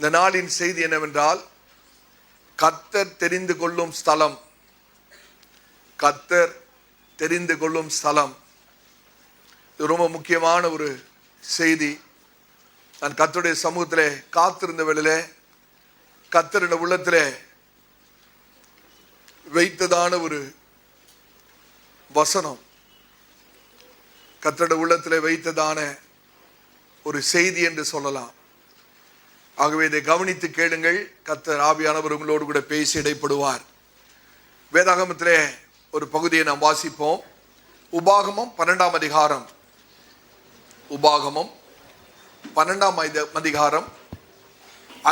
இந்த நாளின் செய்தி என்னவென்றால், கர்த்தர் தெரிந்து கொள்ளும் ஸ்தலம். கர்த்தர் தெரிந்து கொள்ளும் ஸ்தலம். இது ரொம்ப முக்கியமான ஒரு செய்தி. நான் கர்த்தருடைய சமூகத்திலே காத்திருந்த வேளையிலே கர்த்தருடைய உள்ளத்திலே வைத்ததான ஒரு வசனம், கர்த்தருடைய உள்ளத்திலே வைத்ததான ஒரு செய்தி என்று சொல்லலாம். ஆகவே இதை கவனித்து கேளுங்கள். கர்த்தர் ஆவியானவர் உங்களோடு கூட பேசி இடைப்படுவார். வேதாகமத்திலே ஒரு பகுதியை நாம் வாசிப்போம். உபாகமம் 12ஆம் அதிகாரம். உபாகமம் 12ஆம் அதிகாரம்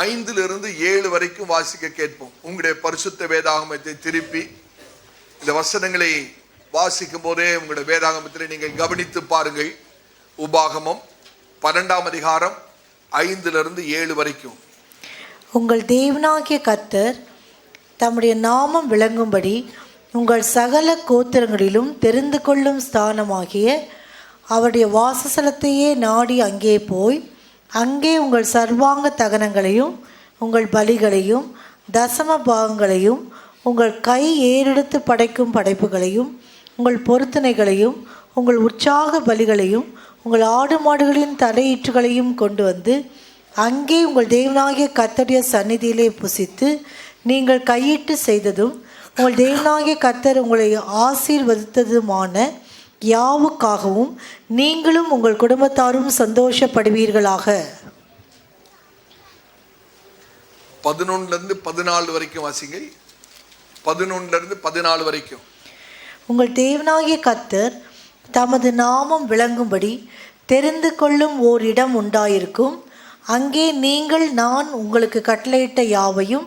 5-7 வரைக்கும் வாசிக்க கேட்போம். உங்களுடைய பரிசுத்த வேதாகமத்தை திருப்பி இந்த வசனங்களை வாசிக்கும் போதே உங்களுடைய வேதாகமத்தில் நீங்கள் கவனித்து பாருங்கள். உபாகமம் 12ஆம் அதிகாரம் 5-7 வரைக்கும். உங்கள் தேவனாகிய கர்த்தர் தம்முடைய நாமம் விளங்கும்படி உங்கள் சகல கோத்திரங்களிலும் தெரிந்து கொள்ளும் ஸ்தானமாகிய அவருடைய வாசஸ்தலத்தையே நாடி அங்கே போய் அங்கே உங்கள் சர்வாங்க தகனங்களையும் உங்கள் பலிகளையும் தசம பாகங்களையும் உங்கள் கை ஏறெடுத்து படைக்கும் படைப்புகளையும் உங்கள் பொருத்தனைகளையும் உங்கள் உற்சாக பலிகளையும் உங்கள் ஆடு மாடுகளின் தலையீற்றுகளையும் கொண்டு வந்து அங்கே உங்கள் தேவனாகிய கர்த்தருடைய சந்நிதியிலே புசித்து நீங்கள் கையிட்டு செய்ததும் உங்கள் தேவனாகிய கர்த்தர் உங்களை ஆசீர்வதித்ததுமான யாவுக்காகவும் நீங்களும் உங்கள் குடும்பத்தாரும் சந்தோஷப்படுவீர்களாக. 11-14 வரைக்கும் வாசிங்க. 11-14 வரைக்கும். உங்கள் தேவனாகிய கர்த்தர் தமது நாமம் விளங்கும்படி தெரிந்து கொள்ளும் ஓர் இடம் உண்டாயிருக்கும். அங்கே நீங்கள் நான் உங்களுக்கு கட்டளையிட்ட யாவையும்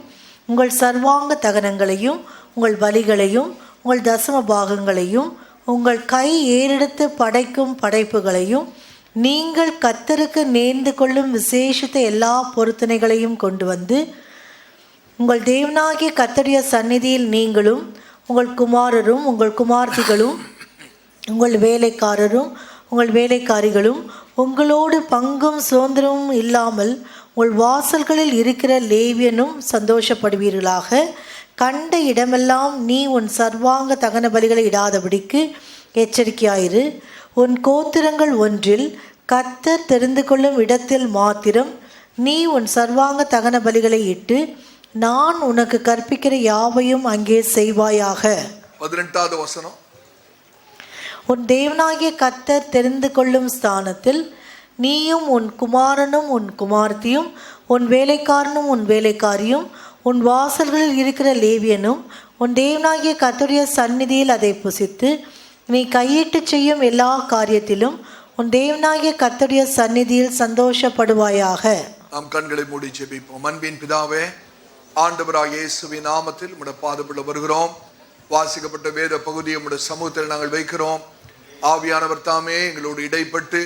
உங்கள் சர்வாங்க தகனங்களையும் உங்கள் பலிகளையும் உங்கள் தசம பாகங்களையும் உங்கள் கை ஏறெடுத்து படைக்கும் படைப்புகளையும் நீங்கள் கர்த்தருக்கு நேர்ந்து கொள்ளும் விசேஷித்த எல்லா பொருத்தனைகளையும் கொண்டு வந்து உங்கள் தேவனாகிய கர்த்தருடைய சந்நிதியில் நீங்களும் உங்கள் குமாரரும் உங்கள் குமார்த்திகளும் உங்கள் வேலைக்காரரும் உங்கள் வேலைக்காரிகளும் உங்களோடு பங்கும் சுதந்திரமும் இல்லாமல் உங்கள் வாசல்களில் இருக்கிற லேவியனும் சந்தோஷப்படுவீர்களாக. கண்ட இடமெல்லாம் நீ உன் சர்வாங்க தகன பலிகளை இடாதபடிக்கு எச்சரிக்கையாயிரு. உன் கோத்திரங்கள் ஒன்றில் கர்த்தர் தெரிந்து கொள்ளும் இடத்தில் மாத்திரம் நீ உன் சர்வாங்க தகன பலிகளை இட்டு நான் உனக்கு கற்பிக்கிற யாவையும் அங்கே செய்வாயாக. 18வது வசனம். உன் தேவனாகிய கர்த்தர் தெரிந்து கொள்ளும் ஸ்தானத்தில் நீயும் உன் குமாரனும் உன் குமார்த்தியும் உன் வேலைக்காரனும் உன் வேலைக்காரியும் உன் வாசல்களில் இருக்கிற லேவியனும் உன் தேவனாகிய கர்த்தருடைய சந்நிதியில் அதை புசித்து நீ கையிட்டு செய்யும் எல்லா காரியத்திலும் உன் தேவனாகிய கர்த்தருடைய சந்நிதியில் சந்தோஷப்படுவாயாக. நாம் கண்களை மூடி ஜெபிப்போம். அன்பின் பிதாவே, ஆண்டவராகிய இயேசுவின் நாமத்தில் உம்முடைய பாதப்பட வருகிறோம். வாசிக்கப்பட்ட வேத பகுதியை உம்முடைய சமூகத்தில் நாங்கள் வைக்கிறோம். ஆவியானவர் தாமே எங்களோடு இடைப்பட்டு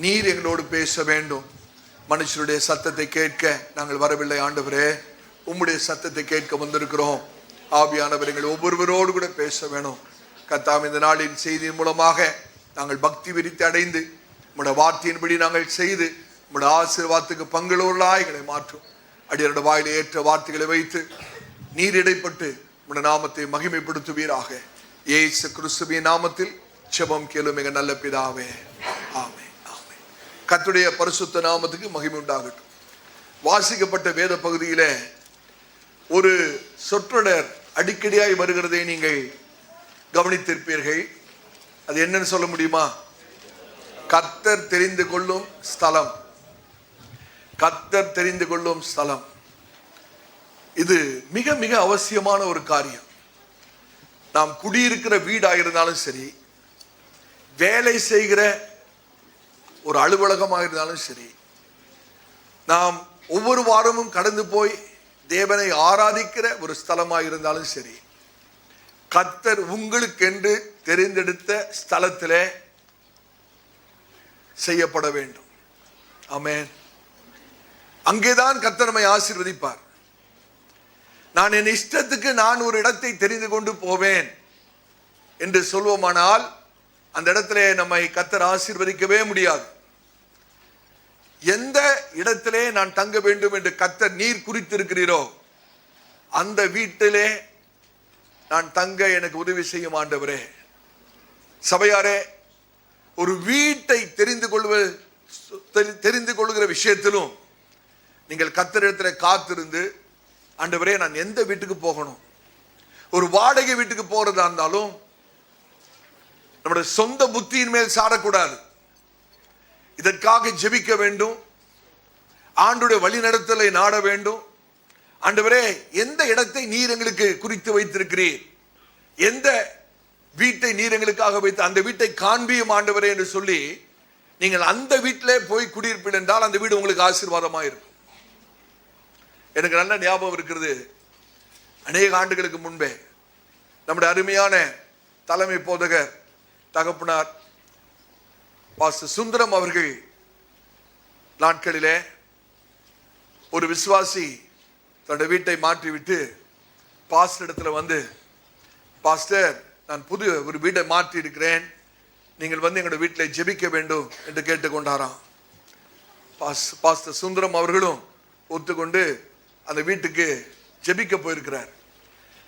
நீர் எங்களோடு பேச வேண்டும். மனுஷருடைய சத்தத்தை கேட்க நாங்கள் வரவில்லை ஆண்டவரே, உம்முடைய சத்தத்தை கேட்க வந்திருக்கிறோம். ஆவியானவர் எங்கள் ஒவ்வொருவரோடு கூட பேச வேணும். கர்த்தாவே, இந்த நாளின் செய்தியின் மூலமாக நாங்கள் பக்தி விருத்தி அடைந்து உம்முடைய வார்த்தையின்படி நாங்கள் செய்து உம்முடைய ஆசீர்வாதத்துக்கு பங்குள்ளவர்களாய் எங்களை மாற்றும். அடியாருடைய வாயில ஏற்ற வார்த்தைகளை வைத்து நீர் இடைப்பட்டு உம்முடைய நாமத்தை மகிமைப்படுத்துவீராக. இயேசு கிறிஸ்துவின் நாமத்தில் ஜெபம் கேளும் எங்கள் நல்ல பிதாவே, ஆமென், ஆமென். கர்த்தருடைய பரிசுத்த நாமத்துக்கு மகிமை உண்டாகட்டும். வாசிக்கப்பட்ட வேத பகுதியிலே ஒரு சொற்றொடர் அடிக்கடியாய் வருகிறதை நீங்கள் கவனித்திருப்பீர்கள். அது என்னன்னு சொல்ல முடியுமா? கர்த்தர் தெரிந்து கொள்ளும் ஸ்தலம். கர்த்தர் தெரிந்து கொள்ளும் ஸ்தலம். இது மிக மிக அவசியமான ஒரு காரியம். நாம் குடியிருக்கிற வீடாக இருந்தாலும் சரி, வேலை செய்கிற ஒரு அலுவலகமாக இருந்தாலும் சரி, நாம் ஒவ்வொரு வாரமும் கடந்து போய் தேவனை ஆராதிக்கிற ஒரு ஸ்தலமாக இருந்தாலும் சரி, கர்த்தர் உங்களுக்கென்று தெரிந்தெடுத்த ஸ்தலத்திலே செய்யப்பட வேண்டும். ஆமென். அங்கேதான் கர்த்தர் நம்மை ஆசீர்வதிப்பார். நான் என் இஷ்டத்துக்கு நான் ஒரு இடத்தை தெரிந்து கொண்டு போவேன் என்று சொல்வோமானால் அந்த இடத்துல நம்மை கர்த்தர் ஆசீர்வதிக்கவே முடியாது. எந்த இடத்திலே நான் தங்க வேண்டும் என்று கர்த்தர் நீர் குறித்திருக்கிறீரோ அந்த வீட்டிலே நான் தங்க எனக்கு உதவி செய்யும் ஆண்டவரே. சபையாரே, ஒரு வீட்டை தெரிந்து கொள்கிற விஷயத்திலும் நீங்கள் கர்த்தரிடத்தில் காத்திருந்து, ஆண்டவரே நான் எந்த வீட்டுக்கு போகணும், ஒரு வாடகை வீட்டுக்கு போறதா இருந்தாலும் நம்முடைய சொந்த புத்தியின் மேல் சாடக்கூடாது. இதற்காக ஜெபிக்க வேண்டும், ஆண்டுடைய வழி நடத்தலை நாட வேண்டும். ஆண்டவரே, எந்த இடத்தை நீர் எங்களுக்கு குறித்து வைத்திருக்கிறீர், எந்த வீட்டை நீர் எங்களுக்காக வைத்து அந்த வீட்டை காண்பியும் ஆண்டவரே என்று சொல்லி நீங்கள் அந்த வீட்டிலே போய் குடியிருப்பீர்கள் என்றால் அந்த வீடு உங்களுக்கு ஆசீர்வாதமாக இருக்கும். எனக்கு நல்ல ஞாபகம் இருக்கிறது, அநேக ஆண்டுகளுக்கு முன்பே நம்முடைய அருமையான தலைமை போதகர் தகப்பனார் பாஸ்டர் சுந்தரம் அவர்கள் நாட்களிலே ஒரு விசுவாசி தன்னுடைய வீட்டை மாற்றிவிட்டு பாஸ்டர் இடத்துல வந்து, பாஸ்டர் நான் புது ஒரு வீட்டை மாற்றி இருக்கிறேன், நீங்கள் வந்து எங்களுடைய வீட்டில் ஜெபிக்க வேண்டும் என்று கேட்டுக்கொண்டாராம். பாஸ்டர் சுந்தரம் அவர்களும் ஒத்துக்கொண்டு அந்த வீட்டுக்கு ஜெபிக்க போயிருக்கிறார்.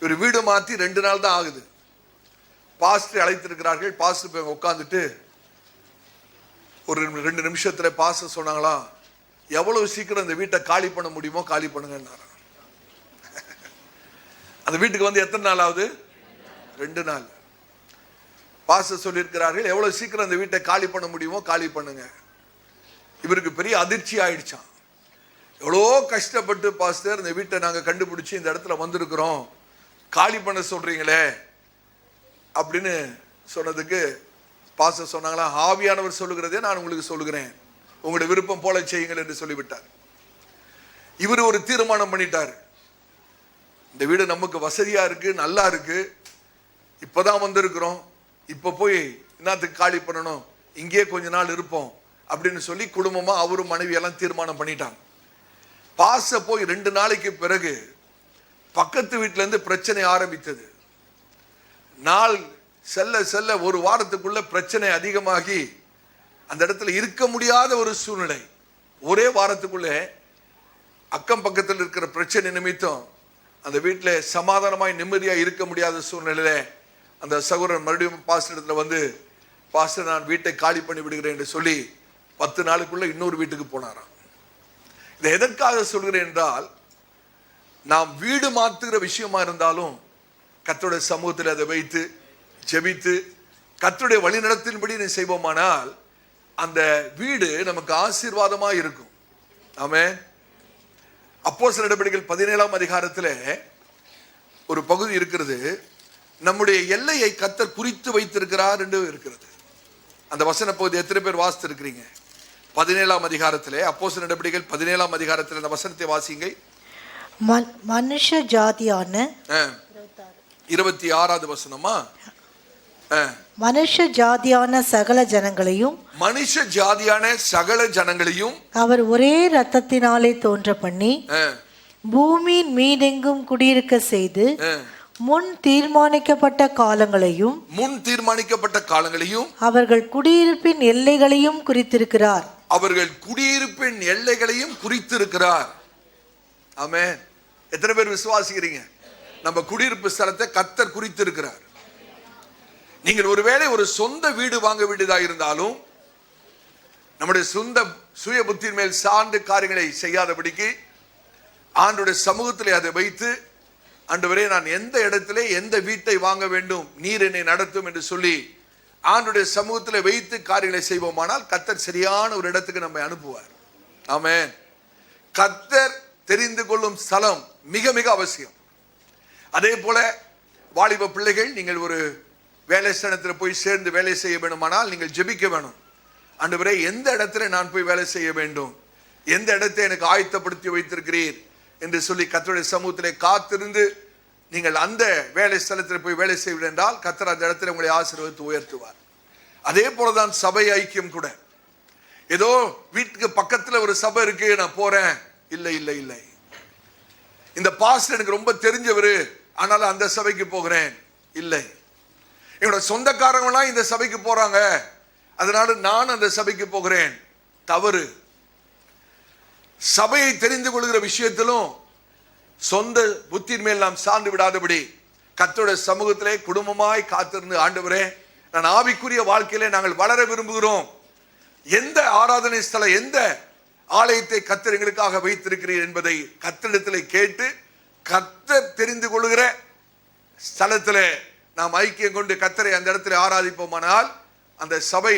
ஒரு வீடு மாற்றி 2 நாள் தான் ஆகுது. பாஸ்டர் அழைத்திருக்கிறார்கள். பாஸ்டர் போய் உட்காந்துட்டு ஒரு 2 நிமிஷத்துல பாஸ்டர் சொன்னாங்களா, எவ்வளவு சீக்கிரம் அந்த வீட்டை காலி பண்ண முடியுமோ காலி பண்ணுங்க. அந்த வீட்டுக்கு வந்து எத்தனை நாள் ஆகுது? 2 நாள். பாஸ்டர் சொல்லியிருக்கிறார்கள், எவ்வளவு சீக்கிரம் அந்த வீட்டை காலி பண்ண முடியுமோ காலி பண்ணுங்க. இவருக்கு பெரிய அதிர்ச்சி ஆயிடுச்சான். எவ்வளோ கஷ்டப்பட்டு பாஸ்டர் இந்த வீட்டை நாங்கள் கண்டுபிடிச்சி இந்த இடத்துல வந்திருக்கிறோம், காலி பண்ண சொல்றீங்களே அப்படின்னு சொன்னதுக்கு பாஸ்டர் சொன்னாங்களா, ஆவியானவர் சொல்லுகிறதே நான் உங்களுக்கு சொல்லுகிறேன், உங்களுடைய விருப்பம் போல செய்யுங்கள் என்று சொல்லிவிட்டார். இவர் ஒரு தீர்மானம் பண்ணிட்டார், இந்த வீடு நமக்கு வசதியா இருக்கு, நல்லா இருக்கு, இப்பதான் வந்திருக்கிறோம், இப்ப போய் என்னத்துக்கு காலி பண்ணணும், இங்கே கொஞ்ச நாள் இருப்போம் அப்படின்னு சொல்லி குடும்பமா அவரும் மனைவி எல்லாம் தீர்மானம் பண்ணிட்டாங்க. பாச போய் 2 நாளைக்கு பிறகு பக்கத்து வீட்டுல இருந்து பிரச்சனை ஆரம்பித்தது. நாள் செல்ல செல்ல ஒரு வாரத்துக்குள்ள பிரச்சனை அதிகமாகி அந்த இடத்துல இருக்க முடியாத ஒரு சூழ்நிலை. ஒரே வாரத்துக்குள்ளே அக்கம் பக்கத்தில் இருக்கிற பிரச்சனை நிமித்தம் அந்த வீட்டில் சமாதானமாய் நிம்மதியாக இருக்க முடியாத சூழ்நிலையில அந்த சகோதரன் மறுபடியும் பாஸ்டர் இடத்துல வந்து, பாஸ்டர் நான் வீட்டை காலி பண்ணி விடுகிறேன் என்று சொல்லி 10 நாளுக்குள்ள இன்னொரு வீட்டுக்கு போனாராம். இதை எதற்காக சொல்கிறேன் என்றால், நாம் வீடு மாற்றுகிற விஷயமா இருந்தாலும் கர்த்தருடைய சமூகத்தில் அதை வைத்து ஜெபித்து கர்த்தருடைய வழிநடத்தின்படி செய்வோமானால் அந்த வீடு நமக்கு ஆசீர்வாதமா இருக்கும். ஆமென். அப்போஸ்தலர் நடபடிகள் 17ஆம் அதிகாரத்தில் ஒரு பகுதி இருக்கிறது, நம்முடைய எல்லையை கர்த்தர் குறித்து வைத்திருக்கிறார் என்று இருக்கிறது. அந்த வசன பகுதி எத்தனை பேர் வாசித்து இருக்கிறீங்க? 17ஆம் அதிகாரத்திலே, அப்போஸ்தலர் நடபடிகள் 17ஆம் அதிகாரத்தில் அந்த வசனத்தை வாசிங்க. மனுஷ ஜாதியான 26வது வசனமா, மனுஷ ஜாதியான சகல ஜனங்களையும், மனுஷ ஜாதியான சகல ஜனங்களையும் அவர் ஒரே இரத்தத்தினாலே தோன்ற பண்ணி பூமியின் மீதெங்கும் குடியிருக்க செய்து முன் தீர்மானிக்கப்பட்ட காலங்களையும் அவர்கள் குடியிருப்பின் எல்லைகளையும் குறித்திருக்கிறார். ஆமென். எத்தனை பேர் விசுவாசிக்கிறீங்க? நம்ம குடியிருப்பு ஸ்தலத்தை கர்த்தர் குறித்திருக்கிறார். நீங்கள் ஒருவேளை ஒரு சொந்த வீடு வாங்க வேண்டியதாக இருந்தாலும் நம்முடைய சொந்த சுய புத்தியின் மேல் சார்ந்து காரியங்களை செய்யாதபடிக்கு ஆண்டவருடைய சமூகத்திலே அதை வைத்து, ஆண்டவரே நான் எந்த இடத்திலே எந்த வீட்டை வாங்க வேண்டும், நீர் என்னை நடத்தும் என்று சொல்லி ஆண்டவருடைய சமூகத்தில் வைத்து காரியங்களை செய்வோமானால் கர்த்தர் சரியான ஒரு இடத்துக்கு நம்மை அனுப்புவார். ஆமென். கர்த்தர் தெரிந்து கொள்ளும் ஸ்தலம் மிக மிக அவசியம். அதே போல வாலிப பிள்ளைகள், நீங்கள் ஒரு வேலை ஸ்தானத்தில் போய் சேர்ந்து வேலை செய்ய வேண்டுமானால் நீங்கள் ஜெபிக்க வேணும். ஆண்டவரே எந்த இடத்துல நான் போய் வேலை செய்ய வேண்டும், எந்த இடத்தை எனக்கு ஆயத்தப்படுத்தி வைத்திருக்கிறீர் என்று சொல்லி கர்த்தருடைய சமூகத்திலே காத்திருந்து நீங்கள் அந்த வேலை ஸ்தலத்தில் போய் வேலை செய்வீர்கள் என்றால் கர்த்தர் அந்த இடத்துல உங்களை ஆசீர்வதித்து உயர்த்துவார். அதே போலதான் சபை ஐக்கியம் கூட. ஏதோ வீட்டுக்கு பக்கத்துல ஒரு சபை இருக்கு, நான் போறேன், இல்லை இல்லை இல்லை, இந்த பாஸ்டர் எனக்கு ரொம்ப தெரிஞ்சவர் ஆனால அந்த சபைக்கு போகிறேன், இல்லை, என்னோட சொந்தக்காரங்களாம் இந்த சபைக்கு போறாங்க அதனால நான் அந்த சபைக்கு போகிறேன், தவறு. சபையை தெரிந்து கொள்கிற விஷயத்திலும் சொந்த புத்தியின் மேல் நாம் சார்ந்து விடாதபடி கர்த்தருடைய சமூகத்திலே குடும்பமாய் காத்திருந்து, ஆண்டவரே நான் ஆவிக்குரிய வாழ்க்கையிலே நாங்கள் வளர விரும்புகிறோம், எந்த ஆராதனை ஸ்தலம், எந்த ஆலயத்தை கர்த்தர் எங்களுக்காக வைத்திருக்கிறீர் என்பதை கர்த்தரிடத்திலே கேட்டு கர்த்தர் தெரிந்து கொள்கிற ஸ்தலத்திலே நாம் ஐக்கியம் கொண்டு கர்த்தரை அந்த இடத்துல ஆராதிப்போமானால் அந்த சபை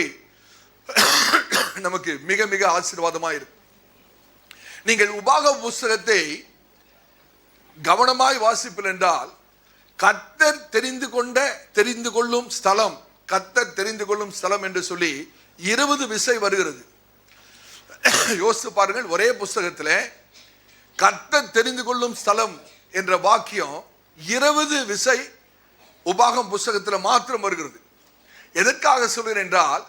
நமக்கு மிக மிக ஆசீர்வாதமாக இருக்கும். நீங்கள் உபாகம புஸ்தகத்தை கவனமாய் வாசிப்பில் என்றால் கர்த்தர் தெரிந்து கொள்ளும் ஸ்தலம், கர்த்தர் தெரிந்து கொள்ளும் ஸ்தலம் என்று சொல்லி 20 விசை வருகிறது. யோசித்து பாருங்கள், ஒரே புஸ்தகத்தில் கர்த்தர் தெரிந்து கொள்ளும் ஸ்தலம் என்ற வாக்கியம் 20 விசை உபாகம் புஸ்தகத்தில் மாத்திரம் வருகிறது. எதற்காக சொல்கிறேன் என்றால்,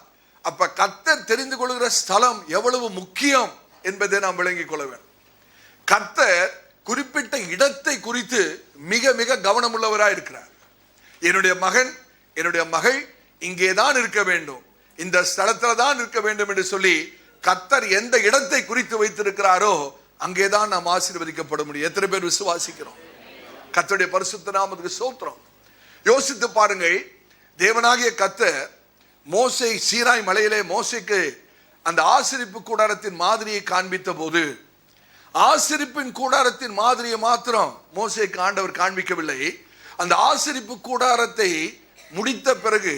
அப்ப கர்த்தர் தெரிந்து கொள்கிற ஸ்தலம் எவ்வளவு முக்கியம் என்பதை நாம் விளங்கிக் கொள்ள வேண்டும். கர்த்தர் குறிப்பிட்ட இடத்தை குறித்து மிக மிக கவனமுள்ளவராய் இருக்கிறார். என்னுடைய மகன், என்னுடைய மகள் இங்கேதான் இருக்க வேண்டும், இந்த ஸ்தலத்துல தான் இருக்க வேண்டும் என்று சொல்லி கர்த்தர் எந்த இடத்தை குறித்து வைத்திருக்கிறாரோ அங்கேதான் நாம் ஆசீர்வதிக்கப்பட முடியும். எத்தனை பேர் விசுவாசிக்கிறோம்? கர்த்தருடைய பரிசுத்த நாமத்துக்கு ஸ்தோத்திரம். யோசித்து பாருங்கள், தேவனாகிய கர்த்தர் மோசே சீனாய் மலையிலே மோசேக்கு அந்த ஆசரிப்பு கூடாரத்தின் மாதிரியை காண்பித்த போது, ஆசரிப்பின் கூடாரத்தின் மாதிரியை மாத்திரம் மோசேக்கு ஆண்டவர் காண்பிக்கவில்லை. அந்த ஆசரிப்பு கூடாரத்தை முடித்த பிறகு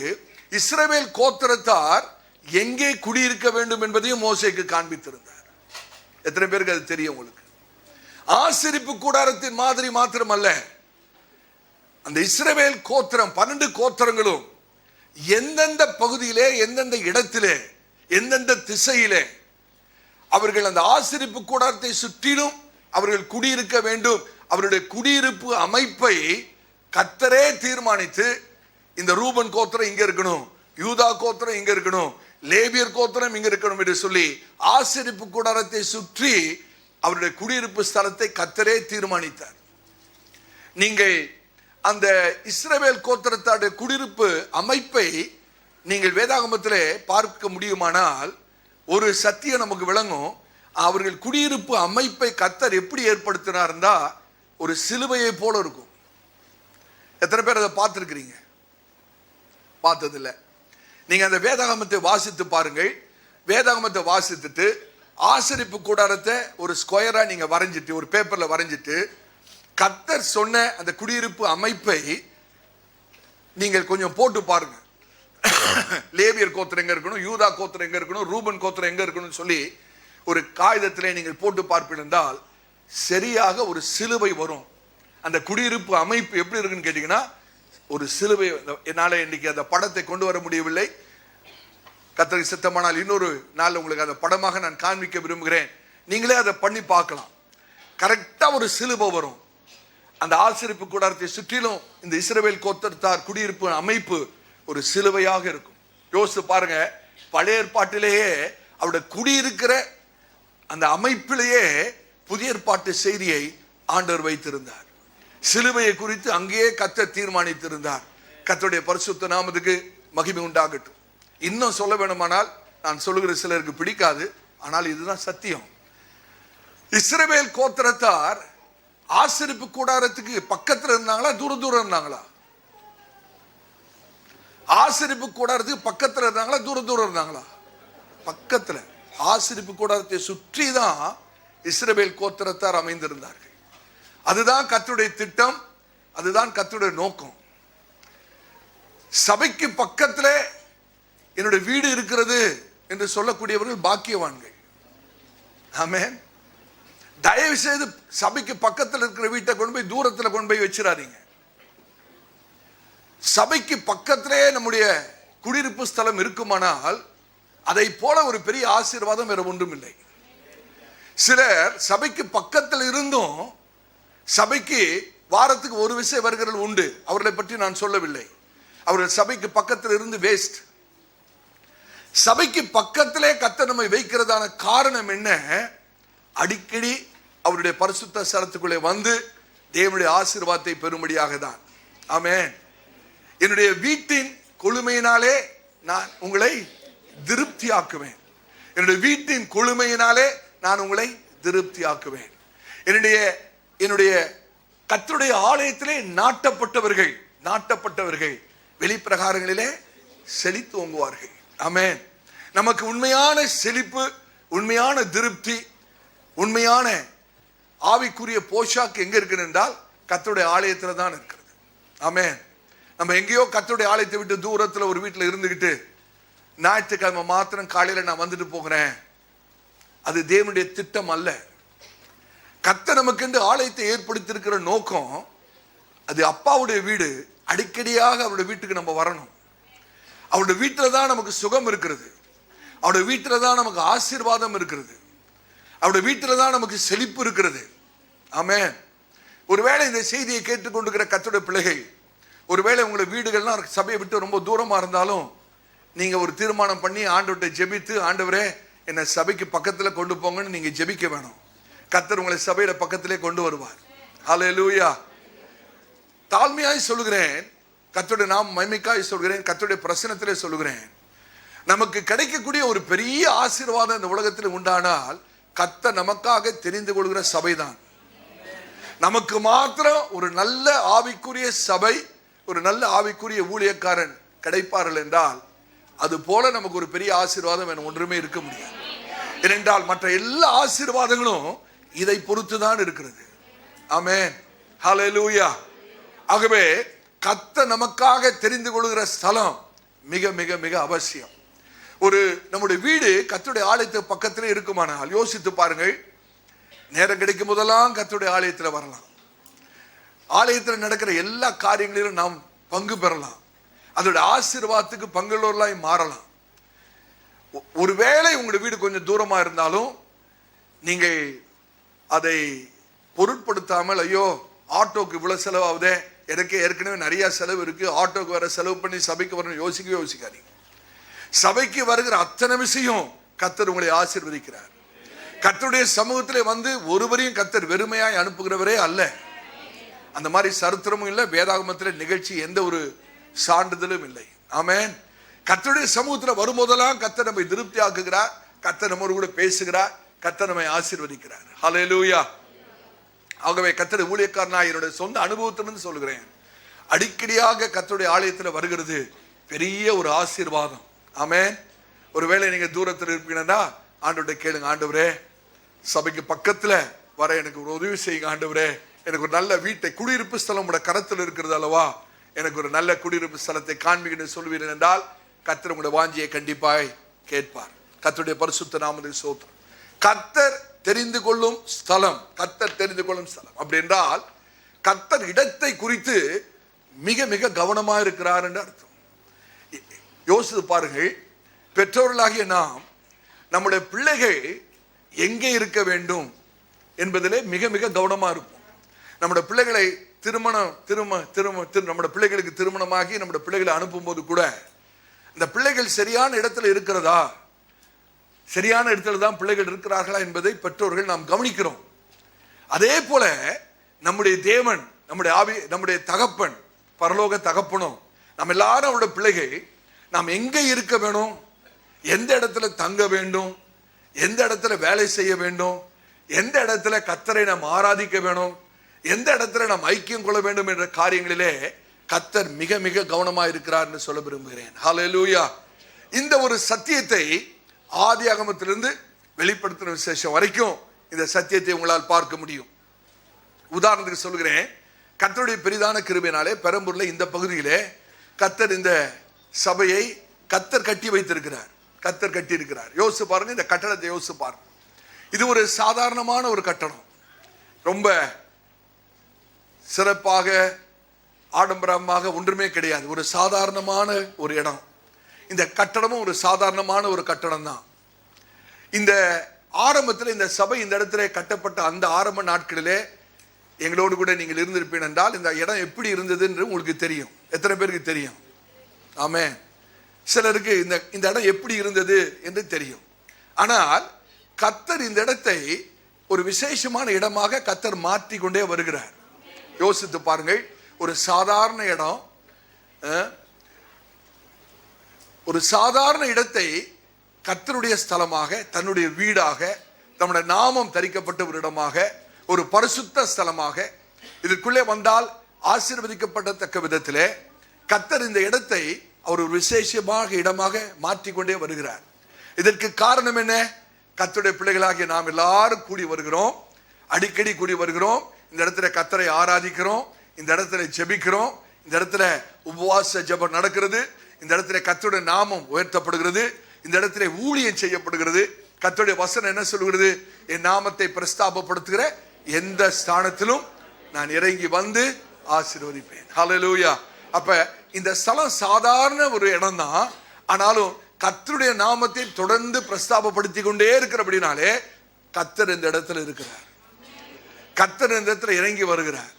இஸ்ரவேல் கோத்திரத்தார் எங்கே குடியிருக்க வேண்டும் என்பதையும் மோசேக்கு காண்பித்திருந்தார். எத்தனை பேருக்கு அது தெரியும்? உங்களுக்கு ஆசரிப்பு கூடாரத்தின் மாதிரி மாத்திரம் அல்ல, அந்த இஸ்ரவேல் கோத்திரம் 12 கோத்திரங்களும் எந்தெந்த பகுதியிலே, எந்தெந்த இடத்திலே, எந்தெந்த திசையிலே அவர்கள் அந்த ஆசரிப்பு கூடாரத்தை சுற்றிலும் அவர்கள் குடியிருக்க வேண்டும், அவருடைய குடியிருப்பு அமைப்பை கர்த்தரே தீர்மானித்து, இந்த ரூபன் கோத்திரம் இங்க இருக்கணும், யூதா கோத்திரம் இங்க இருக்கணும், லேவியர் கோத்திரம் இங்க இருக்கணும் என்று சொல்லி ஆசரிப்பு கூடாரத்தை சுற்றி அவருடைய குடியிருப்பு ஸ்தலத்தை கர்த்தரே தீர்மானித்தார். நீங்கள் அந்த இஸ்ரவேல் கோத்திரத்தாருடைய குடியிருப்பு அமைப்பை நீங்கள் வேதாகமத்திலே பார்க்க முடியுமானால் ஒரு சத்தியம் நமக்கு விளங்கும். அவர்கள் குடியிருப்பு அமைப்பை கர்த்தர் எப்படி ஏற்படுத்தினார்னா ஒரு சிலுவையை போல இருக்கும். எத்தனை பேர் அதை பார்த்துருக்கிறீங்க? பார்த்ததில்லை. நீங்க அந்த வேதாகமத்தை வாசித்து பாருங்கள். வேதாகமத்தை வாசித்துட்டு ஆசரிப்பு கூடாரத்தை ஒரு ஸ்கொயரா நீங்க வரைஞ்சிட்டு, ஒரு பேப்பர்ல வரைஞ்சிட்டு, கர்த்தர் சொன்ன அந்த குடியிருப்பு அமைப்பை நீங்கள் கொஞ்சம் போட்டு பாருங்க. லேவியர் கோத்திரம் எங்க இருக்கணும், யூதா கோத்திரம் எங்க இருக்கணும், ரூபன் கோத்திரம் எங்க இருக்கணும் சொல்லி ஒரு காகிதத்திலே நீங்கள் போட்டு பார்ப்பீர்கள், சரியாக ஒரு சிலுவை வரும். அந்த குடியிருப்பு அமைப்பு எப்படி இருக்குன்னு கேட்டீங்கன்னா ஒரு சிலுவை. என்னால இன்னைக்கு அந்த படத்தை கொண்டு வர முடியவில்லை. கர்த்தருக்கு சித்தமானால் இன்னொரு நாள் உங்களுக்கு அந்த படமாக நான் காண்பிக்க விரும்புகிறேன். நீங்களே அதை பண்ணி பார்க்கலாம். கரெக்டா ஒரு சிலுவை வரும். அந்த ஆசரிப்பு கூடாரத்தை சுற்றிலும் இந்த இஸ்ரவேல் கோத்திரத்தார் குடியிருப்பு அமைப்பு ஒரு சிலுவையாக இருக்கும். யோசித்து பாருங்க, பழைய ஏற்பாட்டிலேயே அவருடைய குடியிருக்கிற அந்த அமைப்பிலேயே புதிய ஏற்பாட்டு செய்தியை ஆண்டவர் வைத்திருந்தார். சிலுவையை குறித்து அங்கேயே கர்த்தர் தீர்மானித்திருந்தார். கர்த்தருடைய பரிசுத்த நாமத்துக்கு மகிமை உண்டாகட்டும். இன்னும் சொல்ல வேண்டுமானால், நான் சொல்லுகிற சிலருக்கு பிடிக்காது, ஆனால் இதுதான் சத்தியம். இஸ்ரவேல் கோத்திரத்தார் ஆசரிப்பு கூடாரத்துக்கு பக்கத்துல இருந்தாங்களா, தூரம் தூரம் இருந்தாங்களா? ஆசரிப்பு கூடாரத்துக்கு பக்கத்துல இருந்தாங்களா, தூரம் தூரம் இருந்தாங்களா? பக்கத்துல. ஆசரிப்பு கூடாரத்தை சுற்றி தான் இஸ்ரவேல் கோத்திரத்தார் அமைந்திருந்தார்கள். அதுதான் கர்த்தருடைய திட்டம், அதுதான் கர்த்தருடைய நோக்கம். சபைக்கு பக்கத்துல என்னுடைய வீடு இருக்கிறது என்று சொல்லக்கூடியவர்கள் பாக்கியவான்கள். ஆமென். தயவு செய்து சபைக்கு பக்கத்தில் இருக்கிற வீட்டை கொண்டு போய் தூரத்தில் கொண்டு போய் வச்சிடாதீங்க. சபைக்கு பக்கத்திலே நம்முடைய குடியிருப்பு ஸ்தலம் இருக்குமானால் அதை போல ஒரு பெரிய ஆசீர்வாதம் வேற ஒன்றும் இல்லை. சிலர் சபைக்கு பக்கத்தில் இருந்தும் சபைக்கு வாரத்துக்கு ஒரு விசை வருகிறது உண்டு. அவர்களை பற்றி நான் சொல்லவில்லை. அவர்கள் சபைக்கு பக்கத்தில் இருந்து வேஸ்ட். சபைக்கு பக்கத்திலே கர்த்தர் நம்மை வைக்கிறதான காரணம் என்ன? அடிக்கடி அவருடைய பரிசுத்த ஸ்தலத்துக்குள்ளே வந்து தேவனுடைய ஆசீர்வாதத்தை பெறும்படியாக தான். ஆமென். என்னுடைய வீட்டின் கொழுமையினாலே நான் உங்களை திருப்தியாக்குவேன். என்னுடைய வீட்டின் கொழுமையினாலே நான் உங்களை திருப்தியாக்குவேன். என்னுடைய கர்த்தருடைய ஆலயத்திலே நாட்டப்பட்டவர்கள் வெளிப்பிரகாரங்களிலே செழித்து ஓங்குவார்கள். ஆமென். நமக்கு உண்மையான செழிப்பு, உண்மையான திருப்தி, உண்மையான ஆவிக்குரிய போஷாக்கு எங்க இருக்குன்னு என்றால் கர்த்தருடைய ஆலயத்தில் தான் இருக்கிறது. ஆமென். நம்ம எங்கேயோ கர்த்தருடைய ஆலயத்தை விட்டு தூரத்தில் ஒரு வீட்டில் இருந்துகிட்டு ஞாயிற்றுக்கிழமை மாத்திரம் காலையில் நான் வந்துட்டு போகிறேன், அது தேவனுடைய திட்டம் அல்ல. கர்த்தர் நமக்கு ஆலயத்தை ஏற்படுத்தியிருக்கிற நோக்கம், அது அப்பாவுடைய வீடு. அடிக்கடியாக அவருடைய வீட்டுக்கு நம்ம வரணும். அவருடைய வீட்டில் தான் நமக்கு சுகம் இருக்கிறது. அவருடைய வீட்டில் தான் நமக்கு ஆசீர்வாதம் இருக்கிறது. அவருடைய வீட்டில் தான் நமக்கு செழிப்பு இருக்கிறது. ஆமென். ஒருவேளை இந்த செய்தியை கேட்டுக்கொண்டிருக்கிற கர்த்தருடைய பிள்ளைகள், ஒருவேளை உங்களுடைய வீடுகள்லாம் சபையை விட்டு ரொம்ப தூரமாக இருந்தாலும் நீங்கள் ஒரு தீர்மானம் பண்ணி ஆண்டவர்கிட்ட ஜெபித்து, ஆண்டவரே என்னை சபைக்கு பக்கத்தில் கொண்டு போங்கன்னு நீங்கள் ஜெபிக்க வேணும். கர்த்தர் உங்களை சபையில பக்கத்திலே கொண்டு வருவார். ஹல்லேலூயா. தாழ்மையாய் சொல்லுகிறேன், கர்த்தருடைய நாம் மகிமைக்காய் சொல்கிறேன், கர்த்தருடைய பிரசன்னத்திலே சொல்லுகிறேன், நமக்கு கிடைக்கக்கூடிய ஒரு பெரிய ஆசீர்வாதம் இந்த உலகத்தில் உண்டானால் கர்த்தர் நமக்காக தெரிந்து கொள்கிற சபைதான். நமக்கு மாத்திரம் ஒரு நல்ல ஆவிக்குரிய சபை, ஒரு நல்ல ஆவிக்குரிய ஊழியக்காரன் கிடைப்பார்கள் என்றால் அது போல நமக்கு ஒரு பெரிய ஆசீர்வாதம் என ஒன்றுமே இருக்க முடியாது. ஏனென்றால் மற்ற எல்லா ஆசீர்வாதங்களும் இதை பொறுத்துதான் இருக்கிறது. ஆமென். ஹல்லேலூயா. ஆகவே கர்த்தர் நமக்காக தெரிந்து கொள்கிற ஸ்தலம் மிக மிக மிக அவசியம். நம்முடைய வீடு கர்த்தருடைய ஆலயத்துக்கு பக்கத்திலே இருக்குமானால் யோசித்து பாருங்கள், நேரம் கிடைக்கும் போதெல்லாம் கர்த்தருடைய ஆலயத்தில் வரலாம். ஆலயத்தில் நடக்கிற எல்லா காரியங்களிலும் நாம் பங்கு பெறலாம். அதோட ஆசீர்வாதத்துக்கு பங்குள்ளவர்களாய் மாறலாம். ஒருவேளை உங்களுடைய வீடு கொஞ்சம் தூரமா இருந்தாலும் நீங்கள் அதை பொருட்படுத்தாமல், ஐயோ ஆட்டோக்கு இவ்வளவு செலவாகுதே, எனக்கு ஏற்கனவே நிறைய செலவு இருக்கு, ஆட்டோக்கு வர செலவு பண்ணி சபைக்கு வரணும் யோசிக்காதீங்க. சபைக்கு வருகிற அத்தனை விஷயம் கர்த்தர் உங்களை ஆசீர்வதிக்கிறார். கர்த்தருடைய சமூகத்திலே வந்து ஒருவரையும் கர்த்தர் வெறுமையாய் அனுப்புகிறவரே அல்ல. அந்த மாதிரி சரித்திரமும் இல்லை, வேதாகமத்திலே நிகழ்ச்சி எந்த ஒரு சான்றிதழும் இல்லை. ஆமென். கர்த்தருடைய சமூகத்தில் வரும்போதெல்லாம் கர்த்தர் நம்மை திருப்தி ஆக்குகிறார், கர்த்தர் நம்மோடு கூட பேசுகிறார், கர்த்தர் நம்மை ஆசீர்வதிக்கிறார். ஹல்லேலூயா. ஆகவே கர்த்தருடைய ஊழியக்காரனாய் என்னுடைய சொந்த அனுபவத்திலிருந்து சொல்கிறேன், அடிக்கடியாக கர்த்தருடைய ஆலயத்தில் வருகிறது பெரிய ஒரு ஆசீர்வாதம். ஆமென். ஒருவேளை நீங்க தூரத்தில் இருப்பீங்கன்னா ஆண்டவர்கிட்ட கேளுங்க, ஆண்டவரே சபைக்கு பக்கத்தில் வர எனக்கு ஒரு உதவி செய்யுங்க, ஆண்டவரே எனக்கு ஒரு நல்ல வீட்டை, குடியிருப்பு ஸ்தலம் உடைய கரத்தில் இருக்கிறது அல்லவா, எனக்கு ஒரு நல்ல குடியிருப்பு ஸ்தலத்தை காண்பிக்கணும்னு சொல்வீர்கள் என்றால் கர்த்தர் உங்களுடைய வாஞ்சியை கண்டிப்பாய் கேட்பார். கர்த்தருடைய பரிசுத்த நாமத்துக்கு ஸ்தோத்திரம். கர்த்தர் தெரிந்து கொள்ளும் ஸ்தலம், கர்த்தர் தெரிந்து கொள்ளும் ஸ்தலம் அப்படி என்றால் கர்த்தர் இடத்தை குறித்து மிக மிக கவனமாக இருக்கிறார் என்று அர்த்தம். யோசித்து பாருங்கள், பெற்றோர்களாகிய நாம் நம்முடைய பிள்ளைகள் எங்கே இருக்க வேண்டும் என்பதிலே மிக மிக கவனமாக இருப்போம். நம்முடைய பிள்ளைகளை நம்முடைய பிள்ளைகளுக்கு திருமணமாகி நம்முடைய பிள்ளைகளை அனுப்பும் போது கூட இந்த பிள்ளைகள் சரியான இடத்துல இருக்கிறதா, சரியான இடத்துல தான் பிள்ளைகள் இருக்கிறார்களா என்பதை பெற்றோர்கள் நாம் கவனிக்கிறோம். அதே போல நம்முடைய தேவன், நம்முடைய தகப்பன், பரலோக தகப்பனும் நம்ம எல்லாரும் அவருடைய பிள்ளைகள் நாம் எங்கே இருக்க வேணும், எந்த இடத்துல தங்க வேண்டும், எந்த இடத்துல வேலை செய்ய வேண்டும், எந்த இடத்துல கர்த்தரை நாம் ஆராதிக்க வேணும், எந்த இடத்துல நாம் ஐக்கியம் கொள்ள வேண்டும் என்ற காரியங்களிலே கர்த்தர் மிக மிக கவனமாக இருக்கிறார் என்று சொல்ல விரும்புகிறேன். ஹல்லேலூயா. இந்த ஒரு சத்தியத்தை ஆதியாகமத்திலிருந்து வெளிப்படுத்தின விசேஷம் வரைக்கும் இந்த சத்தியத்தை உங்களால் பார்க்க முடியும். உதாரணத்துக்கு சொல்கிறேன், கர்த்தருடைய பெரிதான கிருபையினாலே பெரம்பூர்ல இந்த பகுதியிலே கர்த்தர் இந்த சபையை கர்த்தர் கட்டி வைத்திருக்கிறார். கர்த்தர் கட்டி இருக்கிறார். யோசிச்சு பாருங்க, இந்த கட்டடத்தை யோசிச்சு பாருங்க. இது ஒரு சாதாரணமான ஒரு கட்டடம், ரொம்ப சிறப்பாக ஆடம்பரமாக ஒன்றுமே கிடையாது, ஒரு சாதாரணமான ஒரு இடம். இந்த கட்டடமும் ஒரு சாதாரணமான ஒரு கட்டடம் தான். இந்த ஆரம்பத்தில் இந்த சபை இந்த இடத்துல கட்டப்பட்ட அந்த ஆரம்ப நாட்களிலே எங்களோடு கூட நீங்கள் இருந்திருப்பீங்க என்றால் இந்த இடம் எப்படி இருந்தது என்று உங்களுக்கு தெரியும். எத்தனை பேருக்கு தெரியும்? ஆமென். சிலருக்கு இந்த இடம் எப்படி இருந்தது என்று தெரியும். ஆனால் கர்த்தர் இந்த இடத்தை ஒரு விசேஷமான இடமாக கர்த்தர் மாற்றி கொண்டே வருகிறார். யோசித்து பாருங்கள், ஒரு சாதாரண இடம், ஒரு சாதாரண இடத்தை கர்த்தருடைய ஸ்தலமாக, தன்னுடைய வீடாக, நம்முடைய நாமம் தரிக்கப்பட்ட ஒரு இடமாக, ஒரு பரிசுத்த ஸ்தலமாக, இதற்குள்ளே வந்தால் ஆசீர்வதிக்கப்படத்தக்க விதத்திலே கர்த்தர் இந்த இடத்தை அவர் ஒரு விசேஷமாக இடமாக மாற்றிக்கொண்டே வருகிறார். இதற்கு காரணம் என்ன? கர்த்தருடைய பிள்ளைகளாகிய நாம் எல்லாரும் கூடி வருகிறோம், அடிக்கடி கூடி வருகிறோம். இந்த இடத்துல கர்த்தரை ஆராதிக்கிறோம், இந்த இடத்துல ஜெபிக்கிறோம், இந்த இடத்துல உபவாச ஜெபம் நடக்கிறது, இந்த இடத்துல கர்த்தருடைய நாமம் உயர்த்தப்படுகிறது, இந்த இடத்துல ஊழியம் செய்யப்படுகிறது. கர்த்தருடைய வசனம் என்ன சொல்கிறது? என் நாமத்தை பிரஸ்தாபப்படுத்துகிற எந்த ஸ்தானத்திலும் நான் இறங்கி வந்து ஆசீர்வதிப்பேன். ஹல்லேலூயா. அப்ப இந்த ஸ்தலம் சாதாரண ஒரு இடம் தான், ஆனாலும் கர்த்தருடைய நாமத்தை தொடர்ந்து பிரஸ்தாபப்படுத்தி கொண்டே இருக்கிறபடினாலே கர்த்தர் இந்த இடத்துல இருக்கிறார். கர்த்தர் இந்த இடத்துல இறங்கி வருகிறார்.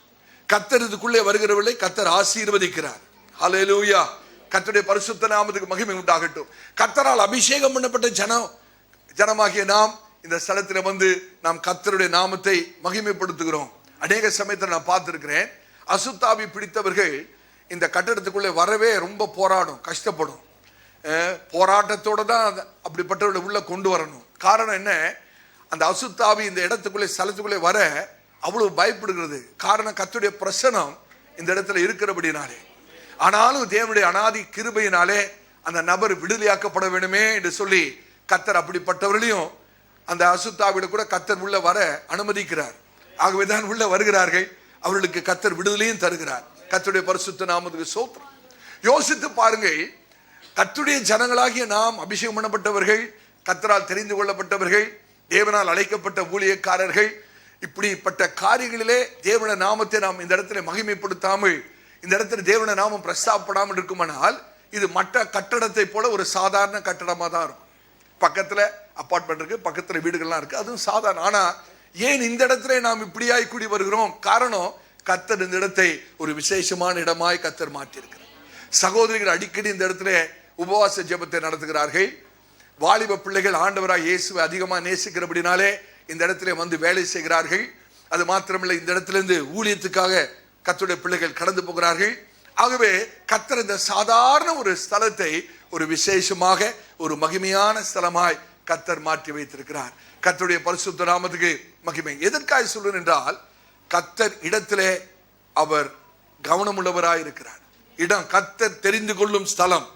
கர்த்தர் இதுக்குள்ளே வருகிறவர்களை கர்த்தர் ஆசீர்வதிக்கிறார். ஹல்லேலூயா. கர்த்தருடைய பரிசுத்த நாமத்துக்கு மகிமை உண்டாகட்டும். கர்த்தரால் அபிஷேகம் பண்ணப்பட்ட ஜனமாகிய நாம் இந்த ஸ்தலத்தில் வந்து நாம் கர்த்தருடைய நாமத்தை மகிமைப்படுத்துகிறோம். அநேக சமயத்தில் நான் பார்த்திருக்கிறேன், அசுத்தாவி பிடித்தவர்கள் இந்த கட்டடத்துக்குள்ளே வரவே ரொம்ப போராடும், கஷ்டப்படும். போராட்டத்தோடு தான் அப்படிப்பட்டவர்களை உள்ள கொண்டு வரணும். காரணம் என்ன? அந்த அசுத்தாவி இந்த இடத்துக்குள்ளே ஸ்தலத்துக்குள்ளே வர அவ்வளவு பயப்படுகிறது. காரணம் கர்த்தருடைய பிரசனம் இந்த இடத்துல இருக்கிறபடினாலே. ஆனாலும் தேவனுடைய அநாதி கிருபையினாலே அந்த நபர் விடுதலையாக்கப்பட வேண்டுமே என்று சொல்லி கர்த்தர் அப்படிப்பட்டவர்களையும் அந்த அசுத்தாவிட கூட கர்த்தர் உள்ள வர அனுமதிக்கிறார். ஆகவேதான் உள்ள வருகிறார்கள். அவர்களுக்கு கர்த்தர் விடுதலையும் தருகிறார். கர்த்தருடைய பரிசுத்த நாமத்துக்கு ஸ்தோத்திரம். யோசித்து பாருங்கள், கர்த்தருடைய ஜனங்களாகிய நாம் அபிஷேகம் பண்ணப்பட்டவர்கள், கர்த்தரால் தெரிந்து கொள்ளப்பட்டவர்கள், தேவனால் அழைக்கப்பட்ட ஊழியக்காரர்கள், இப்படிப்பட்ட காரியங்களிலே தேவனுடைய நாமத்தை நாம் இந்த இடத்துல மகிமைப்படுத்தாமல், இந்த இடத்துல தேவனுடைய நாமம் பிரஸ்தாபப்படாமல் இருக்குமானால் இது மற்ற கட்டடத்தை போல ஒரு சாதாரண கட்டடமாக தான் இருக்கும். பக்கத்துல அப்பார்ட்மெண்ட் இருக்கு, பக்கத்துல வீடுகள்லாம் இருக்கு, அதுவும் சாதாரண. ஆனா ஏன் இந்த இடத்துல நாம் இப்படியாய் கூடி வருகிறோம்? காரணம், கர்த்தர் இந்த இடத்தை ஒரு விசேஷமான இடமாய் கர்த்தர் மாற்றியிருக்கிறார். சகோதரிகள் அடிக்கடி இந்த இடத்துல உபவாச ஜெபத்தை நடத்துகிறார்கள். வாலிப பிள்ளைகள் ஆண்டவராய் இயேசுவை அதிகமாக நேசிக்கிறபடினாலே இந்த இடத்துல வந்து வேலை செய்கிறார்கள். அது மாத்திரமில்லை, இந்த இடத்திலிருந்து ஊழியத்துக்காக கர்த்தருடைய பிள்ளைகள் கடந்து போகிறார்கள். ஆகவே கர்த்தர் இந்த சாதாரண ஒரு ஸ்தலத்தை ஒரு விசேஷமாக ஒரு மகிமையான ஸ்தலமாய் கர்த்தர் மாற்றி வைத்திருக்கிறார். கர்த்தருடைய பரிசுத்த நாமத்துக்கு மகிமை. எதற்காக சொல்றேன் என்றால், கர்த்தர் இடத்திலே அவர் கவனமுள்ளவராய் இருக்கிறார். இடம் கர்த்தர் தெரிந்து கொள்ளும் ஸ்தலம்.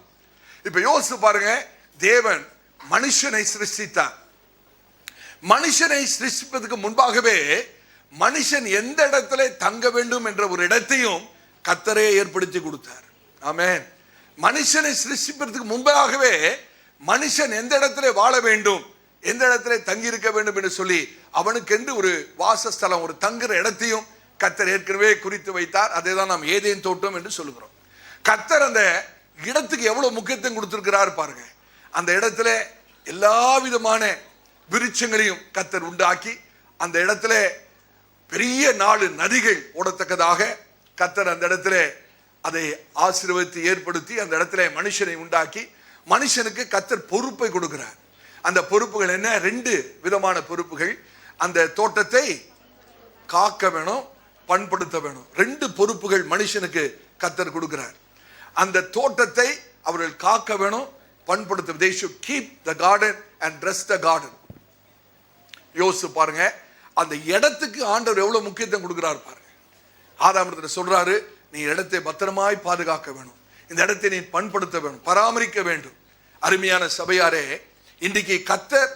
இப்ப யோசித்து பாருங்க, தேவன் மனுஷனை சிருஷ்டித்தார். மனுஷனை சிருஷ்டிப்பதற்கு முன்பாகவே மனுஷன் எந்த இடத்துல தங்க வேண்டும் என்ற ஒரு இடத்தையும் கர்த்தரே ஏற்படுத்தி கொடுத்தார். ஆமென். மனுஷனை சிருஷ்டிப்பதற்கு முன்பாகவே மனுஷன் எந்த இடத்துல வாழ வேண்டும், எந்த இடத்துல தங்கி இருக்க வேண்டும் என்று சொல்லி அவனுக்கென்று ஒரு வாசஸ்தலம், ஒரு தங்குற இடத்தையும் கர்த்தர் ஏற்கனவே குறித்து வைத்தார். அதை தான் நாம் ஏதேன் தோட்டம் என்று சொல்லுகிறோம். கர்த்தர் அந்த இடத்துக்கு எவ்வளவு முக்கியத்துவம் கொடுத்திருக்கிறார் பாருங்க. அந்த இடத்துல எல்லா விதமான விருட்சங்களையும் கர்த்தர் உண்டாக்கி, அந்த இடத்துல பெரிய 4 நதிகள் ஓடத்தக்கதாக கர்த்தர் அந்த இடத்துல அதை ஆசீர்வதித்து ஏற்படுத்தி அந்த இடத்துல மனுஷனை உண்டாக்கி, மனுஷனுக்கு கர்த்தர் பொறுப்பை கொடுக்கிறார். அந்த பொறுப்புகள் என்ன? 2 விதமான பொறுப்புகள். அந்த தோட்டத்தை காக்க வேணும், பண்படுத்த வேணும். 2 பொறுப்புகள் மனுஷனுக்கு கர்த்தர் கொடுக்கிறார். அந்த தோட்டத்தை அவர்கள் காக்க வேணும், பண்படுத்த. They should keep the garden and dress the garden. யோசிச்சு பாருங்க, அந்த இடத்துக்கு ஆண்டவர் எவ்வளவு முக்கியத்துவம் கொடுக்கிறார் பாருங்க. ஆதாமிடத்தில் சொல்றாரு, நீ இடத்தை பத்திரமாய் பாதுகாக்க வேணும், இந்த இடத்தை நீ பண்படுத்த வேணும், பராமரிக்க வேண்டும். அருமையான சபையாரே, இன்றைக்கு கர்த்தர்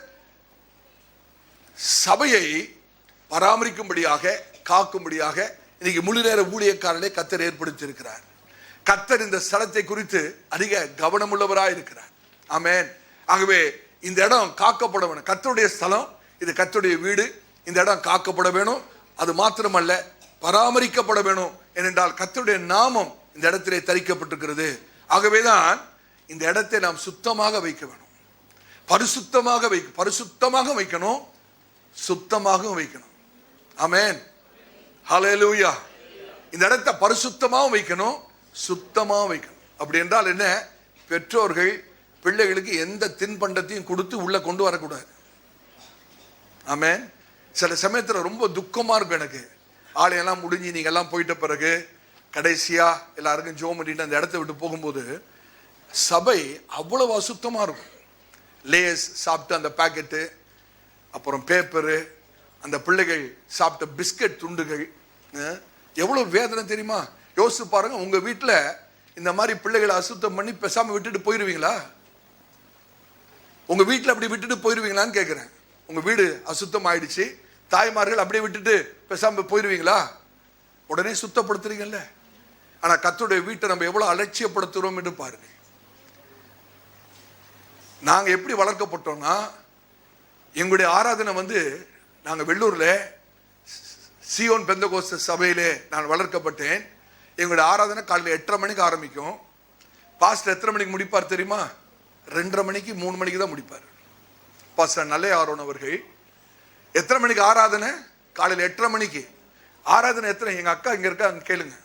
சபையை பராமரிக்கும்படியாக, காக்கும்படியாக இன்னைக்கு முழு நேர ஊழியக்காரர்களை கர்த்தர் ஏற்படுத்தி இருக்கிறார். கர்த்தர் இந்த ஸ்தலத்தை குறித்து அதிக கவனமுள்ளவராய் இருக்கிறார். ஆமென். ஆகவே இந்த இடம் காக்கப்பட வேணும். கர்த்தருடைய ஸ்தலம், இது கர்த்தருடைய வீடு. இந்த இடம் காக்கப்பட வேணும். அது மாத்திரமல்ல, பராமரிக்கப்பட வேணும். ஏனென்றால் கர்த்தருடைய நாமம் இந்த இடத்திலே தரிக்கப்பட்டிருக்கிறது. ஆகவேதான் இந்த இடத்தை நாம் சுத்தமாக வைக்க வேணும், பரிசுத்தமாக வைக்கணும், சுத்தமாகவும் வைக்கணும். ஆமென். ஹல்லேலூயா. இந்த இடத்தை பரிசுத்தமாகவும் வைக்கணும், சுத்தமாக வைக்கணும். அப்படி என்றால் என்ன? பெற்றோர்கள் பிள்ளைகளுக்கு எந்த தின்பண்டத்தையும் கொடுத்து உள்ள கொண்டு வரக்கூடாது. ஆமென். சில சமயத்தில் ரொம்ப துக்கமா இருக்கும் எனக்கு. ஆலயெல்லாம் முடிஞ்சு நீங்க எல்லாம் போயிட்ட பிறகு கடைசியா எல்லாருக்கும் ஜோம் பண்ணிட்டு அந்த இடத்த விட்டு போகும்போது சபை அவ்வளவு அசுத்தமா இருக்கும். லேஸ் சாப்பிட்டு அந்த பாக்கெட்டு, அப்புறம் பேப்பரு, அந்த பிள்ளைகள் சாப்பிட்ட பிஸ்கட் துண்டுகள், எவ்வளவு வேதனை தெரியுமா? யோசிச்சு பாருங்க. உங்க வீட்டில் இந்த மாதிரி பிள்ளைகளை அசுத்தம் பண்ணி பேசாம விட்டுட்டு போயிருவீங்களா? உங்க வீட்டில் அப்படி விட்டுட்டு போயிருவீங்களான்னு கேட்கிறேன். உங்க வீடு அசுத்தம் ஆயிடுச்சு, தாய்மார்கள் அப்படியே விட்டுட்டு பேசாம போயிருவீங்களா? உடனே சுத்தப்படுத்துறீங்கல்ல. ஆனா கர்த்தருடைய வீட்டை நம்ம எவ்வளவு அலட்சியப்படுத்துறோம் என்று பாருங்க. நாங்க எப்படி வளர்க்கப்பட்டோம்னா, எங்களுடைய ஆராதனை நாங்க வெள்ளூர்ல சியோன் பெந்தகோஸ்து சபையிலே நான் வளர்க்கப்பட்டேன். எங்களுடைய ஆராதனை காலையில் 8:30 மணிக்கு ஆரம்பிக்கும். பாஸ்டர் எத்தனை மணிக்கு முடிப்பார் தெரியுமா? 2:30 மணிக்கு 3 மணிக்கு தான் முடிப்பார். பாஸ்டர் நல்ல ஆரோன் அவர்கள் எத்தனை மணிக்கு ஆராதனை? காலையில் 8:30 மணிக்கு. ஆராதனை எத்தனை? எங்க அக்கா இங்க இருக்கா, அங்க கேளுங்க.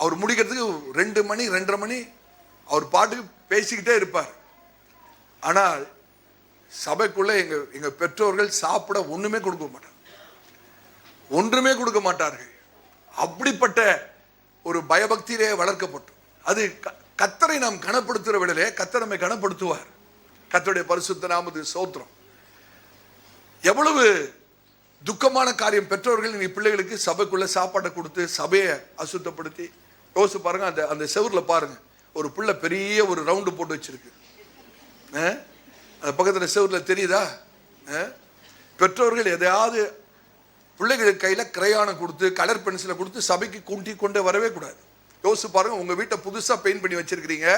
அவர் முடிக்கிறதுக்கு 2 மணி 2:30 மணி அவர் பாட்டுக்கு பேசிக்கிட்டே இருப்பார். ஆனால் சபைக்குள்ள எங்க பெற்றோர்கள் சாப்பிட ஒண்ணுமே கொடுக்க மாட்டாங்க, ஒன்றுமே கொடுக்க மாட்டார்கள். அப்படிப்பட்ட ஒரு பயபக்தியிலே வளர்க்கப்பட்டோம். அது கர்த்தரை நாம் கனப்படுத்துகிற விடலே கர்த்தர் நம்மை கனப்படுத்துவார். கர்த்தருடைய பரிசுத்த நாமத்துக்கு ஸ்தோத்திரம். எவ்வளவு துக்கமான காரியம்! பெற்றோர்கள் நீ பிள்ளைகளுக்கு சபைக்குள்ள சாப்பாட்டை கொடுத்து சபையை அசுத்தப்படுத்தி. யோசிச்சு பாருங்க. அந்த செவுர்ல பாருங்க, ஒரு பிள்ளை பெரிய ஒரு ரவுண்டு போட்டு வச்சிருக்கு. அந்த பக்கத்துல செவுர்ல தெரியுதா? பெற்றோர்கள் எதையாவது பிள்ளைகளுக்கு கையில கிரையானை கொடுத்து கலர் பென்சிலை கொடுத்து சபைக்கு கூட்டி கொண்டே வரவே கூடாது. யோசிச்சு பாருங்க. உங்க வீட்டை புதுசா பெயிண்ட் பண்ணி வச்சிருக்கிறீங்க,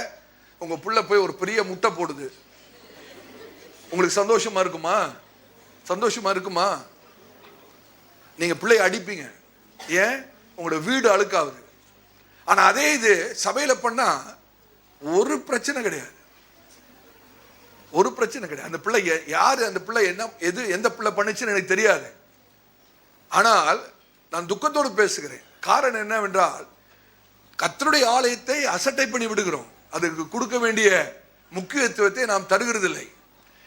உங்க பிள்ளை போய் ஒரு பெரிய முட்டை போடுது, உங்களுக்கு சந்தோஷமா இருக்குமா? சந்தோஷமா இருக்குமா? நீங்க பிள்ளைய அடிப்பீங்க. ஏன்? உங்களோட வீடு அழுக்காகுது. ஆனா அதே இது சபையில பண்ணா ஒரு பிரச்சனை கிடையாது, ஒரு பிரச்சனை கிடையாது. அந்த பிள்ளை யாரு, அந்த பிள்ளை என்ன, எந்த பிள்ளை பண்ணுச்சுன்னு எனக்கு தெரியாது. ஆனால் நான் துக்கத்தோடு பேசுகிறேன். காரணம் என்னவென்றால், கர்த்தருடைய ஆலயத்தை அசட்டை பண்ணி விடுகிறோம். அதுக்கு கொடுக்க வேண்டிய முக்கியத்துவத்தை நாம் தருகிறதில்லை.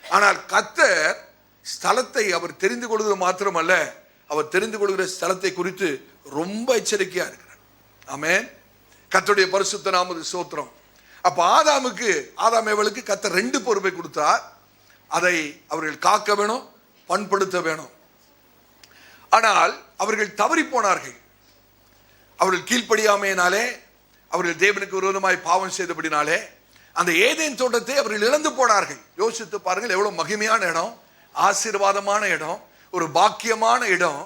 ஆனால் கர்த்தர் ஸ்தலத்தை அவர் தெரிந்து கொள்வது மாத்திரமல்ல, அவர் தெரிந்து கொள்கிற ஸ்தலத்தை குறித்து ரொம்ப எச்சரிக்கையா இருக்கிறார். ஆமென். கர்த்தருடைய பரிசுத்த நாமத்துக்கு ஸ்தோத்திரம். அப்ப ஆதாம் ஏவாளுக்கு கர்த்தர் 2 பொறுப்பை கொடுத்தார். அதை அவர்கள் காக்க வேணும், பண்படுத்த வேணும். ஆனால் அவர்கள் தவறி போனார்கள். அவர்கள் கீழ்ப்படியாமையினாலே, அவர்கள் தேவனுக்கு விரோதமாய் பாவம் செய்தபடினாலே அந்த ஏதேன் தோட்டத்தை அவர்கள் இழந்து போனார்கள். யோசித்து பாருங்கள், எவ்வளவு மகிமையான இடம், ஆசீர்வாதமான இடம், ஒரு பாக்கியமான இடம்.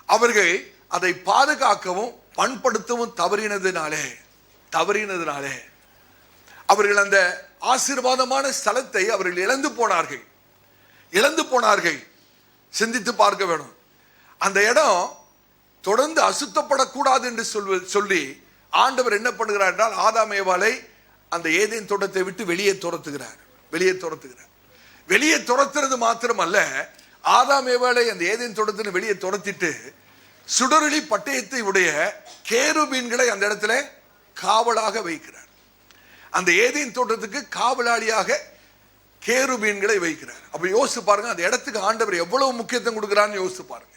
அவர்கள் அதை பாதுகாக்கவும் பண்படுத்தவும் தவறினதினாலே அவர்கள் அந்த ஆசீர்வாதமான ஸ்தலத்தை அவர்கள் இழந்து போனார்கள். சிந்தித்து பார்க்க வேணும். அந்த இடம் தொடர்ந்து அசுத்தப்படக்கூடாது என்று சொல்லி ஆண்டவர் என்ன பண்ணுகிறார் என்றால், ஆதாம் ஏவாளை அந்த ஏதேன் தோட்டத்தை விட்டு வெளியே துரத்துகிறார். வெளியே துரத்துறது மாத்திரமல்ல, ஆதாம் ஏவாளை அந்த ஏதேன் தோட்டத்தின் வெளியே துரத்திட்டு சுடரொளி பட்டயத்தை உடைய கேருபீன்களை அந்த இடத்துல காவலாக வைக்கிறார். அந்த ஏதேன் தோட்டத்துக்கு காவலாளியாக கேருபீன்களை வைக்கிறார். அப்ப யோசிச்சு பாருங்க, அந்த இடத்துக்கு ஆண்டவர் எவ்வளவு முக்கியத்துவம் கொடுக்கிறான்னு யோசிச்சு பாருங்க.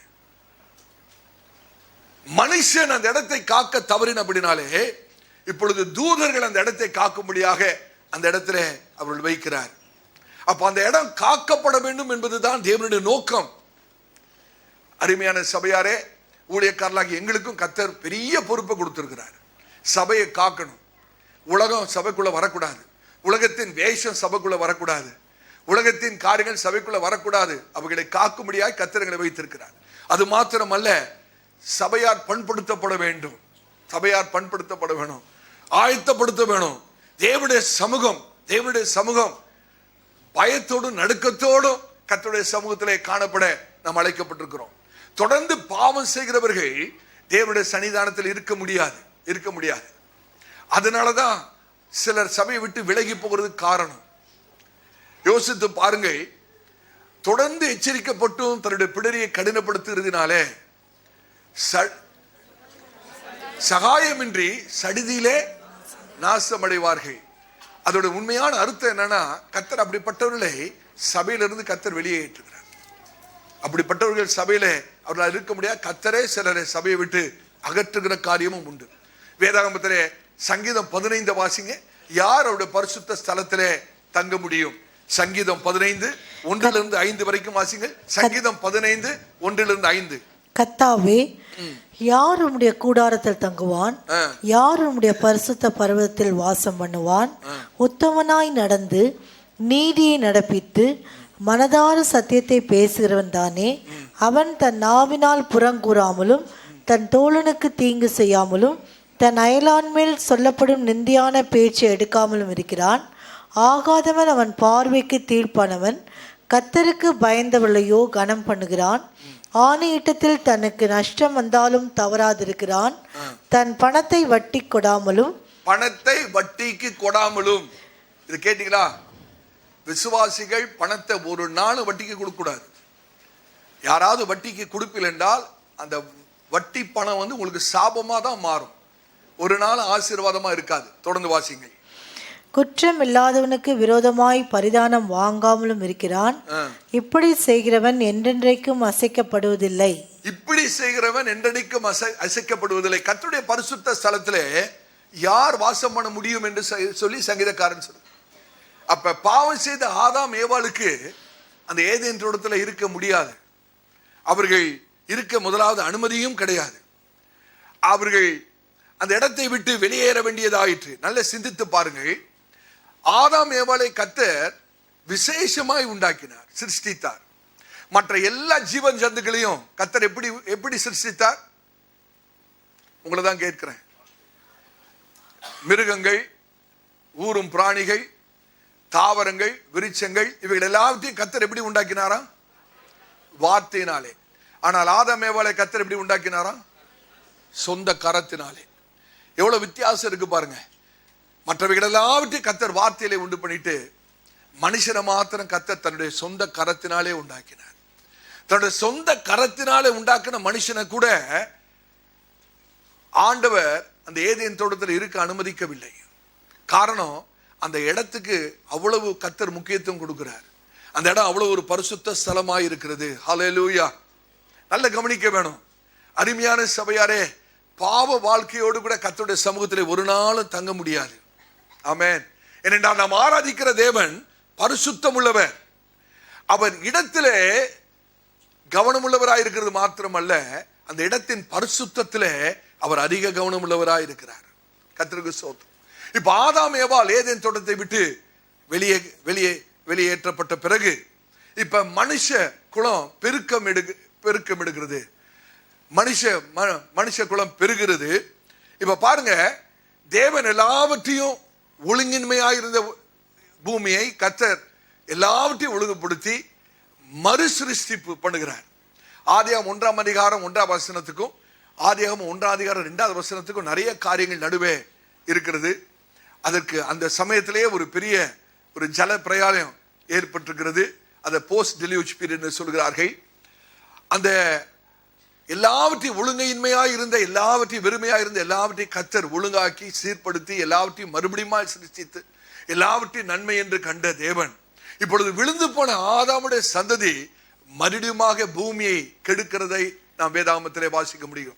மனுஷன் அந்த இடத்தை காக்க தவறினபடினாலே இப்பொழுது தூதர்கள் அந்த இடத்தை காக்கும்படியாக அந்த இடத்துல அவர்கள் வைக்கிறார். அப்ப அந்த இடம் காக்கப்பட வேண்டும் என்பதுதான் தேவனுடைய நோக்கம். அருமையான சபையாரே, ஊழியக்காரர்களாகி எங்களுக்கும் கர்த்தர் பெரிய பொறுப்பை கொடுத்திருக்கிறார். சபையை காக்கணும். உலகம் சபைக்குள்ள வரக்கூடாது, உலகத்தின் வேஷம் சபைக்குள்ள வரக்கூடாது, உலகத்தின் காரியங்கள் சபைக்குள்ள வரக்கூடாது. அவைகளை காக்கும்படியாக கர்த்தர்களை வைத்திருக்கிறார். அது மாத்திரமல்ல, சபையார் பண்படுத்தப்பட வேண்டும், ஆயத்தப்படுத்த வேணும். தேவனுடைய சமூகம் பயத்தோடும் நடுக்கத்தோடும் கர்த்தருடைய சமூகத்திலே காணப்பட நாம் அழைக்கப்பட்டிருக்கிறோம். தொடர்ந்து பாவம் செய்கிறவர்கள் தேவனுடைய சன்னிதானத்தில் இருக்க முடியாது. அதனாலதான் சிலர் சபையை விட்டு விலகி போகிறதுக்கு காரணம். யோசித்து பாருங்க. தொடர்ந்து எச்சரிக்கப்பட்டும் தன்னுடைய பிடரியை கடினப்படுத்துகிறதுனாலே சகாயமின்றி சடிதியிலே நாசமடைவார்கள். அதோட உண்மையான அர்த்தம் என்னன்னா, கர்த்தர் அப்படிப்பட்டவர்களை சபையிலிருந்து கர்த்தர் வெளியேற்றுகிறார். அப்படிப்பட்டவர்கள் சபையில அவர்களால் இருக்க முடியாது. கர்த்தரே சிலரை சபையை விட்டு அகற்றுகிற காரியமும் உண்டு. வேதாகமத்திலே சங்கீதம் 15 வாசிங்க. யார் அவருடைய பரிசுத்த ஸ்தலத்திலே தங்க முடியும்? சங்கீதம் 15 1 5 வரைக்கும் வாசிங்கள். சங்கீதம் 15 1 5. கர்த்தாவே, யார் உம்முடைய கூடாரத்தில் தங்குவான்? யார் உம்முடைய பரிசுத்த பர்வதத்தில் வாசம் பண்ணுவான்? உத்தமனாய் நடந்து நீதியை நடப்பித்து மனதார சத்தியத்தை பேசுகிறவன் தானே. அவன் தன் நாவினால் புறங்கூறாமலும் தன் தோழனுக்கு தீங்கு செய்யாமலும் தன் அயலான் மேல் சொல்லப்படும் நிந்தியான பேச்சை எடுக்காமலும் இருக்கிறான். ஆகாதவன் அவன் பார்வைக்கு தீர்ப்பானவன். கர்த்தருக்கு பயந்தவர்களையோ கனம் பண்ணுகிறான். ஆணையிட்டத்தில் தனக்கு நஷ்டம் வந்தாலும் தவறாதிருக்கிறான். தன் பணத்தை வட்டி கொடாமலும் வட்டிக்கு கொடாமலும். இது கேட்டீங்களா? விசுவாசிகள் பணத்தை ஒரு நாள் வட்டிக்கு கொடுக்க கூடாது. யாராவது வட்டிக்கு கொடுப்பில் என்றால் அந்த வட்டி பணம் உங்களுக்கு சாபமா தான் மாறும். ஒரு நாள் ஆசீர்வாதமா இருக்காது. தொடர்ந்து வாசிங்கள். குற்றம் இல்லாதவனுக்கு விரோதமாய் பரிதானம் வாங்காமலும் இருக்கிறான். இப்படி செய்கிறவன் என்றென்றைக்கும் அசைக்கப்படுவதில்லை. இப்படி செய்கிறவன் என்றென்றைக்கும் அசைக்கப்படுவதில்லை. கர்த்தருடைய பரிசுத்த ஸ்தலத்திலே யார் வாசம் பண்ண முடியும் என்று சொல்லி சங்கீதக்காரன் சொல்லு. அப்ப பாவம் செய்த ஆதாம் ஏவாளுக்கு அந்த ஏதேன் தோட்டத்தில் இருக்க முடியாது. அவர்கள் இருக்க முதலாவது அனுமதியும் கிடையாது. அவர்கள் அந்த இடத்தை விட்டு வெளியேற வேண்டியதாயிற்று. நல்ல சிந்தித்து பாருங்கள். ஆதாம் ஏவாளை கர்த்தர் விசேஷமாய் உண்டாக்கினார், சிருஷ்டித்தார். மற்ற எல்லா ஜீவன் ஜந்துக்களையும் கர்த்தர் எப்படி சிருஷ்டித்தார்? உங்களை தான் கேட்கிறேன். மிருகங்கள், ஊரும் பிராணிகள், தாவரங்கள், விருட்சங்கள், இவைகள் எல்லாவற்றையும் கர்த்தர் எப்படி உண்டாக்கினாரா? வார்த்தையினாலே. ஆனால் ஆதாம் ஏவாளை கர்த்தர் எப்படி உண்டாக்கினாரா? சொந்த கரத்தினாலே. எவ்வளவு வித்தியாசம் இருக்கு பாருங்க. மற்றவைகள் எல்லாவற்றையும் கர்த்தர் வார்த்தையிலே உண்டு பண்ணிட்டு மனுஷனை மாத்திரம் கர்த்தர் தன்னுடைய சொந்த கரத்தினாலே உண்டாக்கினார். தன்னுடைய சொந்த கரத்தினாலே உண்டாக்கின மனுஷனை கூட ஆண்டவர் அந்த ஏதேன் தோட்டத்தில் இருக்க அனுமதிக்கவில்லை. காரணம், அந்த இடத்துக்கு அவ்வளவு கர்த்தர் முக்கியத்துவம் கொடுக்கிறார். அந்த இடம் அவ்வளவு ஒரு பரிசுத்த ஸ்தலமாய் இருக்கிறது. ஹல்லேலூயா. நல்ல கவனிக்க வேணும். அருமையான சபையாரே, பாவ வாழ்க்கையோடு கூட கர்த்தருடைய சமூகத்தில் ஒரு நாளும் தங்க முடியாது. ஆமென். ஏனென்றால் நாம் ஆராதிக்கிற தேவன் பரிசுத்தம் உள்ளவர். அவர் இடத்திலே கவனம் உள்ளவராய் இருக்கிறது மாத்திரமல்ல, அந்த இடத்தின் பரிசுத்தத்திலே அவர் அதிக கவனம் உள்ளவராய் இருக்கிறார். கர்த்தருக்கு ஸ்தோத்திரம். இப்ப ஆதாம் ஏவாள் ஏதேன் தோட்டத்தை விட்டு வெளியேற்றப்பட்ட பிறகு இப்ப மனுஷ குலம் பெருக்கம் எடுக்கிறது. மனுஷ குலம் பெருகிறது. இப்ப பாருங்க, தேவன் எல்லாவற்றையும் ஒழுங்கின்மையாயிருந்த பூமியை கர்த்தர் எல்லாவற்றையும் ஒழுங்குபடுத்தி மறுசிருஷ்டிப்பு பண்ணுகிறார். ஆதியாகமம் 1 அதிகாரம் 1 வசனத்துக்கும் ஆதியாகமம் 1 அதிகாரம் 2 வசனத்துக்கும் நிறைய காரியங்கள் நடுவே இருக்கிறது. அதற்கு அந்த சமயத்திலேயே ஒரு பெரிய ஒரு ஜல பிரயாணம் ஏற்பட்டிருக்கிறது. அதை போஸ்ட் டெலியூஜ் பீரியட் சொல்கிறார்கள். அந்த எல்லாவற்றையும் ஒழுங்கையின்மையாக இருந்த எல்லாவற்றையும் வெறுமையாக இருந்த எல்லாவற்றையும் கர்த்தர் ஒழுங்காக்கி சீர்படுத்தி எல்லாவற்றையும் மறுபடியும் சிருஷ்டித்து எல்லாவற்றையும் நன்மை என்று கண்ட தேவன் இப்பொழுது விழுந்து போன ஆதாமுடைய சந்ததி மறுபடியுமாக பூமியை கெடுக்கிறதை நாம் வேதாகமத்திலே வாசிக்க முடியும்.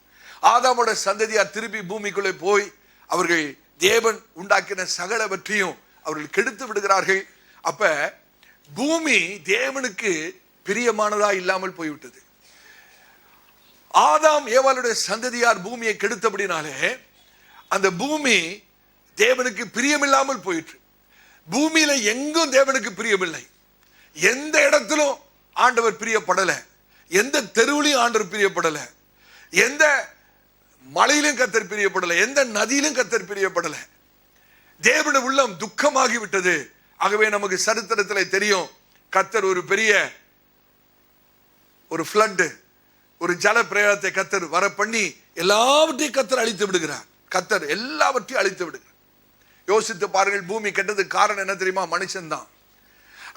ஆதாமுடைய சந்ததியார் திருப்பி பூமிக்குள்ளே போய் அவர்கள் தேவன் உண்டாக்கின சகலவற்றையும் அவர்கள் கெடுத்து விடுகிறார்கள். அப்ப பூமி தேவனுக்கு பிரியமானதா இல்லாமல் போய்விட்டது. ஆதாம் ஏவாளுடைய சந்ததியார் பூமியை கெடுத்தபடினாலே அந்த பூமி தேவனுக்கு பிரியமில்லாமல் போயிற்று. பூமியில எங்கும் தேவனுக்கு பிரியமில்லை. எந்த இடத்திலும் ஆண்டவர் பிரியப்படல. எந்த தெருவிலையும் ஆண்டவர் பிரியப்படல. எந்த மலையிலும் கர்த்தர் பிரியப்படல. எந்த நதியிலும் கர்த்தர் பிரியப்படல. தேவனுடைய உள்ளம் துக்கமாகி விட்டது. ஆகவே நமக்கு சரித்திரத்தில் தெரியும், கர்த்தர் ஒரு பெரிய ஒரு ஃப்ளட், ஒரு ஜல பிரயாணத்தை கர்த்தர் வர பண்ணி எல்லாவற்றையும் கர்த்தர் அழித்து விடுகிறார். கர்த்தர் எல்லாவற்றையும் அழித்து விடுகிறார். யோசித்து பாருங்கள், பூமி கெட்டதுக்கு காரணம் என்ன தெரியுமா? மனுஷன் தான்.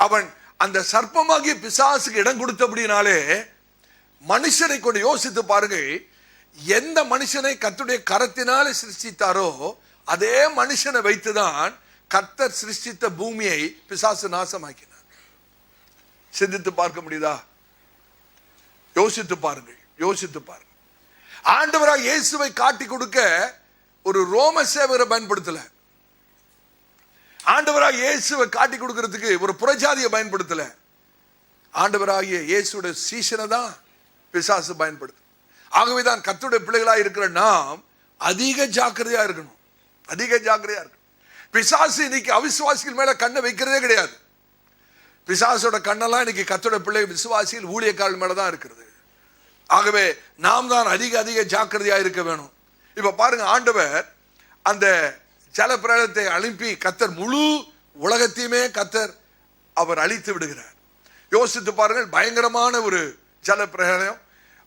அவன் அந்த சர்ப்பமாகிய பிசாசுக்கு இடம் கொடுத்தபடினாலே மனுஷனை கொண்டு யோசித்து பாருங்கள், எந்த மனுஷனை கர்த்தருடைய கரத்தினாலே சிருஷ்டித்தாரோ அதே மனுஷனை வைத்துதான் கர்த்தர் சிருஷ்டித்த பூமியை பிசாசு நாசமாக்கினார். சிந்தித்து பார்க்க முடியுதா? யோசித்து பாருங்கள், யோசித்து பாருங்கள். ஆண்டவராக இயேசுவை காட்டி கொடுக்க ஒரு ரோம சேவகரை பயன்படுத்தல. ஆண்டவராக இயேசுவை காட்டி கொடுக்கிறதுக்கு ஒரு புறஜாதியை பயன்படுத்தல. ஆண்டவராகிய இயேசுடைய சீசனை தான் பிசாசு பயன்படுது. ஆகவேதான் கர்த்தருடைய பிள்ளைகளாக இருக்கிற நாம் அதிக ஜாக்கிரதையா இருக்கணும். அதிக ஜாக்கிரதையா இருக்கணும். பிசாசு இன்னைக்கு அவிசுவாசிகள் மேல கண்ணை வைக்கிறதே கிடையாது. பிசாசோட கண்ணெல்லாம் இன்னைக்கு கர்த்தருடைய பிள்ளை விசுவாசிகள் ஊழியக்காரர்கள் மேலதான் இருக்கிறது. ஆகவே நாம் தான் அதிக ஜாக்கிரதையா இருக்க வேணும். இப்ப பாருங்க, ஆண்டவர் அந்த ஜல பிரளயத்தை அனுப்பி கர்த்தர் முழு உலகத்தையுமே கர்த்தர் அவர் அழித்து விடுகிறார். யோசித்து பாருங்கள், பயங்கரமான ஒரு ஜல பிரளயம்.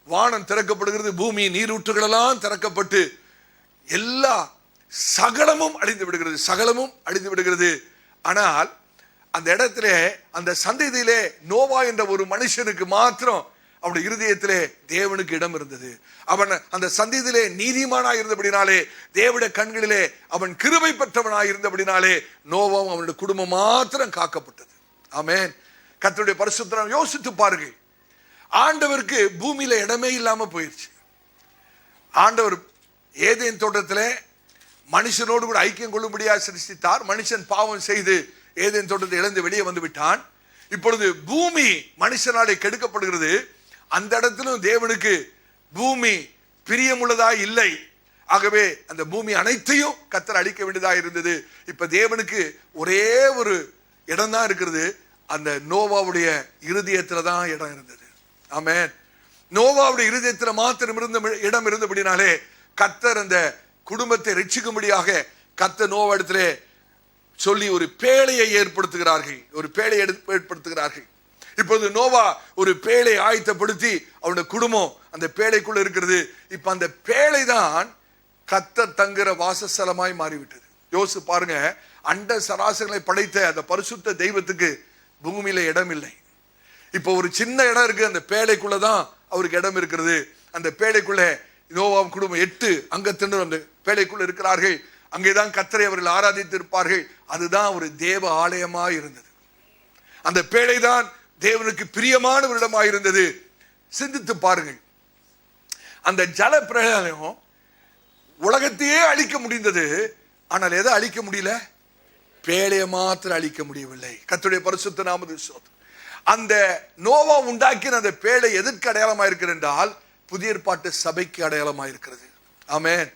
வானம் திறக்கப்படுகிறது, பூமி நீரூற்றுகள் எல்லாம் திறக்கப்பட்டு எல்லா சகலமும் அழிந்து விடுகிறது. சகலமும் அழிந்து விடுகிறது. ஆனால் அந்த இடத்திலே, அந்த சந்ததியிலே நோவா என்ற ஒரு மனுஷனுக்கு மாத்திரம் அவனுடைய இருதயத்திலே தேவனுக்கு இடம் இருந்தது. அவன் அந்த சந்ததியிலே நீதிமானாய் இருந்தபடினாலே, தேவனுடைய கண்களிலே அவன் கிருபை பெற்றவனாய் இருந்தபடினாலே நோவாவும் அவனுடைய குடும்பம் மாத்திரம் காக்கப்பட்டது. ஆமென். கர்த்தருடைய பரிசுத்தம். யோசித்து பாருங்கள், ஆண்டவருக்கு பூமியில இடமே இல்லாம போயிடுச்சு. ஆண்டவர் ஏதேன் தோட்டத்திலே மனுஷனோடு கூட ஐக்கியம் கொள்ளும்படியாக சிருஷ்டித்தார். மனுஷன் பாவம் செய்து ஏதேன் தோட்டத்தை இழந்து வெளியே வந்து விட்டான். இப்பொழுது பூமி மனுஷனாலே கெடுக்கப்படுகிறது. அந்த இடத்திலும் தேவனுக்கு பூமி பிரியமுள்ளதா இல்லை. ஆகவே அந்த பூமி அனைத்தையும் கர்த்தர் அழிக்க வேண்டியதா இருந்தது. இப்ப தேவனுக்கு ஒரே ஒரு இடம் தான் இருக்கிறது. அந்த நோவாவுடைய இருதயத்துல தான் இடம் இருந்தது. ஆமென். நோவாவுடைய இருதயத்துல மாத்திரம் இருந்த இடம் இருந்தபடினாலே கர்த்தர் அந்த குடும்பத்தை ரட்சிக்கும்படியாக கர்த்தர் நோவா இடத்திலே சொல்லி ஒரு பேழையை ஏற்படுத்துகிறார்கள். ஒரு பேழையை ஏற்படுத்துகிறார்கள். இப்பொழுது நோவா ஒரு பேழை ஆயத்தப்படுத்தி அவனுடைய குடும்பம் அந்த பேழைக்குள்ள இருக்கிறது. இப்ப அந்த பேழை தான் கர்த்தர் தங்குற வாசஸ்தலமாய் மாறிவிட்டது. யோசிச்சு பாருங்க, அண்ட சராசரங்களை படைத்த அந்த பரிசுத்த தெய்வத்துக்கு பூமியில இடம் இல்லை. இப்ப ஒரு சின்ன இடம் இருக்கு, அந்த பேழைக்குள்ளதான் அவருக்கு இடம் இருக்கிறது. அந்த பேழைக்குள்ள நோவாவின் குடும்பம் 8 அங்கத்தினர் அந்த பேழைக்குள்ள இருக்கிறார்கள். அங்கேதான் கர்த்தரை அவர்கள் ஆராதித்து இருப்பார்கள். அதுதான் ஒரு தேவ ஆலயமாக இருந்தது. அந்த பேழை தான் தேவனுக்கு பிரியமான ஒரு இடமாக இருந்தது. சிந்தித்து பாருங்கள், அந்த ஜல பிரளயம் உலகத்தையே அழிக்க முடிந்தது. ஆனால் எதை அழிக்க முடியல? பேழையை மாத்திரம் அழிக்க முடியவில்லை. கர்த்தருடைய பரிசுத்த நாமத்துக்கு ஸ்தோத்திரம். அந்த நோவா உண்டாக்கின அந்த பேழை எதற்கு அடையாளமா இருக்கிறது என்றால் புதிய ஏற்பாட்டு சபைக்கு அடையாளமா இருக்கிறது. ஆமென்.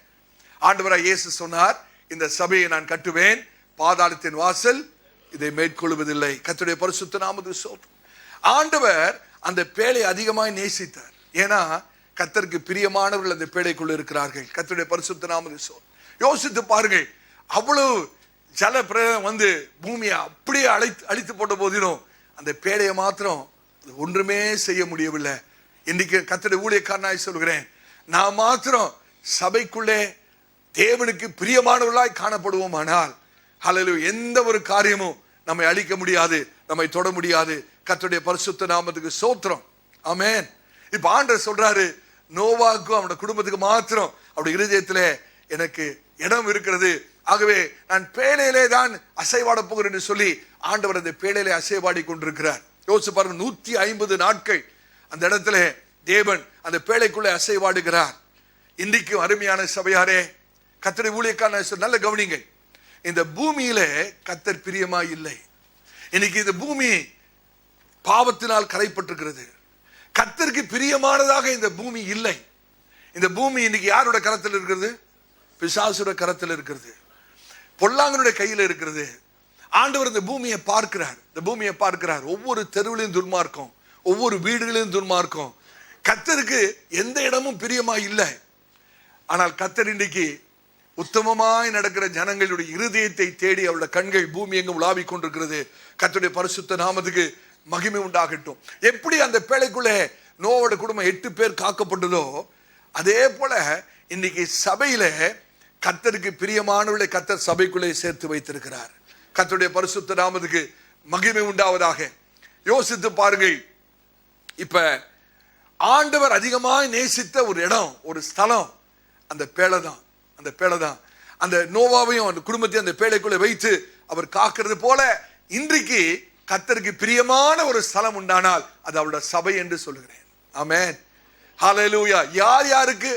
ஆண்டவராய் இயேசு சொன்னார், இந்த சபையை நான் கட்டுவேன், பாதாளத்தின் வாசல் இதை மேற்கொள்வதில்லை. கர்த்தருடைய பரிசுத்த நாமத்துக்கு ஸ்தோத்திரம். ஆண்டவர் அந்த பேழை அதிகமாய் நேசித்தார். ஏன்னா கர்த்தருக்கு பிரியமானவர்கள் அந்த பேழைக்குள்ள இருக்கிறார்கள். கர்த்தருடைய பரிசுத்த நாமத்துக்கு ஸ்தோத்திரம். யோசித்து பாருங்கள், அவ்வளவு ஜல பிரளயம் வந்து பூமியை அப்படியே அழித்து போட்ட போதிலும் அந்த பேழையை மாத்திரம் ஒன்றுமே செய்ய முடியவில்லை. இன்னைக்கு கர்த்தருடைய ஊழியக்காரனாய் சொல்கிறேன், நான் மாத்திரம் சபைக்குள்ளே தேவனுக்கு பிரியமானவர்களாய் காணப்படுவோம். ஆனால் ஹல்லேலூயா, எந்த ஒரு காரியமும் நம்மை அழிக்க முடியாது, நம்மை தொட முடியாது. கர்த்தருடைய பரிசுத்த நாமத்துக்கு ஸ்தோத்திரம். ஆமென். இப்ப ஆண்டவர் சொல்றாரு, நோவாவுக்கும் அவனுடைய குடும்பத்துக்கு மாத்திரம் அவருடைய இருதயத்திலே எனக்கு இடம் இருக்கிறது. ஆகவே நான் பேழையிலே தான் அசைவாட போகிறேன் என்று சொல்லி ஆண்டவர் அந்த பேழையிலே அசைவாடி கொண்டிருக்கிறார். யோசிச்சு பாருங்க, 150 நாட்கள் அந்த இடத்துல தேவன் அந்த பேழைக்குள்ளே அசைவாடுகிறார். இன்றைக்கும் அருமையான சபையாரே, கர்த்தருடைய ஊழியக்காரர் நல்ல கவனிங்க, இந்த பூமியில கர்த்தர் பிரியமா இல்லை. இன்னைக்கு இந்த பூமி பாவத்தினால் கரைப்பட்டிருக்கிறது. கர்த்தருக்கு பிரியமானதாக இந்த பூமி இல்லை. இந்த பூமி இன்னைக்கு யாரோட கரத்தில் இருக்கிறது? பிசாசுடைய கரத்தில் இருக்கிறது, பொல்லாங்கனுடைய கையில் இருக்கிறது. ஆண்டவர் இந்த பூமியை பார்க்கிறார். இந்த பூமியை பார்க்கிறார். ஒவ்வொரு தெருவிலையும் துன்மார்க்கம், ஒவ்வொரு வீடுகளிலும் துன்மார்க்கம். கர்த்தருக்கு எந்த இடமும் பிரியமா இல்லை. ஆனால் கர்த்தர் இன்றைக்கு உத்தமமாய் நடக்கிற ஜனங்களுடைய இருதயத்தை தேடி அவருடைய கண்கள் பூமி எங்கும் உலாவிக் கொண்டிருக்கிறது. கர்த்தருடைய பரிசுத்த நாமத்துக்கு மகிமை உண்டாகட்டும். எப்படி அந்த பேழைக்குள்ளே நோவோட குடும்பம் 8 பேர் காக்கப்பட்டதோ, அதே போல இன்னைக்கு சபையில கர்த்தருக்கு பிரியமானவர்களை கர்த்தர் சபைக்குள்ளே சேர்த்து வைத்திருக்கிறார். கர்த்தருடைய பரிசுத்த நாமத்துக்கு மகிமை உண்டாவதாக. யோசித்து பாருங்கள், இப்ப ஆண்டவர் அதிகமாக நேசித்த ஒரு இடம், ஒரு ஸ்தலம் அந்த பேழை தான். அந்த பேழை தான் அந்த நோவாவையும் அந்த குடும்பத்தையும் அந்த பேழைக்குள்ளே வைத்து அவர் காக்கிறது போல இன்றைக்கு கர்த்தருக்கு பிரியமான ஒரு ஸ்தலம் உண்டானால் அது அவருடைய சபை என்று சொல்லுகிறேன். ஆமென். ஹல்லேலூயா. யார் யாருக்கு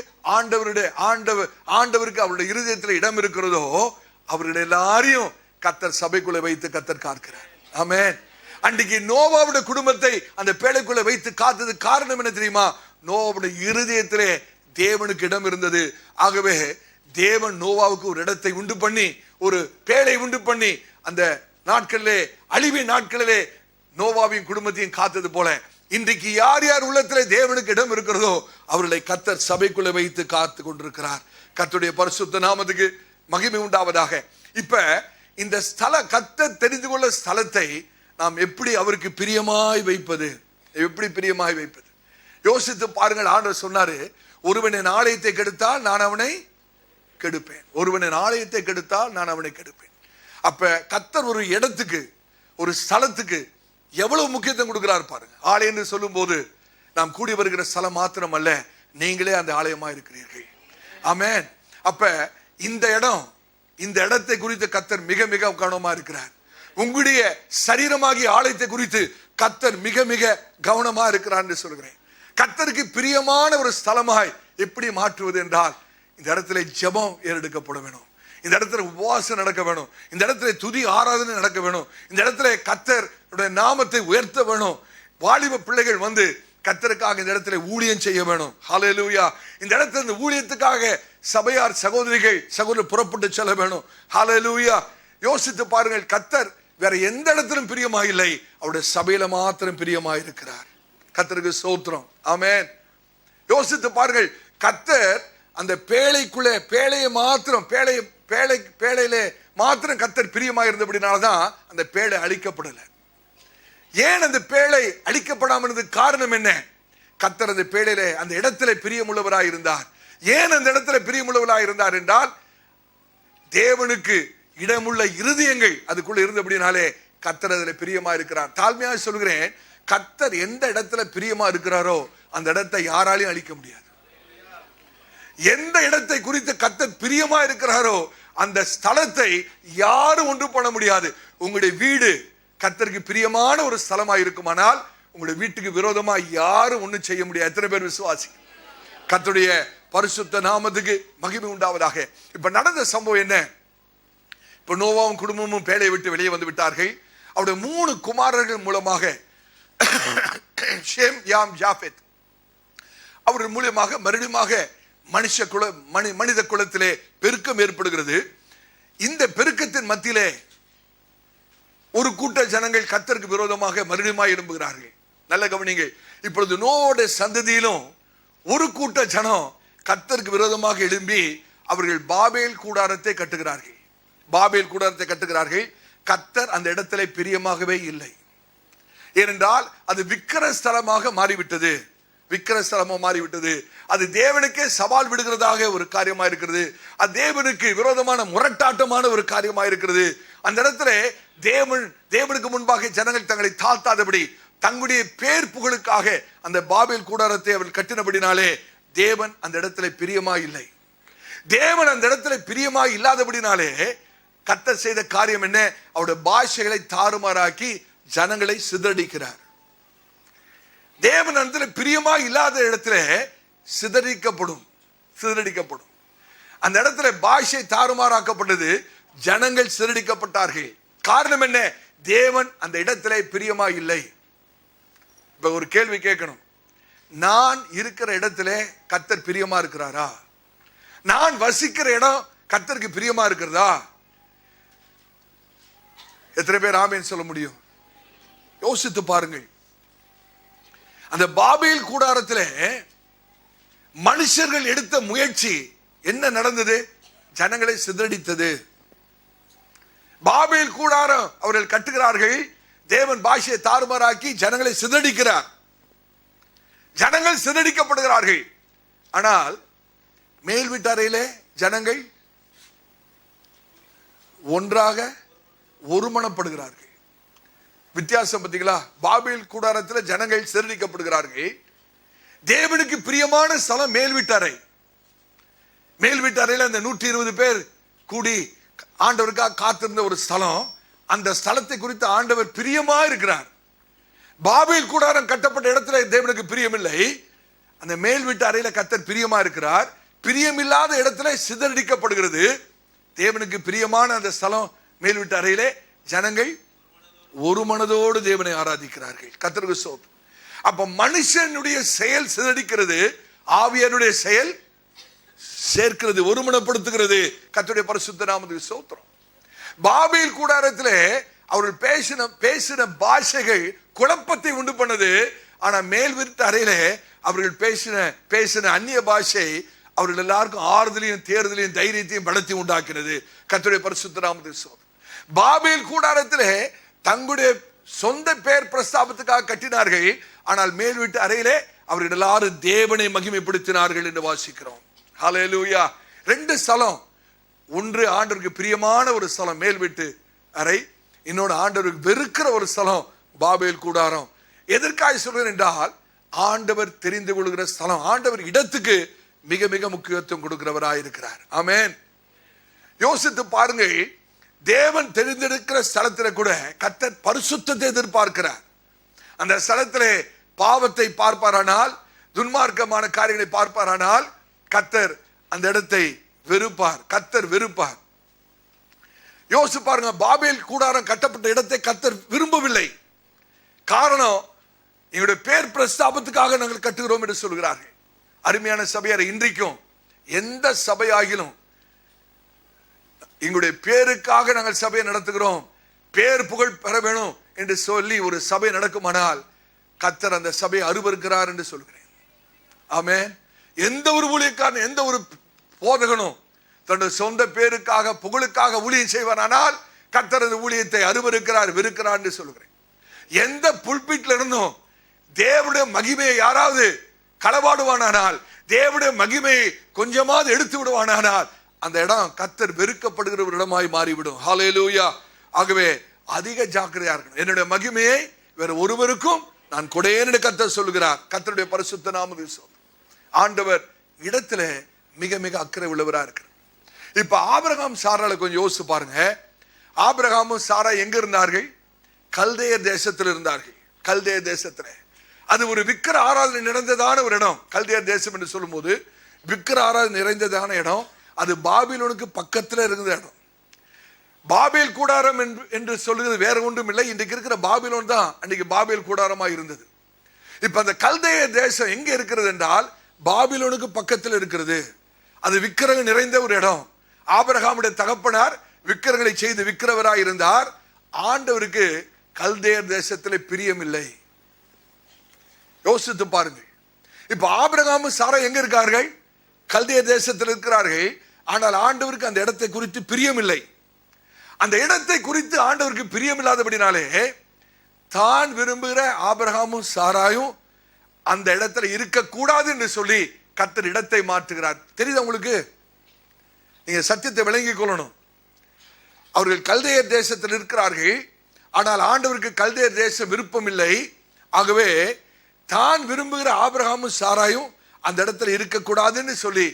ஆண்டவருக்கு அவருடைய இருதயத்தில் இடம் இருக்கிறதோ அவருடைய எல்லாரையும் கர்த்தர் சபைக்குள்ளே வைத்து கர்த்தர் காக்கிறார். ஆமென். அன்றைக்கு நோவாவுடைய குடும்பத்தை அந்த பேழைக்குள்ள வைத்து காத்தது காரணம் என்ன தெரியுமா? நோவாவுடைய இருதயத்திலே தேவனுக்கு இடம் இருந்தது. ஆகவே தேவன் நோவாவுக்கு ஒரு இடத்தை உண்டு பண்ணி, ஒரு பேழை உண்டு பண்ணி, அந்த நாட்களிலே, அழிவின் நாட்களிலே நோவாவின் குடும்பத்தையும் காத்தது போல இன்றைக்கு யார் யார் உள்ளத்திலே தேவனுக்கு இடம் இருக்கிறதோ அவர்களை கர்த்தர் சபைக்குள்ளே வைத்து காத்து கொண்டிருக்கிறார். கர்த்தருடைய பரிசுத்த நாமத்துக்கு மகிமை உண்டாவதாக. இப்ப இந்த ஸ்தல கர்த்தர் தெரிந்து கொள்ள ஸ்தலத்தை நாம் எப்படி அவருக்கு பிரியமாய் வைப்பது? எப்படி பிரியமாய் வைப்பது? யோசித்து பாருங்கள். ஆண்டவர் சொன்னாரு, ஒருவனின் ஆலயத்தை கெடுத்தால் நான் அவனை கெடுப்பேன். ஒருவனின் ஆலயத்தை கெடுத்தால் நான் அவனை கெடுப்பேன். அப்ப கர்த்தர் ஒரு இடத்துக்கு, ஒரு ஸ்தலத்துக்கு எவ்வளவு முக்கியத்துவம் கொடுக்கிறார் பாருங்க. ஆலயம் என்று சொல்லும் போது நாம் கூடி வருகிற ஸ்தலம் மாத்திரம் அல்ல, நீங்களே அந்த ஆலயமா இருக்கிறீர்கள். ஆமென். அப்ப இந்த இடம், இந்த இடத்தை குறித்து கர்த்தர் மிக மிக கவனமா இருக்கிறார். உங்களுடைய சரீரமாகிய ஆலயத்தை குறித்து கர்த்தர் மிக மிக கவனமா இருக்கிறார் என்று சொல்கிறேன். கர்த்தருக்கு பிரியமான ஒரு ஸ்தலமாய் எப்படி மாற்றுவது என்றால், இந்த இடத்துல ஜெபம் ஏறெடுக்கப்பட வேணும். இந்த இடத்துல உபவாசம் நடக்க வேணும். இந்த இடத்துல துதி ஆராதனை நடக்க வேணும். இந்த இடத்துல கர்த்தருடைய நாமத்தை உயர்த்த வேணும். வாலிப பிள்ளைகள் வந்து கர்த்தருக்காக இந்த இடத்துல ஊழியம் செய்ய வேணும். ஹல்லேலூயா. இந்த இடத்துல இந்த ஊழியத்துக்காக சபையார் சகோதரிகள் சகோதரர் புறப்பட்டு செல்ல வேணும். ஹல்லேலூயா. யோசித்து பாருங்கள், கர்த்தர் வேற எந்த இடத்திலும் பிரியமா இல்லை, அவருடைய சபையில மாத்திரம் பிரியமா இருக்கிறார். கர்த்தருக்கு ஸ்தோத்திரம். ஆமென். யோசித்து பாருங்கள், கர்த்தர் அந்த பேழைக்குள்ளே, பேழையை மாத்திரம், பேழையிலே மாத்திரம் கர்த்தர் பிரியமா இருந்தபடினால்தான் அந்த பேழை அழிக்கப்படல. ஏன் அந்த பேழை அழிக்கப்படாமல் காரணம் என்ன? கர்த்தர் அந்த பேழையிலே, அந்த இடத்துல பிரியமுள்ளவராய் இருந்தார். ஏன் அந்த இடத்துல பிரியமுள்ளவராய் இருந்தார் என்றால், தேவனுக்கு இடமுள்ள இருதயங்கள் அதுக்குள்ள இருந்தபடினாலே கர்த்தர் அதில் பிரியமா இருக்கிறார். தாழ்மையாக சொல்கிறேன், கர்த்தர் எந்த இடத்துல பிரியமா இருக்கிறாரோ அந்த இடத்தை யாராலையும் அழிக்க முடியாது. எந்த இடத்தை குறித்து கர்த்தர் பிரியமா இருக்கிறாரோ அந்த ஸ்தலத்தை யாரும் ஒன்று பண்ண முடியாது. உங்களுடைய வீடு கர்த்தருக்கு பிரியமான ஒரு ஸ்தலமா இருக்குமானால் உங்களுடைய வீட்டுக்கு விரோதமா யாரும் ஒன்றும் செய்ய முடியாது. எத்தனை பேர் விசுவாசி? கர்த்தருடைய பரிசுத்த நாமத்துக்கு மகிமை உண்டாவதாக. இப்ப நடந்த சம்பவம் என்ன? இப்ப நோவாவும் குடும்பமும் பேழையை விட்டு வெளியே வந்து விட்டார்கள். அவருடைய 3 குமாரர்கள் மூலமாக, ஷேம், யாம், ஜாபெத், அவர்கள் மூலமாக மறுபடியும் மனித குலத்திலே பெருக்கம் ஏற்படுகிறது. இந்த பெருக்கத்தின் மத்தியிலே ஒரு கூட்ட ஜனங்கள் கர்த்தருக்கு விரோதமாக மறுபடியும் எழும்புகிறார்கள். நல்ல கவனிங்க. இப்பொழுது நோவோட சந்ததியிலும் ஒரு கூட்ட ஜனம் கர்த்தருக்கு விரோதமாக எழும்பி அவர்கள் பாபேல் கூடாரத்தை கட்டுகிறார்கள். பாபேல் கூடாரத்தை கட்டுகிறார்கள். கர்த்தர் அந்த இடத்துல பிரியமாகவே இல்லை. ஏனென்றால் அது விக்கிர ஸ்தலமாக மாறிவிட்டது. விக்கிர ஸ்தலமாக மாறிவிட்டது. அது தேவனுக்கே சவால் விடுகிறதாக ஒரு காரியமா இருக்கிறது. அது தேவனுக்கு விரோதமான முரட்டாட்டமான ஒரு காரியமா இருக்கிறது. அந்த இடத்துல தேவனுக்கு முன்பாக ஜனங்கள் தங்களை தாழ்த்தாதபடி தங்களுடைய பேர் புகழுக்காக அந்த பாபேல் கூடாரத்தை அவர்கள் கட்டினபடினாலே தேவன் அந்த இடத்துல பிரியமா இல்லை. தேவன் அந்த இடத்துல பிரியமா இல்லாதபடினாலே கர்த்தர் செய்த காரியம் என்ன? அவருடைய பாஷைகளை தாறுமாறாக்கி ஜனங்களை சிதறடிக்கிறார். தேவன் அந்த பிரியமா இல்லாத இடத்துல சிதறடிக்கப்படும். அந்த இடத்துல பாஷை தாறுமாறாக்கப்பட்டது. ஜனங்கள் சிதறடிக்கப்பட்டார்கள். காரணம் என்ன? தேவன் அந்த இடத்துல பிரியமா இல்லை. இப்ப ஒரு கேள்வி கேட்கணும். நான் இருக்கிற இடத்துல கர்த்தர் பிரியமா இருக்கிறாரா? நான் வசிக்கிற இடம் கர்த்தருக்கு பிரியமா இருக்கிறதா? எத்தனை பேர் ஆமென் சொல்ல முடியும்? யோசித்து பாருங்கள். அந்த பாபேல் கூடாரத்தில் மனுஷர்கள் எடுத்த முயற்சி என்ன நடந்தது? ஜனங்களை சிதறடித்தது. பாபேல் கூடாரம் அவர்கள் கட்டுகிறார்கள். தேவன் பாஷையை தாறுமாறாக்கி ஜனங்களை சிதறடிக்கிறார். ஜனங்கள் சிதறடிக்கப்படுகிறார்கள். ஆனால் மேல் வீட்டறையிலே ஜனங்கள் ஒன்றாக ஒருமனப்படுகிறார்கள். வித்தியாசம் பார்த்தீங்களா? பாபேல் கூடாரத்தில் ஜனங்கள் சிதறடிக்கப்படுகிறார்கள். தேவனுக்கு பிரியமான ஸ்தலம் மேல் வீட்டறை. மேல் வீட்டறையில் அந்த 120 பேர் கூடி ஆண்டவருக்காக காத்திருந்த ஒரு ஸ்தலம். அந்த ஸ்தலத்தை குறித்து ஆண்டவர் பிரியமா இருக்கிறார். பாபேல் கூடாரம் கட்டப்பட்ட இடத்துல தேவனுக்கு பிரியமில்லை. அந்த மேல் வீட்டு அறையில கர்த்தர் பிரியமா இருக்கிறார். பிரியமில்லாத இடத்துல சிதறடிக்கப்படுகிறது. தேவனுக்கு பிரியமான அந்த ஸ்தலம் மேல் வீட்டு அறையிலே ஜனங்கள் ஒரு மனதோடு தேவனை ஆராதிக்கிறார்கள். கர்த்தருக்கு ஸ்தோத்திரம். அப்ப மனுஷனுடைய செயல் சிதறடிக்கிறது, ஆவியானுடைய செயல் சேர்க்கிறது, ஒருமனப்படுத்துகிறது. கர்த்தருடைய பரிசுத்த நாமத்துக்கு ஸ்தோத்திரம். பாபேல் கூடாரத்திலே அவர்கள் பேசின பாஷைகள் குழப்பத்தை உண்டு பண்ணது. ஆனா மேல் விருத்த அறையிலே அவர்கள் பேசின அந்நிய பாஷை அவர்கள் எல்லாருக்கும் ஆறுதலையும் தேர்தலையும் தைரியத்தையும் பலத்தை உண்டாக்கினது. கர்த்தருடைய பரிசுத்த நாமத்துக்கு ஸ்தோத்திரம். பாபேல் கூடாரத்திலே தங்களுடைய சொந்த பேர் பிரஸ்தாபத்துக்காக கட்டினார்கள். ஆனால் மேல் வீட்டு அறையிலே அவர்கள் எல்லாரும் தேவனை மகிமைப்படுத்தினார்கள் என்று வாசிக்கிறோம். ஹல்லேலூயா. 2 ஸ்தலம், ஒன்று ஆண்டவருக்கு பிரியமான ஒரு ஸ்தலம் மேல் வீட்டு அறை, இன்னொன்று ஆண்டவருக்கு வெறுக்கிற ஒரு ஸ்தலம் பாபேல் கூடாரம். எதற்காக சொல்றேன் என்றால், ஆண்டவர் தெரிந்து கொள்கிற ஸ்தலம், ஆண்டவர் இடத்துக்கு மிக மிக முக்கியத்துவம் கொடுக்கிறவராய் இருக்கிறார். ஆமென். யோசித்து பாருங்கள், தேவன் தெரிந்தெடுக்கிற ஸ்தலத்தில கூட கர்த்தர் பரிசுத்தத்தை எதிர்பார்க்கிறார். அந்த ஸ்தலத்திலே பாவத்தை பார்ப்பாரானால், துன்மார்க்கமான காரியங்களை பார்ப்பாரானால் கர்த்தர் அந்த இடத்தை வெறுப்பார். கர்த்தர் வெறுப்பார். யோசிச்சு பாருங்க, பாபேல் கூடாரம் கட்டப்பட்ட இடத்தை கர்த்தர் விரும்பவில்லை. காரணம், எங்களுடைய பேர் பிரஸ்தாபத்துக்காக நாங்கள் கட்டுகிறோம் என்று சொல்கிறார்கள். அருமையான சபையார், இன்றைக்கும் எந்த சபையாகிலும் எங்களுடைய பேருக்காக நாங்கள் சபையை நடத்துகிறோம், பேர் புகழ் பெற வேணும் என்று சொல்லி ஒரு சபை நடக்குமானால் கர்த்தர் அந்த சபையை அருவருக்கிறார் என்று சொல்கிறேன். ஆமென். எந்த ஒரு ஊழியக்காரன், எந்த ஒரு போதகனும் தன்னுடைய சொந்த பேருக்காக புகழுக்காக ஊழியம் செய்வானால் கர்த்தர் அந்த ஊழியத்தை அருவருக்கிறார், வெறுக்கிறார் என்று சொல்கிறேன். எந்த புல்பிட்ல இருந்தும் தேவனுடைய மகிமையை யாராவது களவாடுவானால், தேவனுடைய மகிமையை கொஞ்சமாவது எடுத்து விடுவானால் அந்த இடம் கர்த்தர் வெறுக்கப்படுகிற ஒரு இடமாய் மாறிவிடும். ஹல்லேலூயா. ஆகவே அதிக ஜாக்கிரதையா இருக்கணும். என்னுடைய மகிமையை வேற ஒருவருக்கும் நான் கொடேன் என்று கர்த்தர் சொல்கிறார். கர்த்தருடைய பரிசுத்த நாமத்துக்கு ஸ்தோத்திரம். ஆண்டவர் இடத்துல மிக மிக அக்கறை உள்ளவரா இருக்கிறார். இப்ப ஆபிரகாம் சாராளை கொஞ்சம் யோசிச்சு பாருங்க. ஆபிரகாமும் சாரா எங்க இருந்தார்கள்? கல்தேயர் தேசத்தில் இருந்தார்கள். கல்தேயர் தேசத்துல அது ஒரு விக்கிர ஆராதனை நிறைந்ததான ஒரு இடம். கல்தேயர் தேசம் என்று சொல்லும் போது விக்கிர ஆராதனை நிறைந்ததான இடம். அது பாபிலோனுக்கு பக்கத்துல இருந்த இடம். பாபேல் கூடாரம் என்று சொல்லுகிறது வேற ஒன்றும் இல்லை, இன்றைக்கு இருக்கிற பாபிலோன் தான் அன்றைக்கு பாபேல் கூடாரமா இருந்தது. இப்ப அந்த கல்தேயர் தேசம் எங்க இருக்கிறது என்றால் பாபிலோனுக்கு பக்கத்தில் இருக்கிறது. அது விக்கிரகம் நிறைந்த ஒரு இடம். ஆபிரகாமுடைய தகப்பனார் விக்கிரங்களை செய்து விக்கிறவராய் இருந்தார். ஆண்டவருக்கு கல்தேயர் தேசத்திலே பிரியமில்லை. யோசித்து பாருங்கள். இப்ப ஆபிரகாமும் சாரா எங்க இருக்கார்கள்? கல்தேயர் தேசத்தில் இருக்கிறார்கள். ஆனால் ஆண்டவருக்கு அந்த இடத்தை குறித்து பிரியமில்லை. அந்த இடத்தை குறித்து ஆண்டவருக்கு பிரியமில்லாதபடினாலே தான் விரும்புகிற ஆபிரகாமும் சாராயும் அந்த இடத்துல இருக்கக்கூடாது என்று சொல்லி கர்த்தர் இடத்தை மாற்றுகிறார். தெரியுது உங்களுக்கு? நீங்க சத்தியத்தை விளங்கிக் கொள்ளணும். அவர்கள் கல்தேயர் தேசத்தில் இருக்கிறார்கள். ஆனால் ஆண்டவருக்கு கல்தேயர் தேசம் விருப்பம் இல்லை. ஆகவே தான் விரும்புகிற ஆபிரகாமும் சாராயும் அந்த இடத்துல இருக்கக்கூடாதுன்னு சொல்லி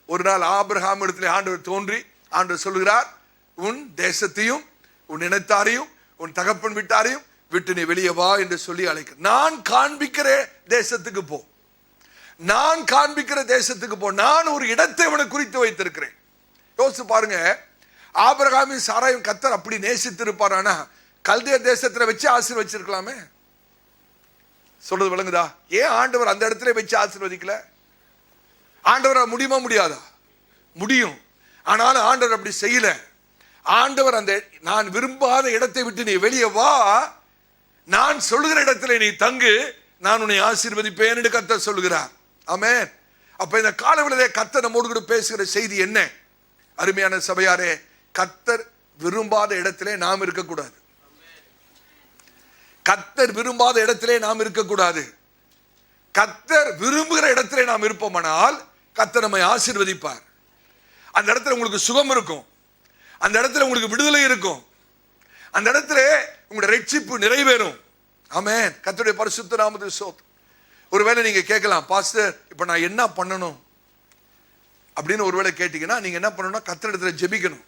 ஒரு நாள் ஆபிரகாம் இடத்துல ஆண்டவர் தோன்றி ஆண்டவர் சொல்லுகிறார், உன் தேசத்தையும் உன் இனத்தாரையும் உன் தகப்பன் வீட்டாரையும் விட்டு நீ வெளியே வா என்று சொல்லி அழைக்க, நான் காண்பிக்கிற தேசத்துக்கு போ, நான் காண்பிக்கிற தேசத்துக்கு போ, நான் ஒரு இடத்தை உனக்கு குறித்து வைத்திருக்கிறேன். யோசிச்சு பாருங்க, ஆபிரகாமின் சாராயும் கர்த்தர் அப்படி நேசித்திருப்பாரானா கல்தேயர் தேசத்துல வச்சு ஆசீர்வதிச்சிருக்கலாமே. சொல்றது விளங்குதா? ஏன் ஆண்டவர் அந்த இடத்துல வச்சு ஆசீர்வதிக்கல? ஆண்டவர் முடியுமா? முடியாதா? முடியும். ஆனாலும் ஆண்டவர் அப்படி செய்யல. ஆண்டவர் அந்த நான் விரும்பாத இடத்தை விட்டு நீ வெளியே வா, நான் சொல்லுகிற இடத்துல நீ தங்கு, நான் உன்னை ஆசீர்வதிப்பேன் என்று கர்த்தர் சொல்லுகிறார். ஆமென். அப்ப இந்த காலவெளியிலே கர்த்தர் நம்மோடு கூட பேசுகிற செய்தி என்ன? அருமையான சபையாரே, கர்த்தர் விரும்பாத இடத்திலே நாம் இருக்கக்கூடாது. கர்த்தர் விரும்பாத இடத்திலே நாம் இருக்கக்கூடாது. கர்த்தர் விரும்புகிற இடத்திலே நாம் இருப்போமானால் கர்த்தர் நம்மை ஆசீர்வதிப்பார். அந்த இடத்துல உங்களுக்கு சுகம் இருக்கும், அந்த இடத்துல உங்களுக்கு விடுதலை இருக்கும், அந்த இடத்துல உங்களுடைய ரட்சிப்பு நிறைவேறும். ஆமென். கர்த்தருடைய பரிசுத்த நாமத்துக்கு ஸ்தோத்திரம். ஒருவேளை நீங்க கேட்கலாம், பாஸ்டர் இப்ப நான் என்ன பண்ணணும் அப்படின்னு ஒருவேளை கேட்டீங்கன்னா, நீங்க என்ன பண்ணணும்? கர்த்தரிடத்துல ஜெபிக்கணும்.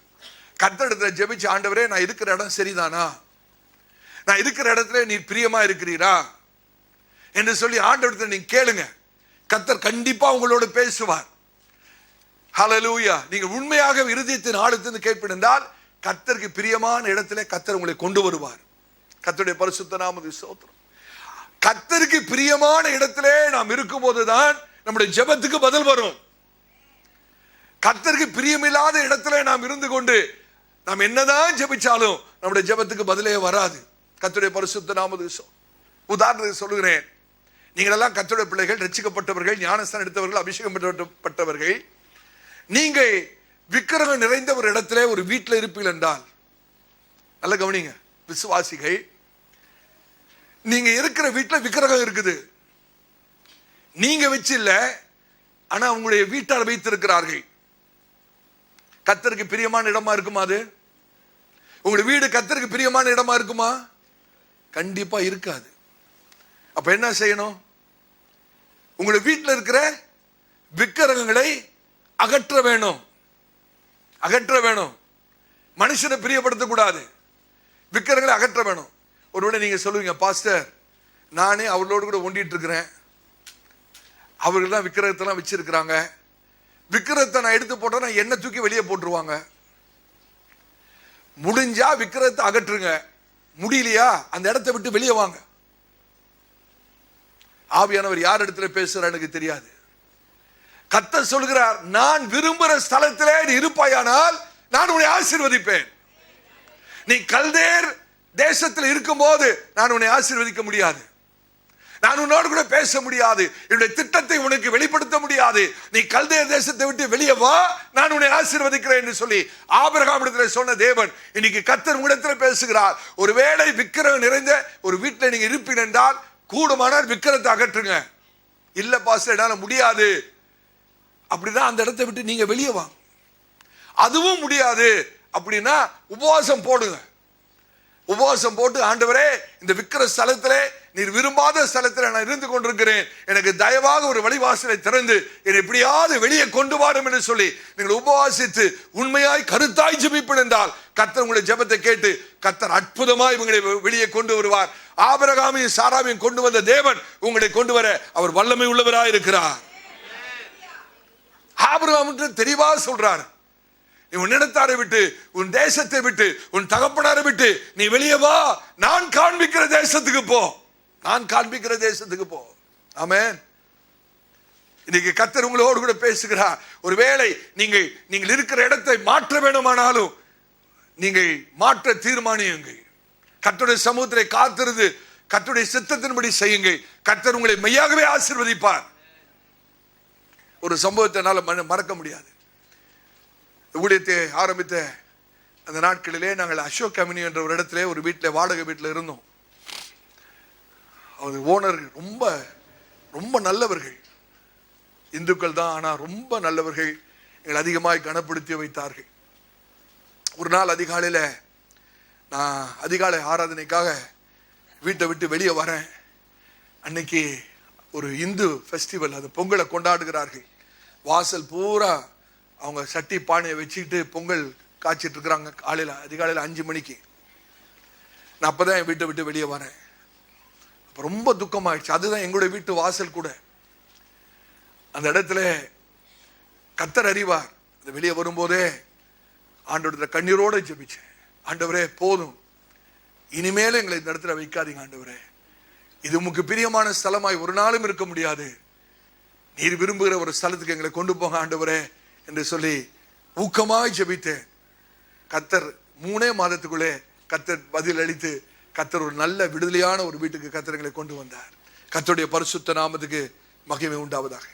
கர்த்தரிடத்துல ஜெபிச்சு, ஆண்டவரே நான் இருக்கிற இடம் சரிதானா, நான் இருக்கிற இடத்துல நீ பிரியமா இருக்கிறீரா என்று சொல்லி ஆண்டவரிடத்துல நீங்க கேளுங்க. கர்த்தர் கண்டிப்பா உங்களோடு பேசுவார். ஹல்லேலூயா. நீங்க உண்மையாக இருதயத்தின் ஆழத்திலிருந்து கேட்பிருந்தால் கர்த்தருக்கு பிரியமான இடத்துல கர்த்தர் உங்களை கொண்டு வருவார். கர்த்தருடைய பரிசுத்த நாமத்துக்கு ஸ்தோத்திரம். கர்த்தருக்கு பிரியமான இடத்திலே நாம் இருக்கும் போதுதான் நம்முடைய ஜெபத்துக்கு பதில் வரும். கர்த்தருக்கு பிரியமில்லாத இடத்துல நாம் இருந்து கொண்டு நாம் என்னதான் ஜெபிச்சாலும் நம்முடைய ஜெபத்துக்கு பதிலே வராது. கர்த்தருடைய பரிசுத்த நாமத்துக்கு உதாரணத்துக்கு சொல்லுகிறேன். நீங்கள் எல்லாம் கர்த்தருடைய பிள்ளைகள், ரட்சிக்கப்பட்டவர்கள், ஞானஸ்தானம் எடுத்தவர்கள், அபிஷேகம் பெற்றவர்கள். நீங்கள் விக்கிரகம் நிறைந்த ஒரு இடத்துல ஒரு வீட்டில் இருப்பீர்கள் என்றால், நல்ல கவனிங்க விசுவாசிகள், நீங்க இருக்கிற வீட்டில் விக்கிரகம் இருக்குது, நீங்க வச்சு இல்ல, ஆனா உங்களுடைய வீட்டார் வைத்திருக்கிறார்கள். கர்த்தருக்கு பிரியமான இடமா இருக்குமா? அது உங்களுடைய வீடு கர்த்தருக்கு பிரியமான இடமா இருக்குமா? கண்டிப்பா இருக்காது. அப்ப என்ன செய்யணும்? உங்களுடைய வீட்டில் இருக்கிற விக்கிரகங்களை அகற்ற வேணும். அகற்ற வேணும். மனுஷனை பிரியப்படுத்தக்கூடாது. விக்கிரகங்களை அகற்ற வேணும். ஒருவேளை நீங்க சொல்லுவீங்க, பாஸ்டர் நானே அவர்களோடு கூட ஒண்டிட்டு இருக்கிறேன், அவர்கள் தான் விக்கிரகத்தெல்லாம் வச்சிருக்கிறாங்க, விக்கிரகத்தை நான் எடுத்து போட்டா என்ன தூக்கி வெளியே போட்டுருவாங்க. முடிஞ்சா விக்கிரகத்தை அகற்றுங்க, முடியலையா அந்த இடத்தை விட்டு வெளியே வாங்க. ஆவியானவர் யார் இடத்துல பேசுறார் எனக்கு தெரியாது. கர்த்தர் சொல்கிறார், நான் விரும்புகிற ஸ்தலத்திலே நீ இருப்பாயானால் நான் உன்னை ஆசீர்வதிப்பேன். நீ கல்தேர் தேசத்தில் இருக்கும் போது நான் உன்னை ஆசீர்வதிக்க முடியாது, நான் உன்னோடு கூட பேச முடியாது, என்னுடைய திட்டத்தை உனக்கு வெளிப்படுத்த முடியாது. நீ கல்தேர் தேசத்தை விட்டு வெளியே வா, நான் உன்னை ஆசீர்வதிக்கிறேன் என்று சொல்லி ஆபிரகாம் இடத்துல சொன்ன தேவன் இன்னைக்கு கர்த்தர் உங்களிடத்தில் பேசுகிறார். ஒருவேளை விக்கிரகம் நிறைந்த ஒரு வீட்டில் நீங்க இருப்பீங்க என்றால் கூடுமானால் விக்கிரகத்தை அகற்றுங்க. இல்ல பாஸ்டர் என்னால முடியாது அப்படின்னா அந்த இடத்தை விட்டு நீங்க வெளியே வாங்க. அதுவும் முடியாது அப்படின்னா உபவாசம் போடுங்க. உபவாசம் போட்டு, ஆண்டவரே இந்த விக்கிர ஸ்தலத்திலே நீர் விரும்பாத ஸ்தலத்தில் நான் இருந்து கொண்டிருக்கிறேன், எனக்கு தயவாக ஒரு வழிவாசலை திறந்து என்னை எப்படியாவது வெளியே கொண்டு வாரும் என்று சொல்லி நீங்கள் உபவாசித்து உண்மையாய் கருத்தாய் ஜெபிப்பீர்கள் என்றால் கர்த்தர் உங்களுடைய ஜெபத்தை கேட்டு கர்த்தர் அற்புதமாய் உங்களை வெளியே கொண்டு வருவார். ஆபிரகாமையும் சாராவையும் கொண்டு வந்த தேவன் உங்களை கொண்டு வர அவர் வல்லமை உள்ளவராய் இருக்கிறார். ஆபிரகாம் தெளிவா சொல்றார், நீ உன் இடத்தாரை விட்டு, உன் தேசத்தை விட்டு, உன் தகப்பனாரை விட்டு நீ வெளியே வா, நான் காண்பிக்கிற தேசத்துக்கு போ, நான் காண்பிக்கிற தேசத்துக்கு போ. ஆமென். இன்னைக்கு கர்த்தர் உங்களோடு கூட பேசுகிறார். ஒருவேளை நீங்கள் இருக்கிற இடத்தை மாற்ற வேண்டுமானாலும் நீங்கள் மாற்ற தீர்மானியுங்கள். கர்த்தருடைய சமூகத்திலே காத்திருந்து கர்த்தருடைய சித்தத்தின்படி செய்யுங்கள். கர்த்தர் உங்களை மெய்யாகவே ஆசீர்வதிப்பார். ஒரு சம்பவத்தை என்னால் மறக்க முடியாது. ஊழியத்தை ஆரம்பித்த அந்த நாட்களிலே நாங்கள் அசோக் கம்யூனி என்ற ஒரு இடத்துல ஒரு வீட்டில், வாடகை வீட்டில் இருந்தோம். அவர் ஓனர் ரொம்ப ரொம்ப நல்லவர்கள், இந்துக்கள் தான், ஆனால் ரொம்ப நல்லவர்கள். எங்களை அதிகமாக கனப்படுத்தி வைத்தார்கள். ஒரு நாள் அதிகாலையில் நான் அதிகாலை ஆராதனைக்காக வீட்டை விட்டு வெளியே வரேன். அன்னைக்கு ஒரு இந்து ஃபெஸ்டிவல், அது பொங்கலை கொண்டாடுகிறார்கள். வாசல் பூரா அவங்க சட்டி பானையை வச்சுக்கிட்டு பொங்கல் காய்ச்சிட்டு இருக்கிறாங்க. அதிகாலையில் 5 மணிக்கு. நான் அப்பதான் என் வீட்டை விட்டு வெளியே வரேன். அப்போ ரொம்ப துக்கமாயிடுச்சு. அதுதான் எங்களுடைய வீட்டு வாசல் கூட. அந்த இடத்துல கர்த்தர் அறிவார். அந்த வெளியே வரும்போதே ஆண்டவரத்துல கண்ணீரோட ஜெபிச்சேன், ஆண்டவரே போதும், இனிமேல் எங்களை இந்த இடத்துல வைக்காதீங்க ஆண்டவரே, இது உமக்கு பிரியமான ஸ்தலமாய் ஒரு நாளும் இருக்க முடியாது, நீர் விரும்புகிற ஒரு ஸ்தலத்துக்கு எங்களை கொண்டு போங்க ஆண்டவரே என்று சொல்லி ஊக்கமாய் ஜெபித்தேன். கர்த்தர் 3 மாதத்துக்குள்ளே கர்த்தர் பதில் அளித்து கர்த்தர் ஒரு நல்ல விடுதலையான ஒரு வீட்டுக்கு கர்த்தர் எங்களை கொண்டு வந்தார். கர்த்தருடைய பரிசுத்த நாமத்துக்கு மகிமை உண்டாவதாக.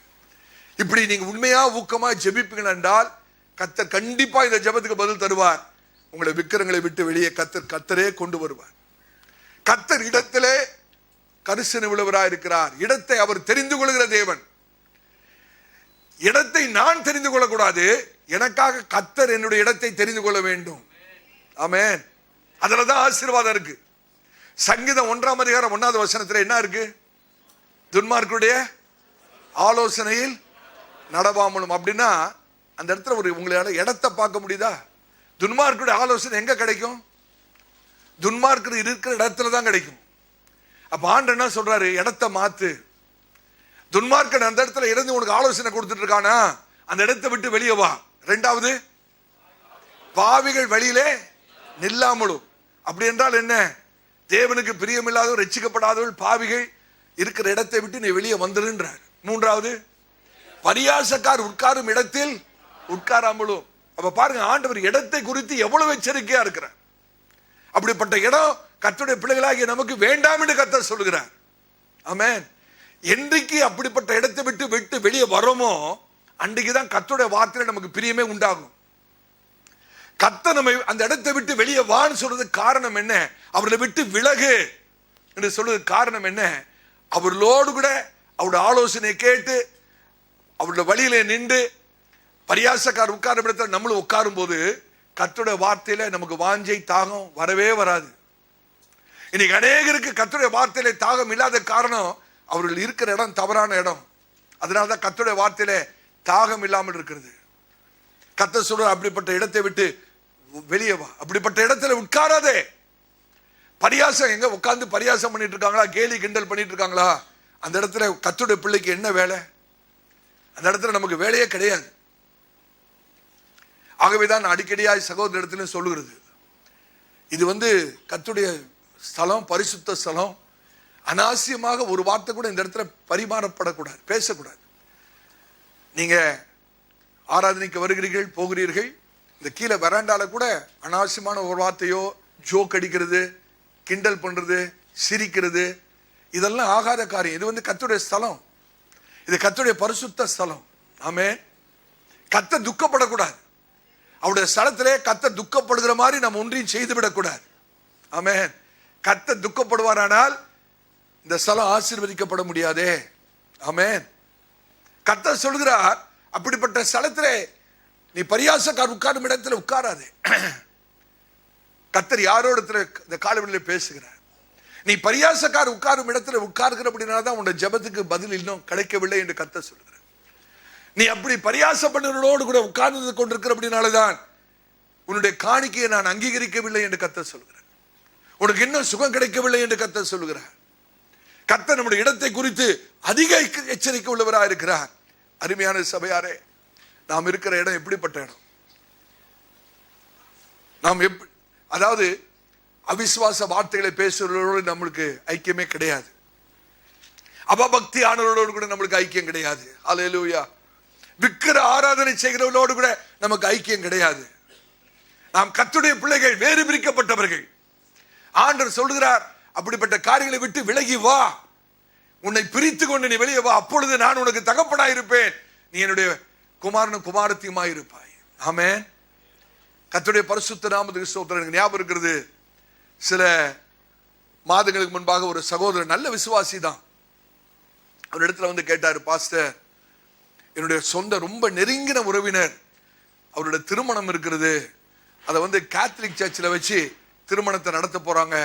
இப்படி நீங்க உண்மையா ஊக்கமா ஜெபிப்பீங்க என்றால் கர்த்தர் கண்டிப்பா இந்த ஜெபத்துக்கு பதில் தருவார். உங்களை விக்கிரங்களை விட்டு வெளியே கர்த்தரே கொண்டு வருவார். கர்த்தர் இடத்திலே கரிசனை உள்ளவராய் இருக்கிறார். இடத்தை அவர் தெரிந்து கொள்கிற தேவன். இடத்தை நான் தெரிந்து கொள்ளக்கூடாது, எனக்காக கர்த்தர் என்னுடைய இடத்தை தெரிந்து கொள்ள வேண்டும். ஆமென். அதுலதான் ஆசீர்வாதம் இருக்கு. சங்கீதம் 1ஆம் அதிகாரம் 1வது வசனத்துல என்ன இருக்கு? துன்மார்க்கருடைய ஆலோசனையில் நடவாமலும். அப்படின்னா அந்த இடத்துல ஒரு உங்களால இடத்தை பார்க்க முடியுதா? துன்மார்க்கருடைய ஆலோசனை எங்க கிடைக்கும்? துன்மார்க்கர் இருக்கிற இடத்துல தான் கிடைக்கும். அப்ப ஆண்டவர் என்ன சொல்றாரு? இடத்தை மாத்து. துன்மார்க்கன் அந்த இடத்துல இருந்து உனக்கு ஆலோசனை கொடுத்துட்டு இருக்கானா, அந்த இடத்தை விட்டு வெளியே வா. 2வது, பாவிகள் வழியிலே நில்லாமலும். அப்படி என்றால் என்ன? தேவனுக்கு பிரியமில்லாதவர், ரட்சிக்கப்படாதவர்கள், பாவிகள் இருக்கிற இடத்தை விட்டு நீ வெளியே வந்துருன்றார். மூன்றாவது, பரியாசக்கார் உட்காரும் இடத்தில் உட்காராமலும். அப்ப பாருங்க, ஆண்டவர் இடத்தை குறித்து எவ்வளவு எச்சரிக்கையா இருக்கிறார். அப்படிப்பட்ட இடம் கர்த்தருடைய பிள்ளைகளாகிய நமக்கு வேண்டாம் என்று கர்த்தர் சொல்கிறார். ஆமென். என்றைக்கு அப்படிப்பட்ட இடத்தை விட்டு வெளியே வரோமோ அன்றைக்குதான் கர்த்தருடைய வார்த்தையில நமக்கு பிரியமே உண்டாகும். கர்த்தர் நம்மை அந்த இடத்தை விட்டு வெளியே வான்னு சொல்றதுக்கு காரணம் என்ன? அவர்களை விட்டு விலகு என்று சொல்றதுக்கு காரணம் என்ன? அவர்களோடு கூட அவருடைய ஆலோசனையை கேட்டு அவருடைய வழியில நின்று பரியாசக்கார் உட்காரும் இடத்துல நம்மளும் உட்காரும் போது கர்த்தருடைய வார்த்தையில நமக்கு வாஞ்சை தாகம் வரவே வராது. இன்னைக்கு அநேகருக்கு கர்த்தருடைய வார்த்தையில தாகம் இல்லாத காரணம் அவர்கள் இருக்கிற இடம் தவறான இடம். அதனாலதான் கர்த்தருடைய வார்த்தையில தாகம் இல்லாமல் இருக்கிறது. கர்த்தர் சொல்ற, அப்படிப்பட்ட இடத்தை விட்டு வெளியே வா, அப்படிப்பட்ட இடத்துல உட்காராதே. பரியாசம் எங்க உட்கார்ந்து பரியாசம் பண்ணிட்டு இருக்காங்களா, கேலி கிண்டல் பண்ணிட்டு இருக்காங்களா? அந்த இடத்துல கர்த்தருடைய பிள்ளைக்கு என்ன வேலை? அந்த இடத்துல நமக்கு வேலையே கிடையாது. ஆகவேதான் அடிக்கடியாய் சகோதர இடத்துல சொல்லுகிறது, இது கர்த்தருடைய ஸ்தலம், பரிசுத்த ஸ்தலம். அனாவசியமாக ஒரு வார்த்தை கூட இந்த இடத்துல பரிமாறப்படக்கூடாது, பேசக்கூடாது. நீங்க ஆராதனைக்கு வருகிறீர்கள், போகிறீர்கள், இந்த கீழே வராண்டால கூட அனாவசியமான ஒரு வார்த்தையோ, ஜோக் அடிக்கிறது, கிண்டல் பண்றது, சிரிக்கிறது, இதெல்லாம் ஆகாத காரியம். இது கர்த்தருடைய ஸ்தலம், இது கர்த்தருடைய பரிசுத்த ஸ்தலம். ஆமென். கர்த்தர் துக்கப்படக்கூடாது. அவருடைய ஸ்தலத்திலே கர்த்தர் துக்கப்படுகிற மாதிரி நம்ம ஒன்றையும் செய்துவிடக்கூடாது. ஆமென். கர்த்தர் துக்கப்படுவாரானால் இந்த ஸ்தலம் ஆசீர்வதிக்கப்பட முடியாதே. ஆமென். கர்த்தர் சொல்கிறார், அப்படிப்பட்ட ஸ்தலத்திலே நீ பரியாசக்கார் உட்காரும் இடத்துல உட்காராதே. கர்த்தர் யாரோட இந்த காலவெளியில பேசுகிறார். நீ பரியாசக்கார் உட்காரும் இடத்துல உட்கார்கிற அப்படின்னால்தான் உன்னுடைய ஜெபத்துக்கு பதில் இன்னும் கிடைக்கவில்லை என்று கர்த்தர் சொல்கிறார். நீ அப்படி பரியாச பண்ணுறோடு கூட உட்கார்ந்து கொண்டிருக்கிற அப்படின்னால்தான் உன்னுடைய காணிக்கையை நான் அங்கீகரிக்கவில்லை என்று கர்த்தர் சொல்கிறார். உனக்கு இன்னும் சுகம் கிடைக்கவில்லை என்று கர்த்தர் சொல்கிறார். கர்த்தர் நம்முடைய இடத்தை குறித்து அதிக எச்சரிக்கை உள்ளவராக இருக்கிறார். அருமையான சபையாரே, நாம் இருக்கிற இடம் எப்படிப்பட்ட இடம்? நாம் அதாவது அவிசுவாச வார்த்தைகளை பேசுறவர்களோடு நம்மளுக்கு ஐக்கியமே கிடையாது. அபபக்தி ஆனவர்களோடு கூட நம்மளுக்கு ஐக்கியம் கிடையாது. அல்லேலூயா. விக்கிர ஆராதனை செய்கிறவர்களோடு கூட நமக்கு ஐக்கியம் கிடையாது. நாம் கர்த்தருடைய பிள்ளைகள், வேறு பிரிக்கப்பட்டவர்கள். ஆண்டவர் சொல்கிறார், அப்படிப்பட்ட காரியங்களை விட்டு விலகி வா, உன்னை பிரித்து கொண்டு நீ வெளியே வா, அப்பொழுது நான் உனக்கு தகப்பனாய் இருப்பேன், நீ என்னுடைய குமாரனும் குமாரத்தியுமாய் இருப்பாய். ஆமென். கர்த்தருடைய பரிசுத்த நாமத்துக்கு ஸ்தோத்திரம். எனக்கு ஞாபகம் இருக்கிறது, சில மாதங்களுக்கு முன்பாக ஒரு சகோதரர், நல்ல விசுவாசி தான், ஒரு இடத்துல கேட்டாரு, பாஸ்டர், என்னுடைய சொந்த ரொம்ப நெருங்கின உறவினர், அவருடைய திருமணம் இருக்கிறது, அதை கேத்தலிக் சர்ச்சில் வச்சு திருமணத்தை நடத்த போறாங்க,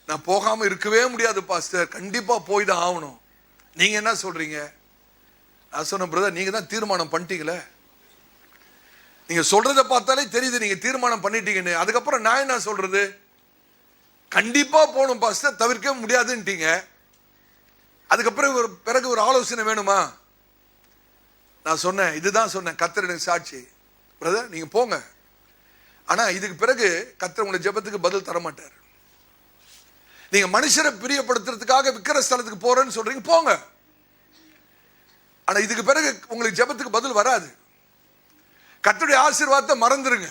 நான் போகாம இருக்கவே முடியாது பாஸ்டர், கண்டிப்பா போய் தான் ஆகணும், நீங்க என்ன சொல்றீங்க? நான் சொன்ன, பிரதர், நீங்க தான் தீர்மானம் பண்ணிட்டீங்களே, நீங்க சொல்றதை பார்த்தாலே தெரியுது நீங்க தீர்மானம் பண்ணிட்டீங்கன்னு, அதுக்கப்புறம் நான் என்ன சொல்றது? கண்டிப்பா போகணும் பாஸ்டர், தவிர்க்க முடியாதுன்ட்டீங்க, அதுக்கப்புறம் பிறகு ஒரு ஆலோசனை வேணுமா? நான் சொன்னேன், இதுதான் சொன்னேன், கர்த்தர் எனக்கு சாட்சி, பிரதர் நீங்க போங்க, ஆனா இதுக்கு பிறகு கர்த்தர் உங்களுடைய ஜெபத்துக்கு பதில் தர மாட்டார். நீங்க மனுஷரை பிரியப்படுத்துறதுக்காக விக்கிர ஸ்தலத்துக்கு போறேன்னு சொல்றீங்க, போங்க, ஆனா இதுக்கு பிறகு உங்களுக்கு ஜெபத்துக்கு பதில் வராது. கர்த்தருடைய ஆசீர்வாதத்தை மறந்துருங்க.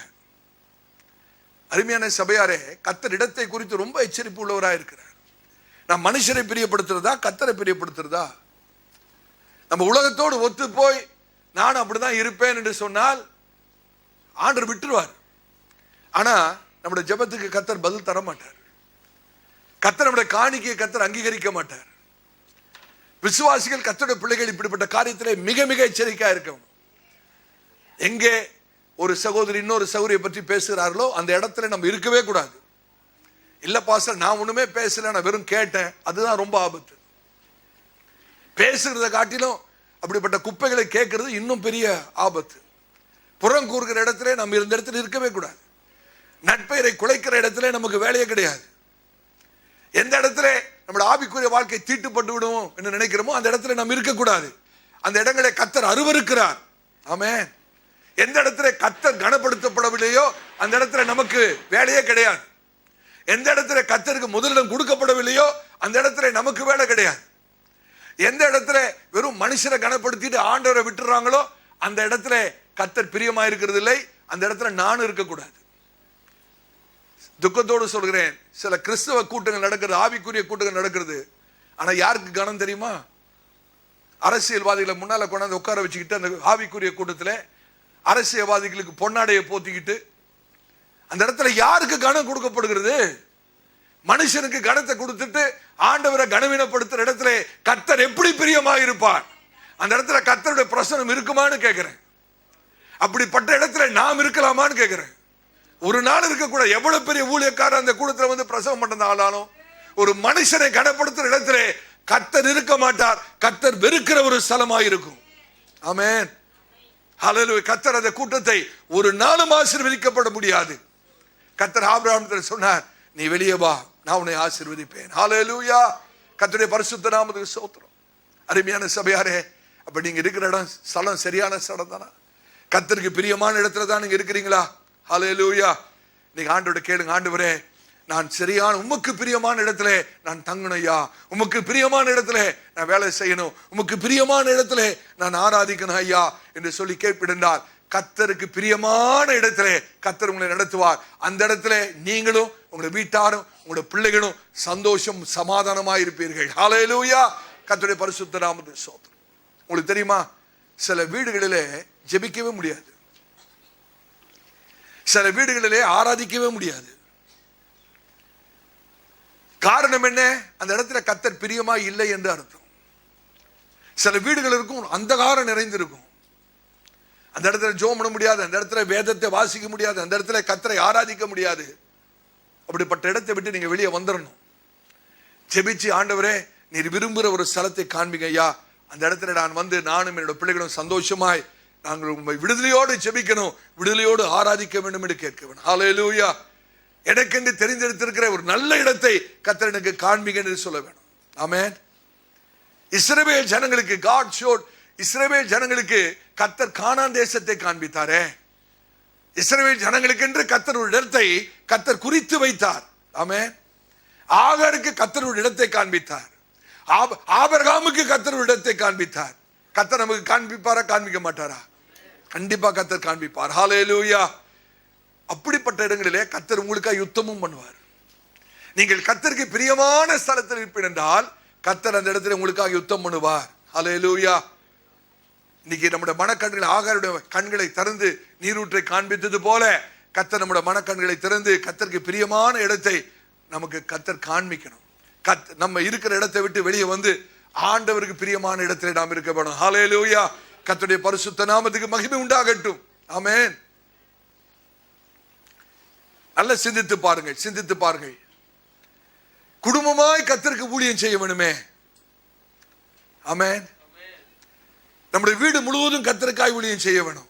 அருமையான சபையாரே, கர்த்தர் இடத்தை குறித்து ரொம்ப எச்சரிப்பு உள்ளவராக இருக்கிறார். நான் மனுஷரை பிரியப்படுத்துறதா, கர்த்தரை பிரியப்படுத்துறதா? நம்ம உலகத்தோடு ஒத்து போய் நான் அப்படிதான் இருப்பேன் என்று சொன்னால் ஆண்டவர் விட்டுருவார். ஆனா நம்முடைய ஜெபத்துக்கு கர்த்தர் பதில் தர மாட்டார். கர்த்தர் நம்முடைய காணிக்கையை கர்த்தர் அங்கீகரிக்க மாட்டார். விசுவாசிகள், கர்த்தருடைய பிள்ளைகள் இப்படிப்பட்ட காரியத்திலே மிக மிக எச்சரிக்கையா இருக்கணும். எங்கே ஒரு சகோதரி இன்னொரு சகோதரியை பற்றி பேசுகிறார்களோ அந்த இடத்துல நம்ம இருக்கவே கூடாது. இல்ல பாஸ்டர், நான் ஒண்ணுமே பேசல, நான் வெறும் கேட்டேன், அதுதான் ரொம்ப ஆபத்து. பேசுறத காட்டிலும் அப்படிப்பட்ட குப்பைகளை கேட்கறது இன்னும் பெரிய ஆபத்து. புறம் கூறுகிற இடத்துல நம்ம இருந்த இடத்துல இருக்கவே கூடாது. நட்பெயரை குலைக்கிற இடத்துல நமக்கு வேலையே கிடையாது. எந்த இடத்துல நம்முடைய ஆவிக்குரிய வாழ்க்கை தீட்டுப்பட்டு விடுவோம் என்று நினைக்கிறோமோ அந்த இடத்துல நம்ம இருக்கக்கூடாது. அந்த இடங்களை கர்த்தர் அருவருக்கிறார். ஆமென். எந்த இடத்துல கர்த்தர் கனப்படுத்தப்படவில்லையோ அந்த இடத்துல நமக்கு வேலையே கிடையாது. எந்த இடத்துல கர்த்தருக்கு முதலிடம் கொடுக்கப்படவில்லையோ அந்த இடத்துல நமக்கு வேலை கிடையாது. எந்த இடத்துல வெறும் மனுஷரை கனப்படுத்திட்டு ஆண்டவரை விட்டுறாங்களோ அந்த இடத்துல கர்த்தர் பிரியமா இருக்கிறது இல்லை. அந்த இடத்துல நானும் இருக்கக்கூடாது. துக்கத்தோடு சொல்கிறேன், சில கிறிஸ்தவ கூட்டங்கள் நடக்கிறது, ஆவிக்குரிய கூட்டங்கள் நடக்கிறது. ஆனா யாருக்கு கனம் தெரியுமா? அரசியல்வாதிகளை முன்னால கொண்டாந்து உட்கார வச்சுக்கிட்டு அந்த ஆவிக்குரிய கூட்டத்தில் அரசியல்வாதிகளுக்கு பொன்னாடையை போத்திக்கிட்டு அந்த இடத்துல யாருக்கு கனம் கொடுக்கப்படுகிறது? மனுஷனுக்கு கனத்தை கொடுத்துட்டு ஆண்டவரை கனவீனப்படுத்துற இடத்துல கர்த்தர் எப்படி பிரியமா இருப்பார்? அந்த இடத்துல கர்த்தருடைய பிரசனம் இருக்குமான்னு கேட்கிறேன். அப்படிப்பட்ட இடத்துல நாம் இருக்கலாமான்னு கேட்கிறேன். ஒரு நாள் இருக்கக்கூடாது. எவ்வளவு பெரிய ஊழியக்காரர் அந்த கூட்டத்தில் வந்து பிரசவம் பண்ணதாலும் ஒரு மனுஷனை கனப்படுத்துற இடத்துல கர்த்தர் இருக்க மாட்டார். கர்த்தர் வெறுக்கிற ஒரு ஸ்தலமாக இருக்கும். ஆமென், ஹல்லேலூயா. கர்த்தர் அந்த கூட்டத்தை ஒரு நாளும் ஆசீர்வதிக்கப்பட முடியாது. கர்த்தர் ஆபிரகாமிடத்தில் சொன்னார், நீ வெளியே வா, நான் உன்னை ஆசீர்வதிப்பேன். ஹல்லேலூயா. கர்த்தருடைய பரிசுத்த நாமத்துக்கு ஸ்தோத்திரம். அருமையான சபையாரே, அப்ப நீங்க இருக்கிற இடம் ஸ்தலம் சரியான ஸ்தலம் தானா? கர்த்தருக்கு பிரியமான இடத்துல தான் நீங்க இருக்கிறீங்களா? ஹல்லேலூயா. நீங்க ஆண்டவரை கேளுங்க, ஆண்டவரே நான் சரியான உமக்கு பிரியமான இடத்துல நான் தங்கணும் ஐயா, உமக்கு பிரியமான இடத்துல நான் வேலை செய்யணும், உமக்கு பிரியமான இடத்துல நான் ஆராதிக்கணும் ஐயா என்று சொல்லி கேட்பிடுந்தால் கர்த்தருக்கு பிரியமான இடத்துல கர்த்தர் உங்களை நடத்துவார். அந்த இடத்துல நீங்களும் உங்களுடைய வீட்டாரும் உங்களுடைய பிள்ளைகளும் சந்தோஷம் சமாதானமாக இருப்பீர்கள். ஹல்லேலூயா. கர்த்தருடைய பரிசுத்த நாமத்துக்கு ஸ்தோத்திரம். உங்களுக்கு தெரியுமா, சில வீடுகளிலே ஜெபிக்கவே முடியாது, சில வீடுகளிலே ஆராதிக்கவே முடியாது. காரணம் என்ன? அந்த இடத்துல கர்த்தர் பிரியமா இல்லை என்று அர்த்தம். சில வீடுகள் இருக்கும் அந்தகாரம் நிறைந்திருக்கும், அந்த இடத்துல ஜெபம் பண்ண முடியாது, அந்த இடத்துல வேதத்தை வாசிக்க முடியாது, அந்த இடத்துல கர்த்தரை ஆராதிக்க முடியாது. அப்படிப்பட்ட இடத்தை விட்டு நீங்க வெளியே வந்துடணும். ஜெபிச்சு, ஆண்டவரே நீர் விரும்புகிற ஒரு ஸ்தலத்தை காண்பிங்க ஐயா, அந்த இடத்துல நான் வந்து நானும் என்னோட பிள்ளைகளும் சந்தோஷமாய் நாங்கள் உண்மை விடுதலையோடு ஜெபிக்கணும், விடுதலையோடு ஆராதிக்க வேண்டும் என்று கேட்க வேண்டும். ஹல்லேலூயா. எனக்கென்று தெரிந்தெடுத்திருக்கிற ஒரு நல்ல இடத்தை கர்த்தர் எனக்கு காண்பிங்க என்று சொல்ல வேணும். ஆமென். இஸ்ரவேல் ஜனங்களுக்கு God showed, இஸ்ரவேல் ஜனங்களுக்கு கர்த்தர் கானான் தேசத்தை காண்பித்தாரே. இஸ்ரவேல் ஜனங்களுக்கு என்று கர்த்தர் ஒரு இடத்தை கர்த்தர் குறித்து வைத்தார். ஆமென். ஆகாருக்கு கர்த்தர் ஒரு இடத்தை காண்பித்தார், ஆபிரகாமுக்கு கர்த்தர் ஒரு இடத்தை காண்பித்தார். கர்த்தர் நமக்கு காண்பிப்பாரா? காண்பிக்க மாட்டாரா? கண்டிப்பா கர்த்தர் காண்பிப்பார். ஹல்லேலூயா. அப்படிப்பட்ட இடங்களிலே கர்த்தர் உங்களுக்காக யுத்தமும் பண்ணுவார். நீங்கள் கர்த்தருக்கு பிரியமான ஸ்தலத்தில் இருப்பீர்கள் என்றால் கர்த்தர் அந்த இடத்துல உங்களுக்காக யுத்தம் பண்ணுவார். ஹல்லேலூயா. இன்னைக்கு நம்முடைய மனக்கண்களை, ஆகாருடைய கண்களை திறந்து நீரூற்றை காண்பித்தது போல கர்த்தர் நம்முடைய மனக்கண்களை திறந்து கர்த்தருக்கு பிரியமான இடத்தை நமக்கு கர்த்தர் காண்பிக்கணும். நம்ம இருக்கிற இடத்தை விட்டு வெளியே வந்து ஆண்டவருக்கு பிரியமான இடத்துல நாம் இருக்க வேணும். ஹல்லேலூயா. கர்த்தருடைய பரிசுத்த நாமத்துக்கு மகிமை உண்டாகட்டும். ஆமென். நல்ல சிந்தித்து பாருங்கள், சிந்தித்து பாருங்கள். குடும்பமாய் கர்த்தருக்கு ஊழியம் செய்ய வேணுமே. ஆமென். நம்முடைய வீடு முழுவதும் கர்த்தருக்காய் ஊழியம் செய்ய வேணும்.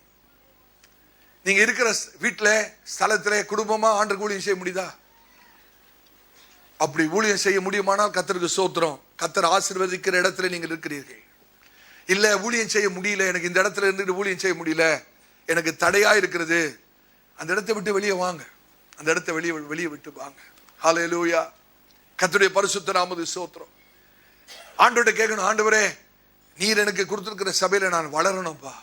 நீங்க இருக்கிற வீட்டுல ஸ்தலத்திலே குடும்பமா ஆண்டவருக்கு ஊழியம் செய்ய முடியுதா? அப்படி ஊழியம் செய்ய முடியுமானால் கர்த்தருக்கு ஸ்தோத்திரம். கர்த்தர் ஆசீர்வதிக்கிற இடத்துல நீங்கள் இருக்கிறீர்கள். இல்ல ஊழியம் செய்ய முடியல, எனக்கு இந்த இடத்துல இருந்து ஊழியம் செய்ய முடியல, எனக்கு தடையா இருக்கிறது, அந்த இடத்தை விட்டு வெளியே வாங்க, அந்த இடத்தை வெளியே விட்டு வாங்க. ஹல்லேலூயா. கர்த்தருடைய பரிசுத்த நாமத்துக்கு ஸ்தோத்திரம். ஆண்டவரே கேட்கணும், ஆண்டவரே நீர் எனக்கு கொடுத்திருக்கிற சபையில நான் வளரணும்பா,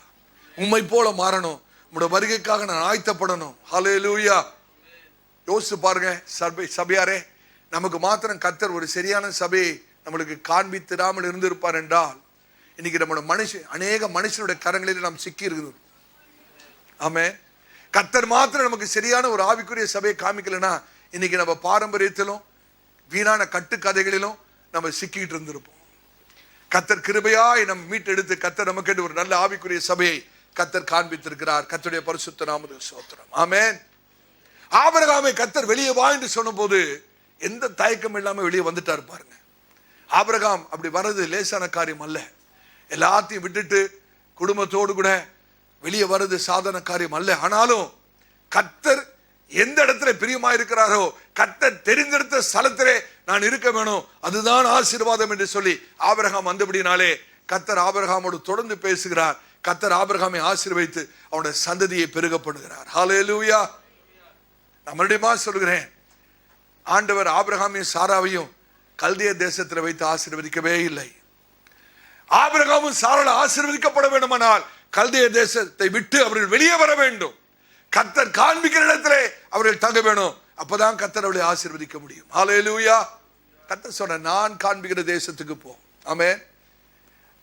உம்மை போல மாறணும், உம்முடைய வருகைக்காக நான் ஆயத்தப்படணும். ஹல்லேலூயா. யோசிச்சு பாருங்க சபையாரே, நமக்கு மாத்திரம் கர்த்தர் ஒரு சரியான சபையை நம்மளுக்கு காண்பித்திராமல் இருந்திருப்பார் என்றால் இன்னைக்கு நம்மளோட அநேக மனுஷனுடைய கரங்களில் நாம் சிக்கி இருக்கிறோம். ஆமென். கர்த்தர் மாத்திரம் நமக்கு சரியான ஒரு ஆவிக்குரிய சபையை காமிக்கலனா இன்னைக்கு நம்ம பாரம்பரியத்திலும் வீணான கட்டுக்கதைகளிலும் நம்ம சிக்கிட்டு இருந்திருப்போம். கர்த்தர் கிருபையாய் நம்ம மீட்டெடுத்து கர்த்தர் நமக்கு ஒரு நல்ல ஆவிக்குரிய சபையை கர்த்தர் காண்பித்திருக்கிறார். கர்த்தருடைய பரிசுத்த நாமத்துக்கு ஸ்தோத்திரம். ஆமென். ஆபிரகாமை கர்த்தர் வெளியே வா என்று சொன்னபோது எந்த தயக்கம் இல்லாம வெளியே வந்துட்டார் பாருங்க. ஆபிரகாம் அப்படி வர்றது லேசான காரியம் அல்ல. எல்லாத்தையும் விட்டுட்டு குடும்பத்தோடு கூட வெளியே வர்றது சாதாரண காரியம் அல்ல. ஆனாலும் கர்த்தர் எந்த இடத்துல பிரியமா இருக்கிறாரோ, கர்த்தர் தெரிந்தெடுத்த ஸ்தலத்திலே நான் இருக்க வேணும், அதுதான் ஆசீர்வாதம் என்று சொல்லி ஆபிரகாம் வந்தபடினாலே கர்த்தர் ஆபிரகாமோடு தொடர்ந்து பேசுகிறார். கர்த்தர் ஆபிரகாமை ஆசீர்வதித்து அவனுடைய சந்ததியை பெருக பண்ணுகிறார். ஹல்லேலூயா. நான் மறுபடியும் சொல்கிறேன், ஆண்டவர் ஆபிரகாமையும் சாராவையும் கல்திய தேசத்தில் வைத்து ஆசீர்வதிக்கவே இல்லை. ஆபிரகாமும் சாராள் ஆசீர்வதிக்கப்பட வேண்டுமானால் கல்திய தேசத்தை விட்டு அவர்கள் வெளியே வர வேண்டும். கர்த்தர் காண்பிக்கிற இடத்திலே அவர்கள் தங்க வேணும். அப்பதான் கர்த்தர் அவர்களை ஆசீர்வதிக்க முடியும். ஹல்லேலூயா. கர்த்தர் சொன்ன, நான் காண்பிக்கிற தேசத்துக்கு போ. ஆமென்.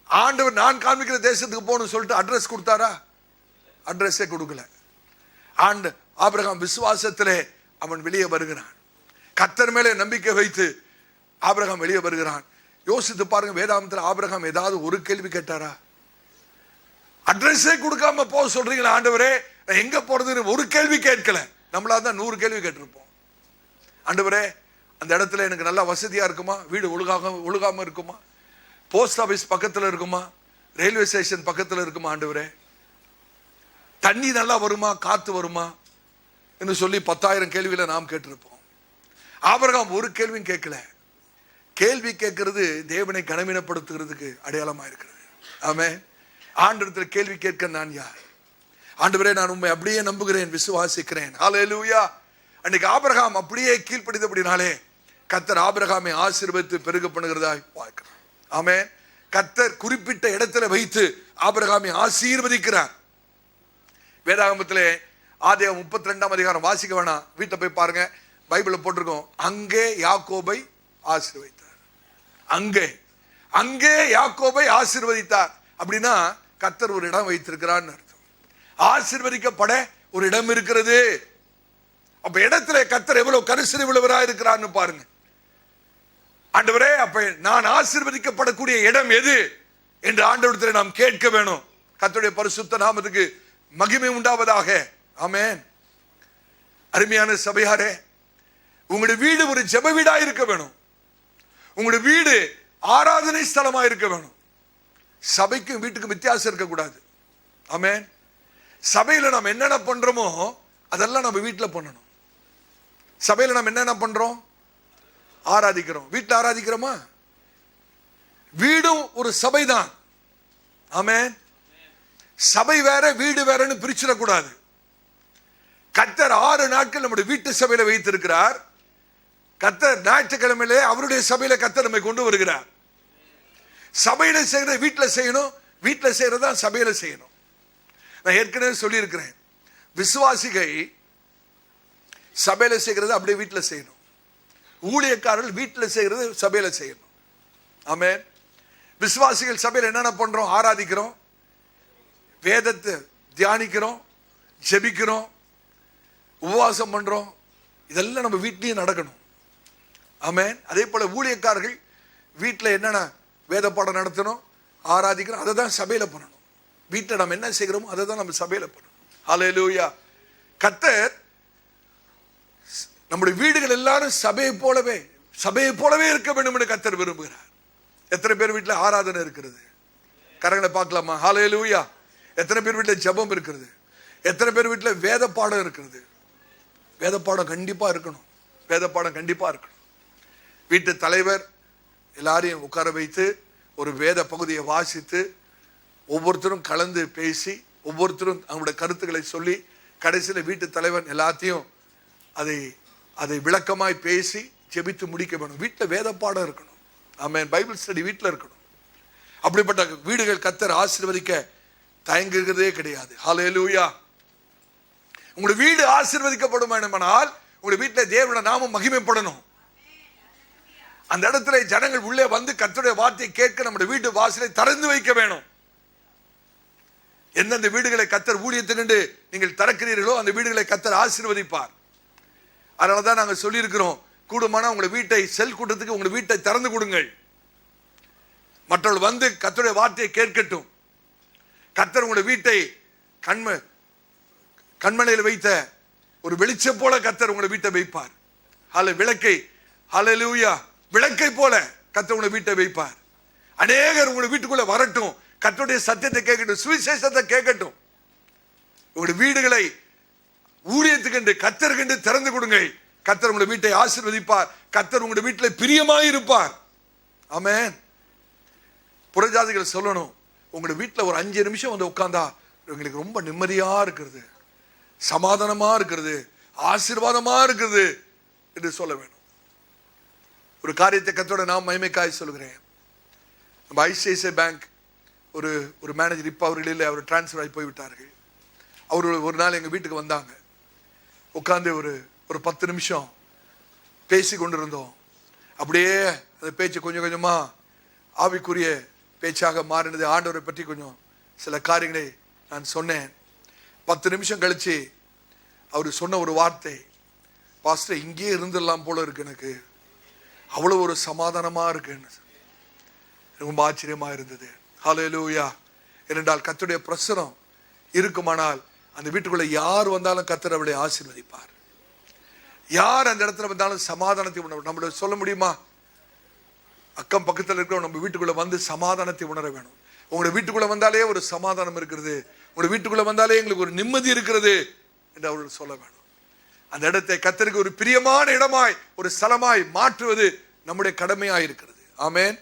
ஆண்டவர் நான் காண்பிக்கிற தேசத்துக்கு போன்னு சொல்லிட்டு அட்ரஸ் கொடுத்தாரா? அட்ரஸே கொடுக்கல. ஆபிரகாம் விசுவாசத்திலே அவன் வெளியே வருகிறான். கர்த்தர் மேலே நம்பிக்கை வைத்து ஆபிரகாம் வெளியே வருகிறான். யோசித்து பாருங்க, வேதாகமத்தில் ஆபிரகாம் ஏதாவது ஒரு கேள்வி கேட்டாரா? அட்ரஸே கொடுக்காம போக சொல்றீங்களா ஆண்டவரே, எங்க போறதுன்னு ஒரு கேள்வி கேட்கல. நம்மளா தான் 100 கேள்வி கேட்டிருப்போம். ஆண்டவரே, அந்த இடத்துல எனக்கு நல்லா வசதியா இருக்குமா? வீடு ஒழுகாம இருக்குமா? போஸ்ட் ஆபீஸ் பக்கத்துல இருக்குமா? ரயில்வே ஸ்டேஷன் பக்கத்துல இருக்குமா? ஆண்டவரே, தண்ணி நல்லா வருமா? காத்து வருமா? என்று சொல்லி 10,000 கேள்விகளை நாம் கேட்டிருப்போம். ஆபிரகாம் ஒரு கேள்வியும் கேட்கல. கேள்வி கேட்கிறது தேவனை கனவீனப்படுத்துகிறதுக்கு அடையாளமா இருக்கிறது. ஆமென். ஆண்டவரிடத்தில் கேள்வி கேட்க நான் யார்? ஆண்டவரே, நான் உண்மை அப்படியே நம்புகிறேன், விசுவாசிக்கிறேன். ஹல்லேலூயா. அன்னைக்கு ஆபிரகாம் அப்படியே கீழ்ப்படிந்தபடினாலே கர்த்தர் ஆபிரகாமை ஆசீர்வதித்து பெருக பண்ணுகிறதா பார்க்கிறோம். ஆமென். கர்த்தர் குறிப்பிட்ட இடத்துல வைத்து ஆபிரகாமை ஆசீர்வதிக்கிறார். வேதாகமத்திலே ஆதியாகமம் 32ஆம் அதிகாரம் வாசிக்க வேணாம், வீட்டை போய் பாருங்க, பைபிள்ல போட்டிருக்கோம். அங்கே யாக்கோபை ஆசீர்வதித்தார். அங்கே யாக்கோபை ஆசீர்வதித்தார். அப்படின்னா கர்த்தர் ஒரு இடம் வைத்திருக்கிறான்னு அர்த்தம். ஆசீர்வதிக்கப்பட ஒரு இடம் இருக்கிறது. அப்ப இடத்துல கர்த்தர் எவ்வளவு கரிசனை உள்ளவராக இருக்கிறான்னு பாருங்க. ஆண்டவரே, அப்ப நான் ஆசீர்வதிக்கப்படக்கூடிய இடம் எது என்று ஆண்டவரிடத்தில் நாம் கேட்க வேணும். கர்த்தருடைய பரிசுத்த நாமத்துக்கு மகிமை உண்டாவதாக. ஆமென். அருமையான சபையாரே, உங்களுடைய வீடு ஒரு ஜெப வீடா இருக்க வேணும். உங்களுடைய வீடு ஆராதனை ஸ்தலமா இருக்க வேணும். சபைக்கும் வீட்டுக்கும் வித்தியாசம் இருக்கக்கூடாது. ஆமென். சபையில நாம் என்னென்ன பண்றோமோ அதெல்லாம் நம்ம வீட்டுல பண்ணணும். சபையில நாம் என்னென்ன பண்றோம்? ஆராதிக்கிறோம். வீட்டுல ஆராதிக்கிறோமா? வீடும் ஒரு சபைதான். ஆமென். சபை வேற வீடு வேறன்னு பிரிச்சிடக்கூடாது. கர்த்தர் 6 நாட்கள் நம்முடைய வீட்டு சபையில வைத்திருக்கிறார். கர்த்தர் ஞாயிற்றுக்கிழமையிலே அவருடைய சபையில கர்த்தர் நம்மை கொண்டு வருகிறார். சபையில செய்யறத வீட்டுல செய்யணும், வீட்டுல செய்யறதா சபையில செய்யணும். நான் ஏற்கனவே சொல்லி இருக்கிறேன், விசுவாசிகள் சபையில செய்கிறது அப்படியே வீட்டுல செய்யணும். ஊழியக்காரர்கள் வீட்டுல செய்கிறது சபையில செய்யணும். ஆமென். விசுவாசிகள் சபையில என்னென்ன பண்றோம்? ஆராதிக்கிறோம், வேதத்தை தியானிக்கிறோம், ஜெபிக்கிறோம், உபவாசம் பண்றோம். இதெல்லாம் நம்ம வீட்லயும் நடக்கணும். ஆமென். அதே போல ஊழியக்காரர்கள் வீட்டில் என்னென்ன வேத பாடம் நடத்தணும், ஆராதிக்கிறோம், அதை தான் சபையில பண்ணணும். வீட்டில் நம்ம என்ன செய்கிறோமோ அதை தான் நம்ம சபையில பண்ணணும். ஹல்லேலூயா. கர்த்தர் நம்முடைய வீடுகள் எல்லாரும் சபையை போலவே இருக்க வேண்டும் என்று கர்த்தர் விரும்புகிறார். எத்தனை பேர் வீட்டில் ஆராதனை இருக்கிறது? கரங்களை பார்க்கலாமா? ஹல்லேலூயா. எத்தனை பேர் வீட்டில் ஜெபம் இருக்கிறது? எத்தனை பேர் வீட்டில் வேத பாடம் இருக்கிறது? வேத பாடம் கண்டிப்பா இருக்கணும். வேத பாடம் கண்டிப்பா இருக்கணும். வீட்டு தலைவர் எல்லாரையும் உட்கார வைத்து ஒரு வேத பகுதியை வாசித்து ஒவ்வொருத்தரும் கலந்து பேசி ஒவ்வொருத்தரும் அவங்களுடைய கருத்துக்களை சொல்லி கடைசியில் வீட்டு தலைவன் எல்லாத்தையும் அதை விளக்கமாய் பேசி ஜெபித்து முடிக்க வேணும். வீட்டில் வேத பாடம் இருக்கணும். ஆமென். பைபிள் ஸ்டடி வீட்டில் இருக்கணும். அப்படிப்பட்ட வீடுகள் கர்த்தர் ஆசீர்வதிக்க தயங்குகிறதே கிடையாது. ஹல்லேலூயா. உங்களுடைய வீடு ஆசீர்வதிக்கப்படும் வேண்டுமானால் உங்களுடைய வீட்டில் தேவனுடைய நாமம் மகிமைப்படணும். அந்த இடத்துல ஜனங்கள் உள்ளே வந்து கர்த்தருடைய வார்த்தையை கேட்க நம்முடைய வீட்டு வாசலை திறந்து வைக்க வேணும். எந்தெந்த வீடுகளை கர்த்தர் ஊழியத்தினின்று நீங்கள் திறக்கிறீர்களோ அந்த வீடுகளை கர்த்தர் ஆசீர்வதிப்பார். அதனாலதான் நாங்க சொல்லி இருக்கிறோம், கூடுமான உங்களை வீட்டை செல் கூட்டத்துக்கு உங்களுடைய வீட்டை திறந்து கொடுங்கள். மற்றவர்கள் வந்து கர்த்தருடைய வார்த்தையை கேட்கட்டும். கர்த்தர் உங்களுடைய வீட்டை கண்மனையில் வைத்த ஒரு வெளிச்சம் போல கர்த்தர் உங்களை வீட்டை வைப்பார். விளக்கை ஹல்லேலூயா விளக்கை போல கர்த்தர் உங்களை வீட்டை வைப்பார். அநேகர் உங்களை வீட்டுக்குள்ள வரட்டும், கர்த்தருடைய சத்தியத்தை கேட்கட்டும், சுவிசேஷத்தை கேட்கட்டும். உங்களுடைய வீடுகளை ஊழியத்துக்கு கர்த்தருக்கு திறந்து கொடுங்கள். கர்த்தர் உங்களுடைய வீட்டை ஆசீர்வதிப்பார். கர்த்தர் உங்களுடைய வீட்டில் பிரியமாய் இருப்பார். ஆமென். புறஜாதிகள் சொல்லணும், உங்களுடைய வீட்டில் ஒரு 5 நிமிஷம் வந்து உட்கார்ந்தா எங்களுக்கு ரொம்ப நிம்மதியா இருக்கிறது, சமாதானமா இருக்கிறது, ஆசீர்வாதமா இருக்கிறது என்று சொல்ல வேணும். ஒரு காரியத்தை கர்த்தரோட நான் மகிமைக்காய் சொல்கிறேன். நம்ம ஐசிஐசிஐ பேங்க் ஒரு மேனேஜர், இப்போ அவர்கள் இல்லை, அவர் டிரான்ஸ்ஃபர் ஆகி போய்விட்டார்கள். அவர் ஒரு நாள் எங்கள் வீட்டுக்கு வந்தாங்க. உட்காந்து ஒரு 10 நிமிஷம் பேசி கொண்டிருந்தோம். அப்படியே அந்த பேச்சு கொஞ்சம் கொஞ்சமாக ஆவிக்குரிய பேச்சாக மாறினது. ஆண்டவரை பற்றி கொஞ்சம் சில காரியங்களை நான் சொன்னேன். 10 நிமிஷம் கழிச்சு அவர் சொன்ன ஒரு வார்த்தை, பாஸ்டர் இங்கேயே இருந்துடலாம் போல இருக்கு, எனக்கு அவ்வளோ ஒரு சமாதானமாக இருக்குன்னு. ரொம்ப ஆச்சரியமாக இருந்தது. ஹல்லேலூயா. ஏனென்றால் கர்த்தருடைய பிரசனம் இருக்குமானால் அந்த வீட்டுக்குள்ள யார் வந்தாலும் கர்த்தர் அவளை ஆசீர்வதிப்பார். யார் அந்த இடத்துல வந்தாலும் சமாதானத்தை உணர. நம்மள சொல்ல முடியுமா? அக்கம் பக்கத்தில் இருக்கிற நம்ம வீட்டுக்குள்ள வந்து சமாதானத்தை உணர வேணும். உங்களோட வீட்டுக்குள்ள வந்தாலே ஒரு சமாதானம் இருக்கிறது, உங்களோட வீட்டுக்குள்ள வந்தாலே எங்களுக்கு ஒரு நிம்மதி இருக்கிறது என்று அவர்கள் சொல்ல வேணும். அந்த இடத்தை கர்த்தருக்கு ஒரு பிரியமான இடமாய், ஒரு ஸ்தலமாய் மாற்றுவது நம்முடைய கடமையாய் இருக்கிறது. ஆமென்.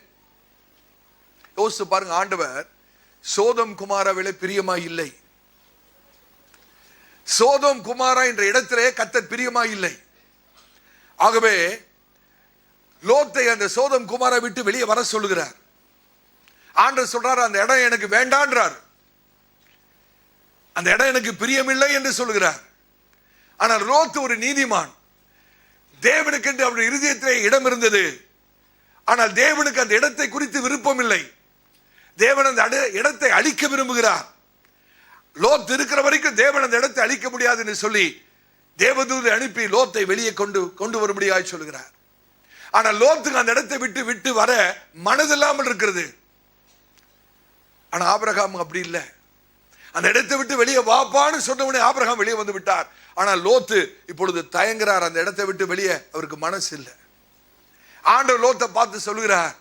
யோசித்து பாருங்க, ஆண்டவர் சோதம் குமாராவிலே பிரியமாய் இல்லை. சோதம் குமாரா என்ற இடத்திலே கர்த்தர் பிரியமாய் இல்லை. ஆகவே லோத்தை அந்த சோதம் குமாரா விட்டு வெளியே வர சொல்லுகிறார். ஆண்டவர் சொல்றார், அந்த இடம் எனக்கு வேண்டான்றார், அந்த இடம் எனக்கு பிரியமில்லை என்று சொல்லுகிறார். ஆனால் லோத்து ஒரு நீதிமான். தேவனுக்கு என்று அவருடைய இருதயத்திலே இடம் இருந்தது. ஆனால் தேவனுக்கு அந்த இடத்தை குறித்து விருப்பம் இல்லை. தேவன் அந்த இடத்தை அழிக்க விரும்புகிறார். லோத் இருக்கிற வரைக்கும் தேவன் அந்த இடத்தை அழிக்க முடியாது என்று சொல்லி தேவதூதை அனுப்பி லோத்தை வெளியே கொண்டு வரும்படியாய் சொல்கிறார். ஆனால் லோத்துக்கு அந்த இடத்தை விட்டு வர மனதில்லாமல் இருக்கிறது. ஆனா ஆபிரகாம் அப்படி இல்லை. அந்த இடத்தை விட்டு வெளியே வாப்பான்னு சொன்னவனே ஆபிரகாம் வெளியே வந்து விட்டார். ஆனால் லோத்து இப்பொழுது தயங்குறார். அந்த இடத்தை விட்டு வெளியே அவருக்கு மனசு இல்லை. ஆண்டவர் லோத்தை பார்த்து சொல்லுகிறார்,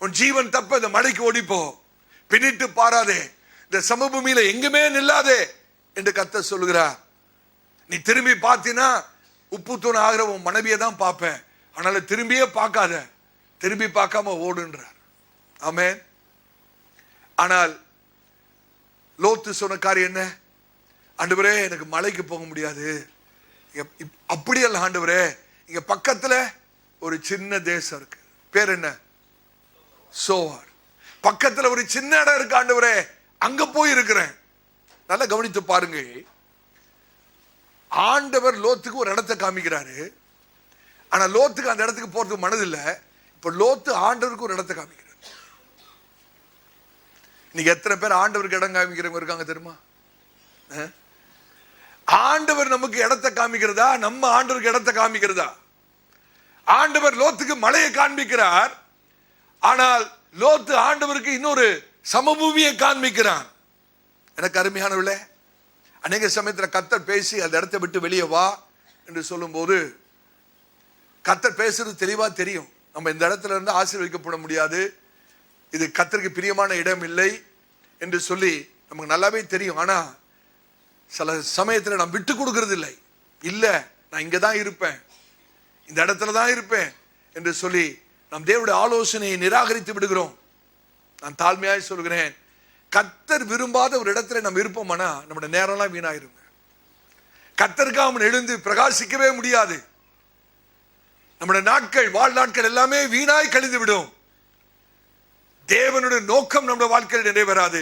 உன் ஜீவன் தப்ப இந்த மலைக்கு ஓடிப்போ, பின்னிட்டு பாராதே, இந்த சமபூமியில எங்குமே நில்லாதே என்று கர்த்தர் சொல்லுகிறார். நீ திரும்பி பார்த்தினா உப்பு தூண் ஆகிற உன் மனைவியை தான் பார்ப்பேன், அதனால திரும்பியே பார்க்காத, திரும்பி பார்க்காம ஓடுன்றார். ஆமென். ஆனால் லோத்து சொன்ன காரியம் என்ன? ஆண்டவரே எனக்கு மலைக்கு போக முடியாது. அப்படியல்ல ஆண்டவரே, இங்க பக்கத்துல ஒரு சின்ன தேசம் இருக்கு, பேர் என்ன? சோவார். பக்கத்துல ஒரு சின்ன இடம் இருக்கு ஆண்டவரே, அங்க போய் இருக்கிறேன். நல்லா கவனித்து பாருங்க, ஆண்டவர் லோத்துக்கு ஒரு இடத்தை காமிக்கிறாரு. ஆனா லோத்துக்கு அந்த இடத்துக்கு போறதுக்கு மனதில்லை. இப்ப லோத்து ஆண்டவருக்கு ஒரு இடத்தை காமிக்கிறார். இன்னைக்கு எத்தனை பேர் ஆண்டவருக்கு இடம் காமிக்கிறவங்க இருக்காங்க தெரியுமா? ஆண்டவர் நமக்கு இடத்தை காமிக்கிறதா, நம்ம ஆண்டவருக்கு இடத்தை காமிக்கிறதா? ஆண்டவர் லோத்துக்கு மலையை காண்பிக்கிறார். ஆனால் லோத்து ஆண்டவருக்கு இன்னொரு சமபூமியை காண்பிக்கிறான். எனக்கு அருமையானவர்களே, அநேக சமயத்தில் கர்த்தர் பேசி அந்த இடத்தை விட்டு வெளியே வா என்று சொல்லும் போது கர்த்தர் பேசுறது தெளிவா தெரியும். நம்ம இந்த இடத்துல இருந்து ஆசீர்வதிக்கப்பட முடியாது, இது கர்த்தருக்கு பிரியமான இடம் இல்லை என்று சொல்லி நமக்கு நல்லாவே தெரியும். ஆனா சில சமயத்தில் நாம் விட்டு கொடுக்கறது இல்லை. இல்ல, நான் இங்கதான் இருப்பேன், இந்த இடத்துல தான் இருப்பேன் என்று சொல்லி நாம் தேவனுடைய ஆலோசனையை நிராகரித்து விடுகிறோம். நான் தாழ்மையாய் சொல்கிறேன், கர்த்தர் விரும்பாத ஒரு இடத்துல நம்ம இருப்போம்னா நம்முடைய நேரம்லாம் வீணாயிருங்க. கர்த்தருக்காக எழுந்து பிரகாசிக்கவே முடியாது. நம்முடைய நாட்கள், வாழ்நாட்கள் எல்லாமே வீணாய் கழிந்து விடும். தேவனுடைய நோக்கம் நம்முடைய வாழ்க்கையில் நிறைவேறாது.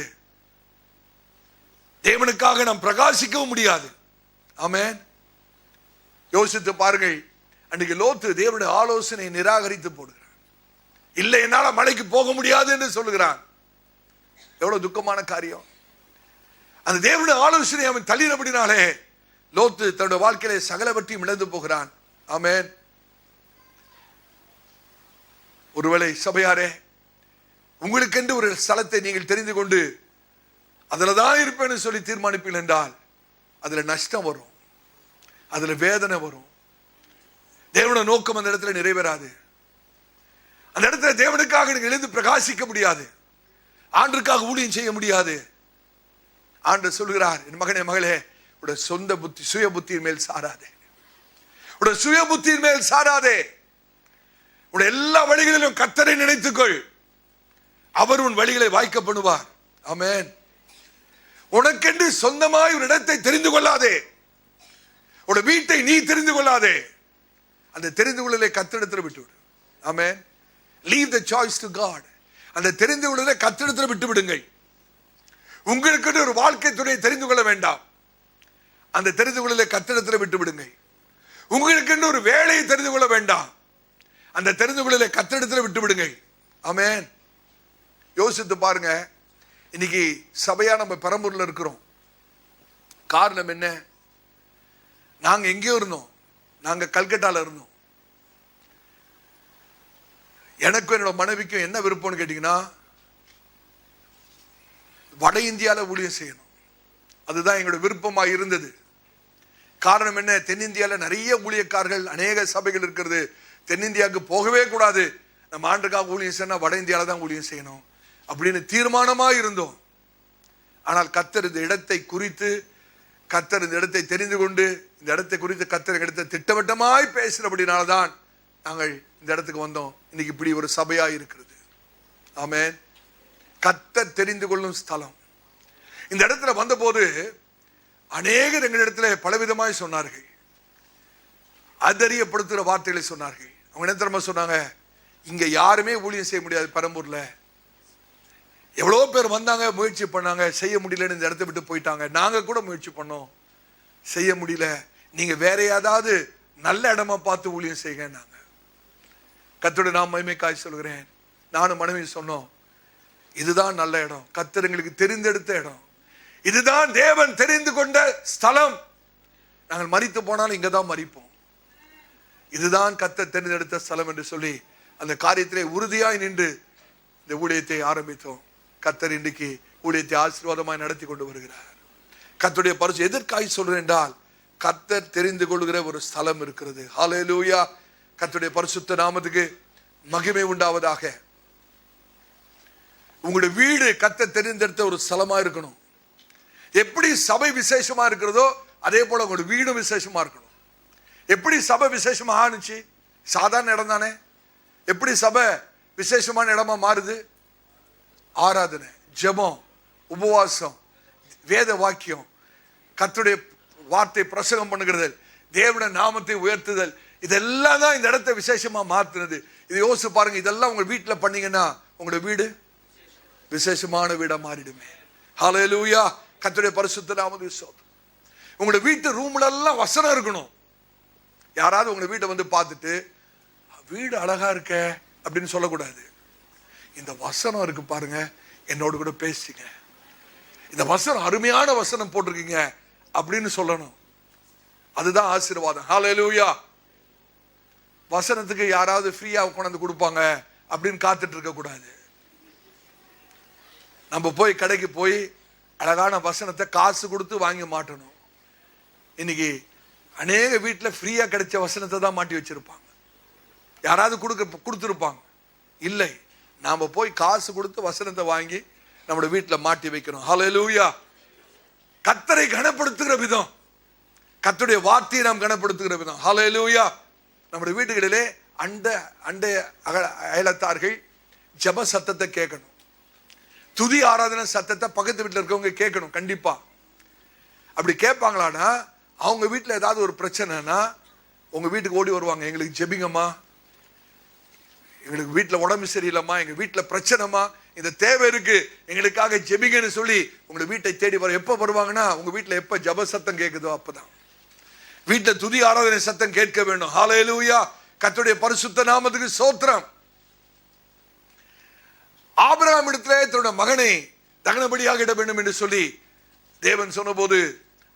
தேவனுக்காக நாம் பிரகாசிக்கவும் முடியாது. ஆமென். யோசித்து பாருங்கள், அன்றைக்கு லோத்து தேவனுடைய ஆலோசனை நிராகரித்து போடுகிறார். இல்லை, என்னால மலைக்கு போக முடியாது என்று சொல்லுகிறான். எவ்வளவு துக்கமான காரியம். அந்த தேவனுடைய ஆலோசனை அவன் தள்ளினபடினாலே லோத்து தன்னுடைய வாழ்க்கையிலே சகலவற்றையும் இழந்து போகிறான். ஆமென். ஒருவேளை சபையாரே, உங்களுக்கென்று ஒரு ஸ்தலத்தை நீங்கள் தெரிந்து கொண்டு அதுல தான் இருப்பேன்னு சொல்லி தீர்மானிப்பீர்கள் என்றால் அதுல நஷ்டம் வரும், அதுல வேதனை வரும். தேவனுடைய நோக்கம் அந்த இடத்துல நிறைவேறாது. அந்த இடத்துல தேவனுக்காக நீங்கள் எழுந்து பிரகாசிக்க முடியாது, ஆண்டுக்காக ஊழியம் செய்ய முடியாது. ஆண்டு சொல்கிறார், என் மகனே மகளே, உடைய சொந்த புத்தி, சுய புத்தியின் மேல் சாராதே, உடைய சுய புத்தியின் மேல் சாராதே. உடைய எல்லா வழிகளிலும் கர்த்தரை நினைத்துக்கொள், அவர் உன் வழிகளை வாய்க்க பண்ணுவார். ஆமென். உனக்கென்று சொந்தமாய் ஒரு இடத்தை தெரிந்து கொள்ளாதே, உடைய வீட்டை நீ தெரிந்து கொள்ளாதே. அந்த தெரிந்து கொள்ளலை கர்த்தரிடத்தில் விட்டுவிடு. Amen. Leave the choice to God. அந்த தெரிந்து கொள்வதை கர்த்தரிடத்தில் விட்டு விடுங்கள். உங்களுக்கு ஒரு வாழ்க்கை துணையை தெரிந்து கொள்ள வேண்டாம். அந்த தெரிந்து கொள்ளலை கர்த்தரிடத்தில் விட்டு விடுங்கள். உங்களுக்கு ஒரு வேலையை தெரிந்து கொள்ள வேண்டாம். அந்த தெரிந்து கொள்ளலை கர்த்தரிடத்தில் விட்டு விடுங்கள். ஆமென். யோசித்து பாருங்க. இன்னைக்கு சபையா நம்ம பெரம்பூர்ல இருக்கிறோம். காரணம் என்ன? நாங்க எங்கேயோ இருந்தோம். நாங்க கல்கட்டால இருந்தோம். எனக்கும் என்னோட மனைவிக்கும் என்ன விருப்பம்னு கேட்டீங்கன்னா, வட இந்தியாவில் ஊழியம் செய்யணும். அதுதான் எங்களோட விருப்பமா இருந்தது. காரணம் என்ன? தென்னிந்தியாவில் நிறைய ஊழியக்காரர்கள், அநேக சபைகள் இருக்கிறது. தென்னிந்தியாவுக்கு போகவே கூடாது. நம்ம ஆண்டுக்காக ஊழியம் செய்யணும், வட இந்தியாவில் தான் ஊழியம் செய்யணும் அப்படின்னு தீர்மானமா இருந்தோம். ஆனால் கர்த்தர் இந்த இடத்தை குறித்து, கர்த்தர் இந்த இடத்தை தெரிந்து கொண்டு, இந்த இடத்தை குறித்து கர்த்தர் இடத்தை திட்டவட்டமாய் பேசுறபடினால்தான் நாங்கள் இந்த இடத்துக்கு வந்தோம். இன்னைக்கு இப்படி ஒரு சபையா இருக்கிறது. ஆமென். கர்த்தர் தெரிந்து கொள்ளும் ஸ்தலம். இந்த இடத்துல வந்தபோது அநேகர் எங்களிடத்துல பலவிதமாய் சொன்னார்கள். அதரியப்படுத்துகிற வார்த்தைகளை சொன்னார்கள். அவங்க என்ன தெரியுமா சொன்னாங்க? இங்க யாருமே ஊழியம் செய்ய முடியாது. பெரம்பூர்ல எவ்வளோ பேர் வந்தாங்க, முயற்சி பண்ணாங்க, செய்ய முடியலன்னு இந்த இடத்தை விட்டு போயிட்டாங்க. நாங்க கூட முயற்சி பண்ணோம், செய்ய முடியல. நீங்க வேற ஏதாவது நல்ல இடமா பார்த்து ஊழியம் செய்யுங்க. நாங்க கர்த்தருடைய நாம மகிமைக்காய் சொல்கிறேன். நானும் மனைவி சொன்னோம், இதுதான் நல்ல இடம், கர்த்தர் எங்களுக்கு தெரிந்தெடுத்த இடம், இதுதான் தேவன் தெரிந்து கொண்ட ஸ்தலம். நாங்கள் மரித்து போனாலும் இங்கதான் மரிப்போம். இதுதான் கர்த்தர் தெரிந்தெடுத்த ஸ்தலம் என்று சொல்லி அந்த காரியத்திலே உறுதியாய் நின்று இந்த ஊழியத்தை ஆரம்பித்தோம். கர்த்தர் இன்றைக்கு ஊழியத்தை ஆசீர்வாதமாய் நடத்தி கொண்டு வருகிறார். கர்த்தருடைய பரிசு எதற்காய் சொல்றேன் என்றால், கர்த்தர் தெரிந்து கொள்கிற ஒரு ஸ்தலம் இருக்கிறது. ஹல்லேலூயா. கர்த்தருடைய பரிசுத்த நாமத்துக்கு மகிமை உண்டாவதாக. உங்களுடைய வீடு கர்த்தர் தெரிந்தெடுத்த ஒரு ஸ்தலமா இருக்கணும். எப்படி சபை விசேஷமா இருக்கிறதோ அதே போல உங்களுடைய வீடும் விசேஷமா இருக்கணும். எப்படி சபை விசேஷமா ஆணுச்சு? சாதாரண இடம் தானே. எப்படி சபை விசேஷமான இடமா மாறுது? ஆராதனை, ஜெபம், உபவாசம், வேத வாக்கியம், கர்த்தருடைய வார்த்தை பிரசங்கம் பண்ணுகிறது, தேவனுடைய நாமத்தை உயர்த்துதல், இதெல்லாம் தான் இந்த இடத்தை விசேஷமா மாத்துறது. இதை யோசிச்சு பாருங்க. இதெல்லாம் உங்க வீட்டுல பண்ணீங்கன்னா உங்களுடைய வீடு விசேஷமான வீடா மாறிடுமே. ஹல்லேலூயா. கர்த்தருடைய பரிசுத்த நாமத்துக்கு ஸ்தோத்திரம். உங்களுடைய வீட்டு ரூம்ல எல்லாம் வசனம் இருக்கணும். யாராவது உங்க வீட்டை வந்து பார்த்துட்டு வீடு அழகா இருக்க அப்படின்னு சொல்லக்கூடாது. இந்த வசனம் இருக்கு பாருங்க, என்னோடு கூட பேசுங்க, இந்த வசனம் அருமையான வசனம் போட்டிருக்கீங்க அப்படின்னு சொல்லணும். அதுதான் ஆசீர்வாதம். ஹல்லேலூயா. வசனத்துக்கு யாராவது ஃப்ரீயா கொண்டாந்து கொடுப்பாங்க அப்படின்னு காத்துட்டு இருக்க கூடாது. நம்ம போய் கடைக்கு போய் அழகான வசனத்தை காசு கொடுத்து வாங்கி மாட்டணும். இன்னைக்கு அநேக வீட்டில் ஃப்ரீயா கிடைச்ச வசனத்தை தான் மாட்டி வச்சிருப்பாங்க. யாராவது கொடுத்துருப்பாங்க. இல்லை, நாம போய் காசு கொடுத்து வசனத்தை வாங்கி நம்முடைய வீட்டில் மாட்டி வைக்கணும். ஹல்லேலூயா. கர்த்தரை கனப்படுத்துகிற விதம், கர்த்தருடைய வார்த்தையை நாம் கனப்படுத்துகிற விதம். ஹல்லேலூயா. நம்முடைய வீட்டுகளிலே அண்டை அயலத்தார்கள் ஜெப சத்தத்தை கேட்கணும். துதி ஆராதனை சத்தத்தை பக்கத்து வீட்டில் இருக்கவங்க கேட்கணும். கண்டிப்பா அப்படி கேட்பாங்களான்னா, அவங்க வீட்டில் ஏதாவது ஒரு பிரச்சனைனா உங்க வீட்டுக்கு ஓடி வருவாங்க. எங்களுக்கு ஜெபிங்கம்மா, எங்களுக்கு வீட்டில் உடம்பு சரியில்லைம்மா, எங்க வீட்டில் பிரச்சனைமா, இந்த தேவை இருக்கு, எங்களுக்காக ஜெபிங்கன்னு சொல்லி உங்களை வீட்டை தேடி வர. எப்ப வருவாங்கன்னா, உங்க வீட்டில் எப்ப ஜெப சத்தம் கேட்குதோ அப்பதான். வீட்டில் துதி ஆராதனை சத்தம் கேட்க வேண்டும். ஹல்லேலூயா. கர்த்தருடைய பரிசுத்த நாமத்துக்கு ஸ்தோத்திரம். ஆபிரகாம் இடத்திலே தன்னுடைய மகனை தகனபலியாக இட வேண்டும் என்று சொல்லி தேவன் சொன்ன போது,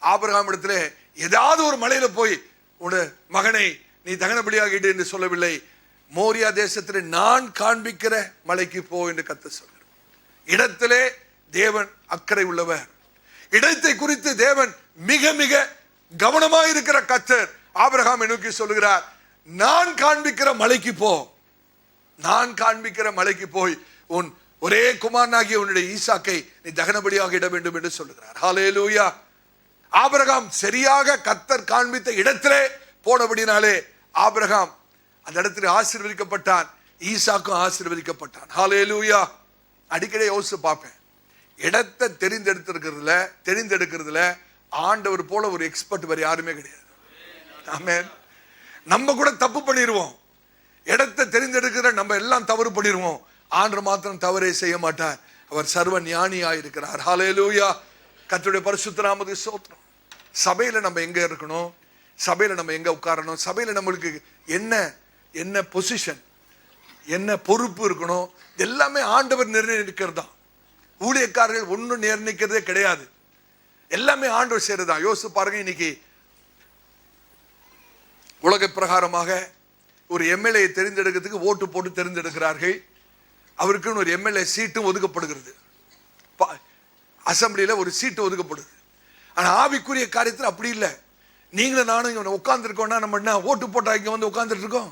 ஆபிரகாம் இடத்திலே ஏதாவது ஒரு மலையில போய் உன்னுடைய மகனை நீ தகனபலியாக இடு என்று சொல்லவில்லை. மோரியா தேசத்திலே நான் காண்பிக்கிற மலைக்கு போ என்று கர்த்தர் சொல்கிறார். இடத்திலே தேவன் அக்கறை உள்ளவர். இடத்தை குறித்து தேவன் மிக மிக கவனமாக இருக்கிற கர்த்தர் ஆபிரகாமை நோக்கி சொல்கிறார், நான் காண்பிக்கிற மலைக்கு போ, நான் காண்பிக்கிற மலைக்கு போய் உன் ஒரே குமாரனாகிய உன்னுடைய ஈசாக்கை நீ தகனபலியாக இட வேண்டும் என்று சொல்லுகிறார். ஹல்லேலூயா. ஆபிரகாம் சரியாக கர்த்தர் காண்பித்த இடத்திலே போனபடினாலே ஆபிரகாம் அந்த இடத்துல ஆசீர்வதிக்கப்பட்டான், ஈசாக்கும் ஆசீர்வதிக்கப்பட்டான். ஹல்லேலூயா. அடிக்கடி யோசிச்சு பார்ப்பேன், இடத்தை தெரிந்தெடுக்கிறதுல ஆண்டவர் போல ஒரு எக்ஸ்பர்ட் வேற யாருமே கிடையாது. ஆமென். நம்ம கூட தப்பு பண்ணிடுவோம். இடத்தை தெரிந்தெடுக்கிற நம்ம எல்லாம் தவறு பண்ணிடுவோம். ஆண்டவர் மாத்திரம் தவறே செய்ய மாட்டார். அவர் சர்வ ஞானியாய் இருக்கிறார். ஹல்லேலூயா. கர்த்தருடைய பரிசுத்த நாமத்துக்கு ஸ்தோத்திரம். சபையில நம்ம எங்க இருக்கணும், சபையில நம்ம எங்க உட்காரணும், சபையில நம்மளுக்கு என்ன என்ன பொசிஷன், என்ன பொறுப்பு இருக்கணும், எல்லாமே ஆண்டவர் நிர்ணயிக்கிறது தான். ஊழியக்காரர்கள் ஒன்றும் நிர்ணயிக்கிறதே கிடையாது, எல்லாமே ஆண்டவர் செய்யறதா. யோசிச்சு பாருங்க, இன்னைக்கு உலக பிரகாரமாக ஒரு எம்எல்ஏ தெரிந்தெடுக்கிறதுக்கு ஓட்டு போட்டு தெரிந்தெடுக்கிறார்கள். அவருக்குன்னு ஒரு எம்எல்ஏ சீட்டும் ஒதுக்கப்படுகிறது, அசம்பிளியில ஒரு சீட்டு ஒதுக்கப்படுது. ஆனா ஆவிக்குரிய காரியத்தில் அப்படி இல்லை. நீங்களும் நானும் இங்க உட்கார்ந்து இருக்கோம்னா நம்ம என்ன ஓட்டு போட்டா இங்க வந்து உட்கார்ந்துட்டு இருக்கோம்?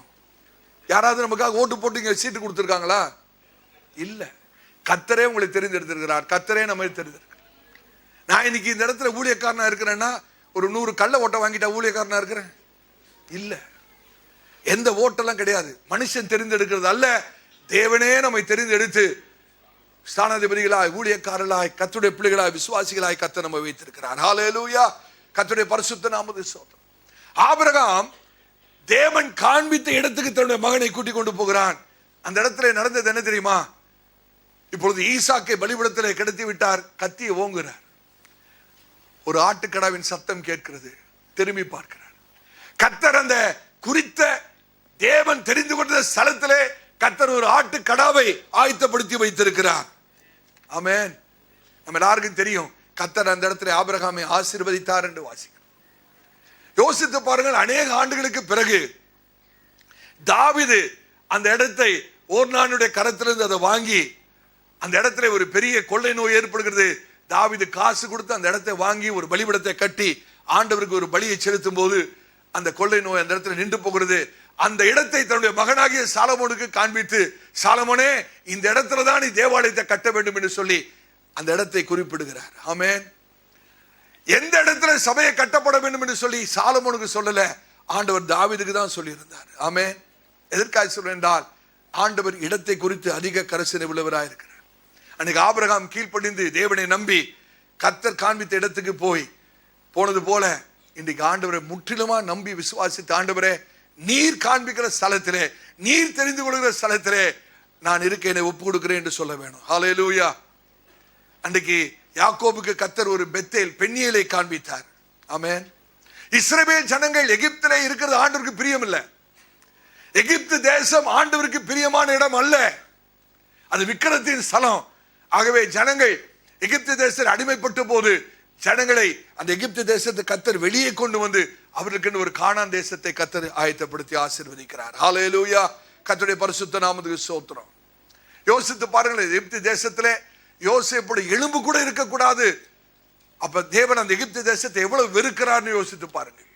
யாராவது நமக்காக ஓட்டு போட்டு இங்க சீட்டு கொடுத்துருக்காங்களா? இல்ல. கர்த்தரே உங்களை தெரிந்தெடுத்திருக்கிறார். கர்த்தரே நம்ம தெரிந்திருக்கிறார். நான் இன்னைக்கு இந்த இடத்துல ஊழியக்காரனா இருக்கிறேன்னா ஒரு 100 கள்ள ஓட்டை வாங்கிட்டா ஊழியக்காரனா இருக்கிறேன்? இல்ல. எந்த ஓட்டெல்லாம் கிடையாது. மனுஷன் தெரிந்தெடுக்கிறது அல்ல, தேவனே நம்மை தெரிந்தெடுத்து ஸ்தானாதிபதிகளாய், ஊழியக்காரர்களாய், கர்த்தருடைய பிள்ளைகளாய், விசுவாசிகளாய் கர்த்தர் நம்ம வைத்திருக்கிறார். ஹல்லேலூயா. கர்த்தருடைய பரிசுத்த நாமத்துக்கு ஸ்தோத்திரம். ஆபிரகாம் தேவன் காண்பித்த இடத்துக்கு தன்னுடைய மகனை கூட்டிக் கொண்டு போகிறான். அந்த இடத்துல நடந்தது என்ன தெரியுமா? இப்பொழுது ஈசாக்கை பலிபீடத்திலே கிடத்தி விட்டார். கத்தியை ஓங்குகிறார். ஒரு ஆட்டுக்கடாவின் சத்தம் கேட்கிறது. திரும்பி பார்க்கிறார். கர்த்தர் அந்த குறித்த தேவன் தெரிந்து கொண்ட ஸ்தலத்திலே கர்த்தர் ஒரு ஆட்டுக்கடாவை ஆயத்தப்படுத்தி வைத்திருக்கிறார். ஆமென். நம்ம எல்லாருக்கும் தெரியும், கர்த்தர் அந்த இடத்துல ஆபிரகாமை ஆசீர்வதித்தார் என்று வாசிக்கிறோம். யோசித்து பாருங்கள், அநேக ஆண்டுகளுக்கு பிறகு தாவீது அந்த இடத்தை ஓர்னானுடைய கரத்திலிருந்து அதை வாங்கி, அந்த இடத்துல ஒரு பெரிய கொள்ளை நோய் ஏற்படுகிறது. தாவீது காசு கொடுத்து அந்த இடத்தை வாங்கி ஒரு பலிபீடத்தை கட்டி ஆண்டவருக்கு ஒரு பலியை செலுத்தும் போது அந்த கொள்ளை நோய் அந்த இடத்துல நின்று போகிறது. அந்த இடத்தை தன்னுடைய மகனாகிய சாலமோனுக்கு காண்பித்து, சாலமோனே, இந்த இடத்துல தான் நீ தேவாலயத்தை கட்ட வேண்டும் என்று சொல்லி அந்த இடத்தை குறிப்பிடுகிறார். ஆமென். எந்த இடத்துல சபையை கட்டப்பட வேண்டும் என்று சொல்லி சாலமோனுக்கு சொல்லல, ஆண்டவர் தாவீதுக்கு தான் சொல்லி இருந்தார். ஆமென். எதற்காக சொல்றேன் என்றால், ஆண்டவர் இடத்தை குறித்து அதிக கரிசனை உள்ளவராக இருக்கிறார். அன்னைக்கு ஆபிரகாம் கீழ்ப்படிந்து தேவனை நம்பி கர்த்தர் காண்பித்த இடத்துக்கு போனது போல இன்றைக்கு ஆண்டவரை முற்றிலுமா நம்பி விசுவாசித்த, ஆண்டவரே, நீர் காண்பிக்கிற ஸ்தலத்திலே, நீர் தெரிந்து கொள்கிற ஸ்தலத்திலே நான் இருக்க என்னை ஒப்பு கொடுக்கிறேன் என்று சொல்ல வேணும். ஹல்லேலூயா. அன்றைக்கு யாக்கோபுக்கு கர்த்தர் ஒரு பெத்தேல் பெண்ணியலை காண்பித்தார். ஆமென். இஸ்ரவேல் ஜனங்கள் எகிப்திலே இருக்கிறது ஆண்டவருக்கு பிரியம் இல்லை. எகிப்து தேசம் ஆண்டவருக்கு பிரியமான இடம் அல்ல, அது விக்கிரத்தின் ஸ்தலம். ஆகவே ஜனங்கள் எகிப்து தேசத்தில் அடிமைப்பட்ட போது ஜனங்களை அந்த எகிப்து தேசத்தை கர்த்தர் வெளியே கொண்டு வந்து அவர்களுக்கு ஒரு கானான் தேசத்தை கர்த்தர் ஆயத்தப்படுத்தி ஆசீர்வதிக்கிறார். ஹல்லேலூயா. கர்த்தருடைய பரிசுத்த நாமத்துக்கு ஸ்தோத்திரம். யோசித்து பாருங்கள், எகிப்து தேசத்திலே யோசேப்புடைய எலும்பு கூட இருக்கக்கூடாது. அப்ப தேவன் அந்த எகிப்து தேசத்தை எவ்வளவு வெறுக்கிறார்னு யோசித்து பாருங்கள்.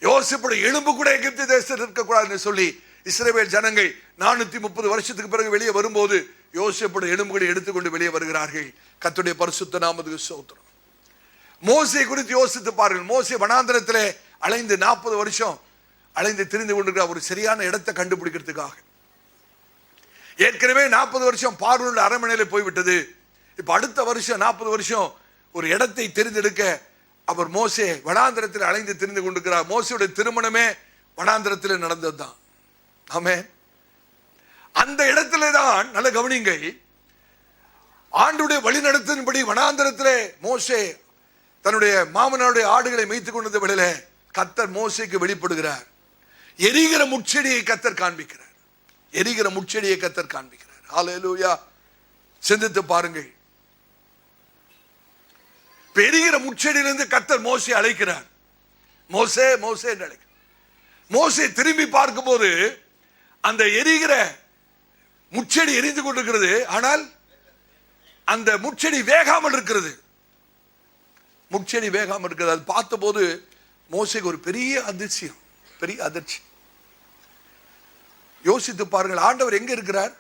யோசேப்புடைய எலும்பு கூட எகிப்து தேசத்தில் இருக்கக்கூடாதுன்னு சொல்லி இஸ்ரவேல் ஜனங்கள் 430 வருஷத்துக்கு பிறகு வெளியே வரும்போது யோசேப்புடைய எலும்புகளை எடுத்துக்கொண்டு வெளியே வருகிறார்கள். கர்த்தருடைய பரிசுத்த நாமத்துக்கு ஸ்தோத்திரம். மோசே குறித்து யோசித்து பாருங்கள். மோசே வனாந்திரத்திலே அலைந்து 40 வருஷம் அலைந்து திரிந்து கொண்டிருக்கிற ஒரு சரியான இடத்தை கண்டுபிடிக்கிறதுக்காக. ஏற்கனவே 40 வருஷம் பார்வோனுடைய அரண்மனையில போய்விட்டது. இப்ப அடுத்த வருஷம் 40 வருஷம் ஒரு இடத்தை தெரிந்தெடுக்க அவர் மோசே வனாந்திரத்தில் அலைந்து திரிந்து கொண்டிருக்கிறார். மோசையுடைய திருமணமே வனாந்திரத்தில் நடந்ததுதான். ஆமென். அந்த இடத்திலே தான், நல்ல கவனிங்க, ஆண்டுடைய வழி நடத்தின்படி வனாந்திரத்திலே மோசே தன்னுடைய மாமனாருடைய ஆடுகளை மேய்த்துக் கொண்டிருந்த வேளையிலே கர்த்தர் மோசேக்கு வெளிப்படுகிறார். எரிகிற முட்செடியை கர்த்தர் காண்பிக்கிறார். எரிகிற முட்செடியை கர்த்தர் காண்பிக்கிறார். ஹல்லேலூயா. சிந்தித்து பாருங்கள். எரிகிற முட்செடியிலிருந்து கர்த்தர் மோசே அழைக்கிறார். மோசே மோசே என்று அழைக்கிறார். மோசே திரும்பி பார்க்கும்போது அந்த எரிகிற முட்செடி எரிந்து கொண்டிருக்கிறது. ஆனால் அந்த முட்செடி வேகாமல் இருக்கிறது. முட்செடி வேகாமல் இருக்கிறது. அது பார்த்தபோது மோசேக்கு ஒரு பெரிய அதிர்ச்சியம், பெரிய அதிர்ச்சி. யோசித்து பாருங்கள், ஆண்டவர் எங்க இருக்கிறார்?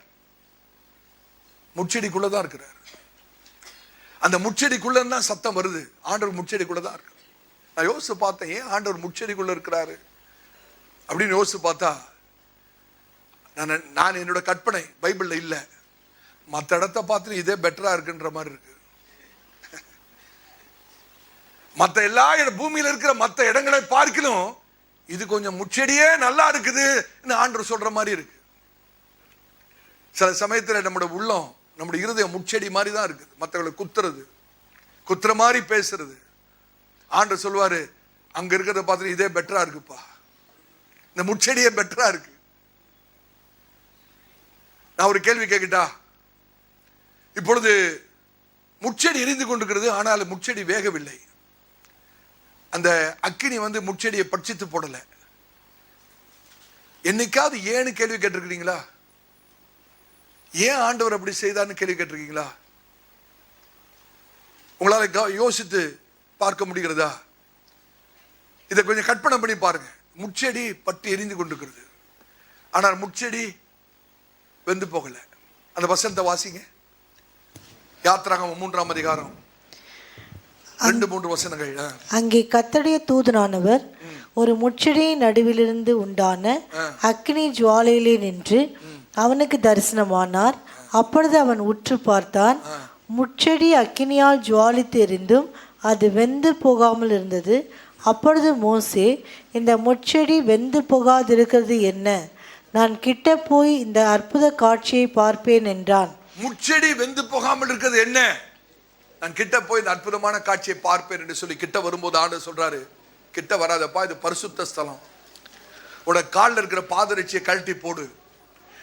முட்செடிக்குள்ளதான் இருக்கிறார். அந்த முட்செடிக்குள்ளதான் சத்தம் வருது. ஆண்டவர் முட்செடிக்குள்ளதான் இருக்கு. நான் யோசித்து பார்த்தேன், ஏன் ஆண்டவர் முட்செடிக்குள்ள இருக்கிறாரு அப்படின்னு யோசித்து பார்த்தா, நான் என்னோட கற்பனை பைபிள்ல இல்ல, மற்ற இடத்தை பார்த்து இதே பெட்டரா இருக்குன்ற மாதிரி இருக்கு. மற்ற எல்லா பூமியில இருக்கிற மற்ற இடங்களை பார்க்கணும் இது கொஞ்சம் முச்செடியே நல்லா இருக்குது ஆண்டவர் சொல்ற மாதிரி இருக்கு. சில சமயத்தில் நம்முடைய உள்ளம், நம்முடைய இருதயம் முச்செடி மாதிரி தான் இருக்குது. மற்றவங்களை குத்துற மாதிரி பேசுறது. ஆண்டவர் சொல்லுவாரு, அங்க இருக்கிறத பார்த்துட்டு இதே பெட்டரா இருக்குப்பா, இந்த முச்செடியே பெட்டரா இருக்கு. நான் ஒரு கேள்வி கேட்கட்டா? இப்பொழுது முச்செடி எரிந்து கொண்டிருக்கிறது, ஆனால் முச்செடி வேகவில்லை. அந்த அக்கினி முச்செடியை பட்சித்து போடல. என்னைக்காவது ஏன்னு கேள்வி கேட்டிருக்கிறீங்களா? ஏன் ஆண்டவர் அப்படி செய்தார்னு கேள்வி கேட்டிருக்கீங்களா? உங்களால யோசித்து பார்க்க முடிகிறதா? இதை கொஞ்சம் கற்பனை பண்ணி பாருங்க. முச்செடி பற்றி எரிந்து கொண்டிருக்கிறது, ஆனால் முச்செடி வெந்து போகல. அந்த வசனத்தை வாசிங்க. யாத்திராகமம் 3ஆம் அதிகாரம் 2-3 வசனங்கள். அங்கே கர்த்தருடைய தூதனானவர் ஒரு முச்செடியின் நடுவிலிருந்து உண்டான அக்கினி ஜுவாலையிலே நின்று அவனுக்கு தரிசனமானார். அப்பொழுது அவன் உற்று பார்த்தான். முச்செடி அக்கினியால் ஜுவாலித்து எரிந்தும் அது வெந்து போகாமல் இருந்தது. அப்பொழுது மோசே, இந்த முச்செடி வெந்து போகாதிருக்கிறது என்ன? நான் கிட்ட போய் இந்த அற்புத காட்சியை பார்ப்பேன் என்றான். முச்செடி வெந்து போகாமல் இருக்கிறது என்ன? நான் கிட்ட போய் இந்த அற்புதமான காட்சியை பார்ப்பேன் என்று சொல்லி கிட்ட வரும்போது ஆண்டவர் சொல்றாரு, கிட்ட வராதப்பா, இது பரிசுத்த ஸ்தலம். உட காலில் இருக்கிற பாதரட்சியை கழட்டி போடு,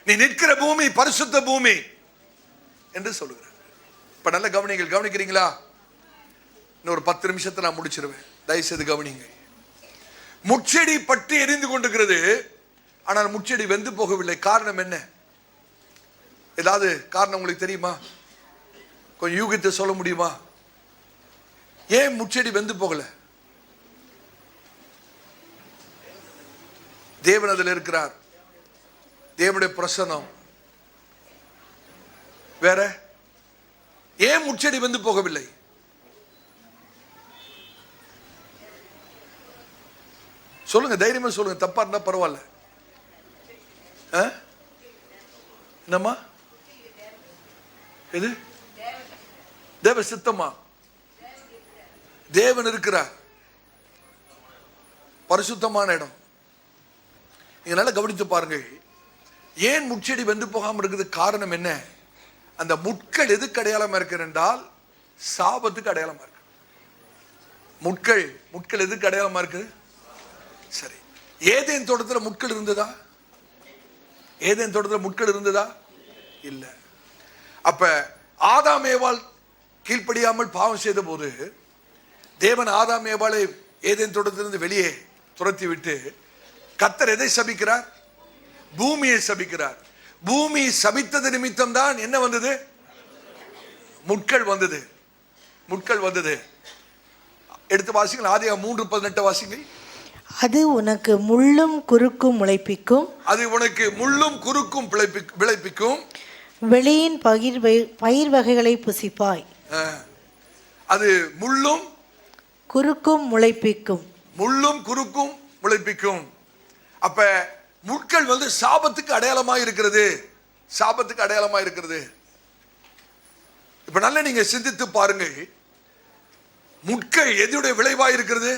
நீ நிற்கிற பூமி பரிசுத்த பூமி என்று சொல்லுகிறார். இப்ப நல்ல கவனிக்கிறீங்களா? இன்னும் ஒரு 10 நிமிஷத்தை நான் முடிச்சிருவேன், தயவுசெய்து கவனிங்க. முச்செடி பற்றி எரிந்து கொண்டிருக்கிறது, ஆனால் முச்செடி வெந்து போகவில்லை. காரணம் என்ன? ஏதாவது காரணம் உங்களுக்கு தெரியுமா? கொஞ்சம் யூகித்து சொல்ல முடியுமா? ஏன் முச்செடி வெந்து போகல? தேவன் அதில் இருக்கிறார், தேவனுடைய பிரசன்னம். வேற ஏன் முச்செடி வெந்து போகவில்லை? சொல்லுங்க, தைரியமா சொல்லுங்க, தப்பா இருந்தா பரவாயில்ல. என்னம்மா எது? தேவ சித்தமா? தேவன் இருக்கிறார், பரிசுத்தமான இடம். நீங்க நல்லா கவனித்து பாருங்க. ஏன் முச்செடி வெந்து போகாம இருக்குது? காரணம் என்ன? அந்த முட்கள் எதுக்கு அடையாளமா இருக்கு என்றால் சாபத்துக்கு அடையாளமா இருக்கு. முட்கள் எதுக்கு அடையாளமா இருக்கு? சரி, ஏதேன் தோட்டத்தில் முட்கள் இருந்ததா? ஏதேன் தோட்டத்தில் முட்கள் இருந்ததா? இல்ல. அப்ப ஆதாம் ஏவாள் கீழ்ப்படியாமல் பாவம் செய்த போது தேவன் ஆதாம் ஏவாளை ஏதேன் தோட்டத்திலிருந்து வெளியே துரத்தி விட்டு கர்த்தர் எதை சபிக்கிறார்? பூமியை சபிக்கிறார். பூமி சபித்தது நிமித்தம் தான் என்ன வந்தது? முட்கள் வந்தது. எடுத்து வாசிங்கள். ஆதியாகமம் 3:18 வாசிங்கள். அது உனக்கு முள்ளும் குறுக்கும் முளைப்பிக்கும். விளைப்பிக்கும். வெளியின் பயிர் வகைகளை புசிப்பாய். அது முள்ளும் குறுக்கும் முளைப்பிக்கும். அப்ப முட்கள் சாபத்துக்கு அடையாளமா இருக்கிறது. இப்ப நல்ல நீங்க சிந்தித்து பாருங்க. முட்கள் எதுடைய விளைவா இருக்கிறது?